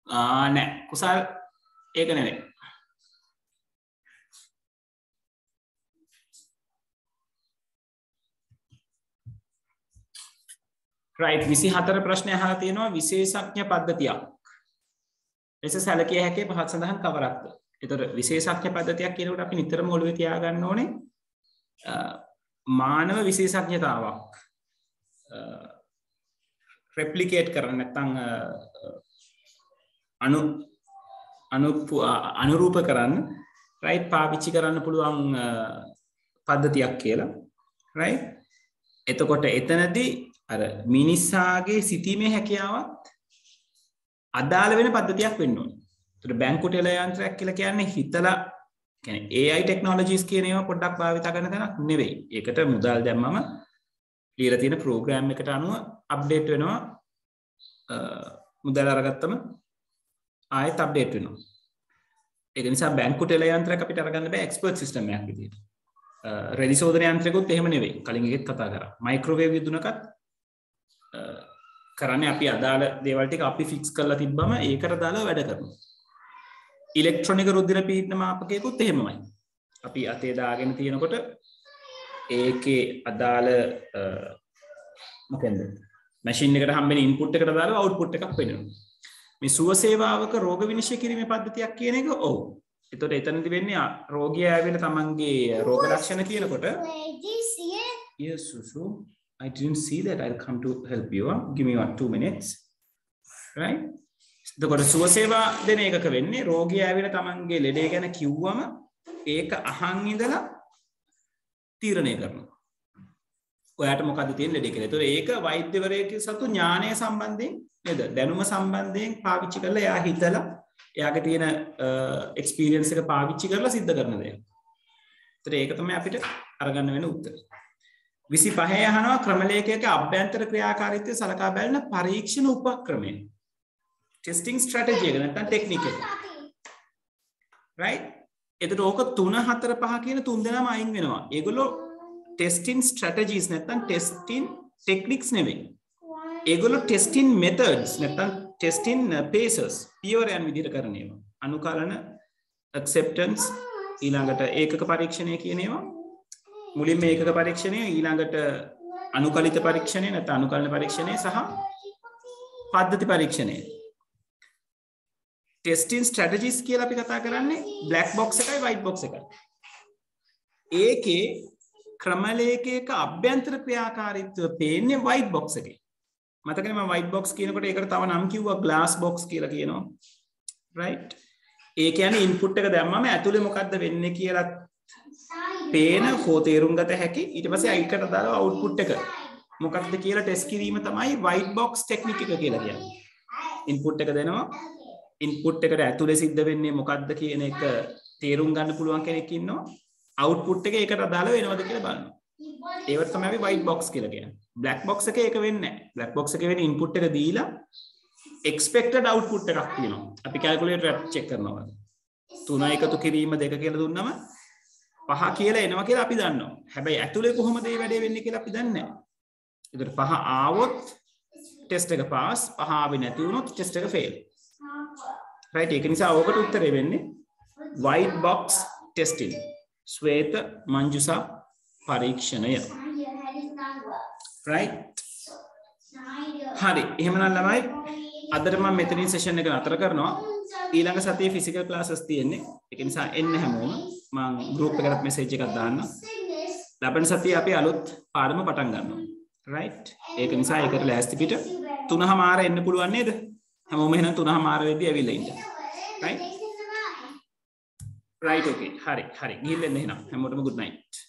නෑ කුසල් ඒක නෙවෙයි. right 24 ප්‍රශ්නය අහලා තියෙනවා විශේෂඥ පද්ධතියක් ලෙස සැලකිය හැකි පහත් සඳහන් කවරක්ද? ඒතර විශේෂඥ පද්ධතියක් කියනකොට අපි නිතරම ඔළුවේ තියාගන්න ඕනේ මානව විශේෂඥතාවක් replicate කරන්න නැත්නම් අනුරූප කරන්න right පාවිච්චි කරන්න පුළුවන් පද්ධතියක් කියලා right. එතකොට එතනදී අර මිනිස්සාගේ සිතීමේ හැකියාවත් අදාළ වෙන පද්ධතියක් වෙන්න ඕනේ. ඒතර බැංකු ටෙල යන්ත්‍රයක් කියලා කියන්නේ හිතලා කියන්නේ AI ටෙක්නොලොජිස් කියන ඒවා පොඩ්ඩක් භාවිත කරන තැනක් නෙවෙයි. ඒකට මුදල් දැම්මම ලියලා තියෙන ප්‍රෝග්‍රෑම් එකට අනුව අප්ඩේට් වෙනවා. මුදල් අරගත්තම ආයෙත් අප්ඩේට් වෙනවා. ඒක නිසා බැංකු ටෙල යන්ත්‍රයක් අපිට අරගන්න බෑ එක්ස්පර්ට් සිස්ටම් එකක් විදියට. රෙදි සෝදන යන්ත්‍රයකුත් එහෙම නෙවෙයි. කලින් එකෙත් කතා කරා. මයික්‍රෝවේව් විදුනකත් කරන්නේ අපි අදාළ දේවල් ටික අපි ෆික්ස් කරලා තිබ්බම ඒකට දාලා වැඩ කරනවා. ඉලෙක්ට්‍රොනික රුධිර පීඩන මාපකයකුත් එහෙමමයි. අපි අතේ දාගෙන තියෙනකොට ඒකේ අදාළ මොකෙන්ද මැෂින් එකට හම්බෙන ඉන්පුට් එකට දාලා අවුට්පුට් එකක් වෙනවා. මේ සුව සේවාවක රෝග විනිශ්චය කිරීමේ පද්ධතියක් කියන එක ඔව්. එතකොට එතනදි වෙන්නේ රෝගියා ඇවිල්ලා තමන්ගේ රෝග ලක්ෂණ කියනකොට yes Susu I didn't see that. I'll come to help you. Give me 2 minutes. Right? එතකොට සුව සේවා දෙන එකක වෙන්නේ රෝගියා ඇවිල්ලා තමන්ගේ ලෙඩේ ගැන කිව්වම ඒක අහන් ඉඳලා තීරණය කරනවා. ඔයාට මොකද්ද තියෙන ලෙඩේ කියලා. ඒතකොට ඒක වෛද්‍යවරයෙකුගේ සතු ඥානය සම්බන්ධයෙන් නේද? දැනුම සම්බන්ධයෙන් පාවිච්චි කරලා එයා හිතලා එයාගේ තියෙන එක්ස්පීරියන්ස් එක පාවිච්චි කරලා සිද්ධ කරන දෙයක්. ඒතර ඒක තමයි අපිට අරගන්න වෙන උත්තරය. 25 අහනවා ක්‍රමලේඛයක අභ්‍යන්තර ක්‍රියාකාරීත්වය සලකා බලන පරීක්ෂණ උපක්‍රමය. ටෙස්ටිං ස්ට්‍රැටජි එක නැත්නම් ටෙක්නික් එක. right? එතකොට ඕක 3 4 5 කියන තුන් දෙනාම අයින් වෙනවා. ඒගොල්ලෝ ටෙස්ටිං ස්ට්‍රැටජිස් නැත්නම් ටෙස්ටිං ටෙක්නික්ස් නෙවෙයි. ඒගොල්ලෝ ටෙස්ටිං මෙතඩ්ස් නැත්නම් ටෙස්ටිං පේසස් පියවරයන් විදිහට කරන ඒවා. අනුකලන ඇක්සෙප්ටන්ස් ඊළඟට ඒකක පරීක්ෂණය කියන ඒවා. මුලින්ම ඒකක පරීක්ෂණය ඊළඟට අනුකලිත පරීක්ෂණය නැත්නම් අනුකලන පරීක්ෂණය සහ පද්ධති පරීක්ෂණය. ටෙස්ටිං ස්ට්‍රැටජිස් කියලා අපි කතා කරන්නේ බ්ලැක් බොක්ස් එකයි වයිට් බොක්ස් එකයි. ඒකේ ක්‍රමලේඛයක අභ්‍යන්තර ක්‍රියාකාරීත්වය පේන්නේ වයිට් බොක්ස් එකේ. මතකනේ මම වයිට් බොක්ස් කියනකොට ඒකට තව නම් කිව්වා ග්ලාස් බොක්ස් කියලා කියනවා. right? ඒ කියන්නේ ඉන්පුට් එක දැම්මම ඇතුලේ මොකද්ද වෙන්නේ කියලා පේන හෝ තේරුම් ගත හැකි ඊට පස්සේ අයිකට දාලා අවුට්පුට් එක මොකක්ද කියලා ටෙස්ට් කිරීම තමයි වයිට් බොක්ස් ටෙක්නික් එක කියලා කියන්නේ. ඉන්පුට් එක දෙනවා ඉන්පුට් එකට ඇතුලේ සිද්ධ වෙන්නේ මොකක්ද කියන එක තේරුම් ගන්න පුළුවන් කෙනෙක් ඉන්නවා. අවුට්පුට් එක ඒකට අදාළ වෙනවද කියලා බලනවා. ඒවට තමයි අපි වයිට් බොක්ස් කියලා කියන්නේ. බ්ලැක් බොක්ස් එකේ ඒක වෙන්නේ නැහැ. බ්ලැක් බොක්ස් එකේ වෙන්නේ ඉන්පුට් එක දීලා එක්ස්පෙක්ටඩ් අවුට්පුට් එකක් තියෙනවා. අපි කැල්කියුලේටර් එක චෙක් කරනවා. 3 එකතු කිරීම 2 කියලා දුන්නම 5 කියලා එනවා කියලා අපි දන්නවා. හැබැයි ඇතුලේ කොහොමද මේ වැඩේ වෙන්නේ කියලා අපි දන්නේ නැහැ. ඒතර 5 ආවොත් ටෙස්ට් එක පාස්, 5 ආවේ නැති වුණොත් ටෙස්ට් එක ෆේල්. right? ඒක නිසා ඕකට උත්තරේ වෙන්නේ white box testing. ශ්වේත මංජුසා පරීක්ෂණය. right? හරි. එහෙමනම් ළමයි අදට මම මෙතනින් සෙෂන් එක නතර කරනවා. ඊළඟ සතියේ ෆිසිකල් ක්ලාසස් තියෙන්නේ. ඒක නිසා එන්න හැමෝම මම ගෲප් එකකට මෙසේජ් එකක් දාන්න. ලබන සතියේ අපි අලුත් පාඩම පටන් ගන්නවා. right? ඒක නිසා ඒකට ලෑස්ති පිට 3:00 එන්න පුළුවන් නේද? හැමෝම එහෙනම් 3:00 වෙද්දී ඇවිල්ලා ඉන්න. right? right, okay. හරි. ගිහින් එන්න එහෙනම්. හැමෝටම good night.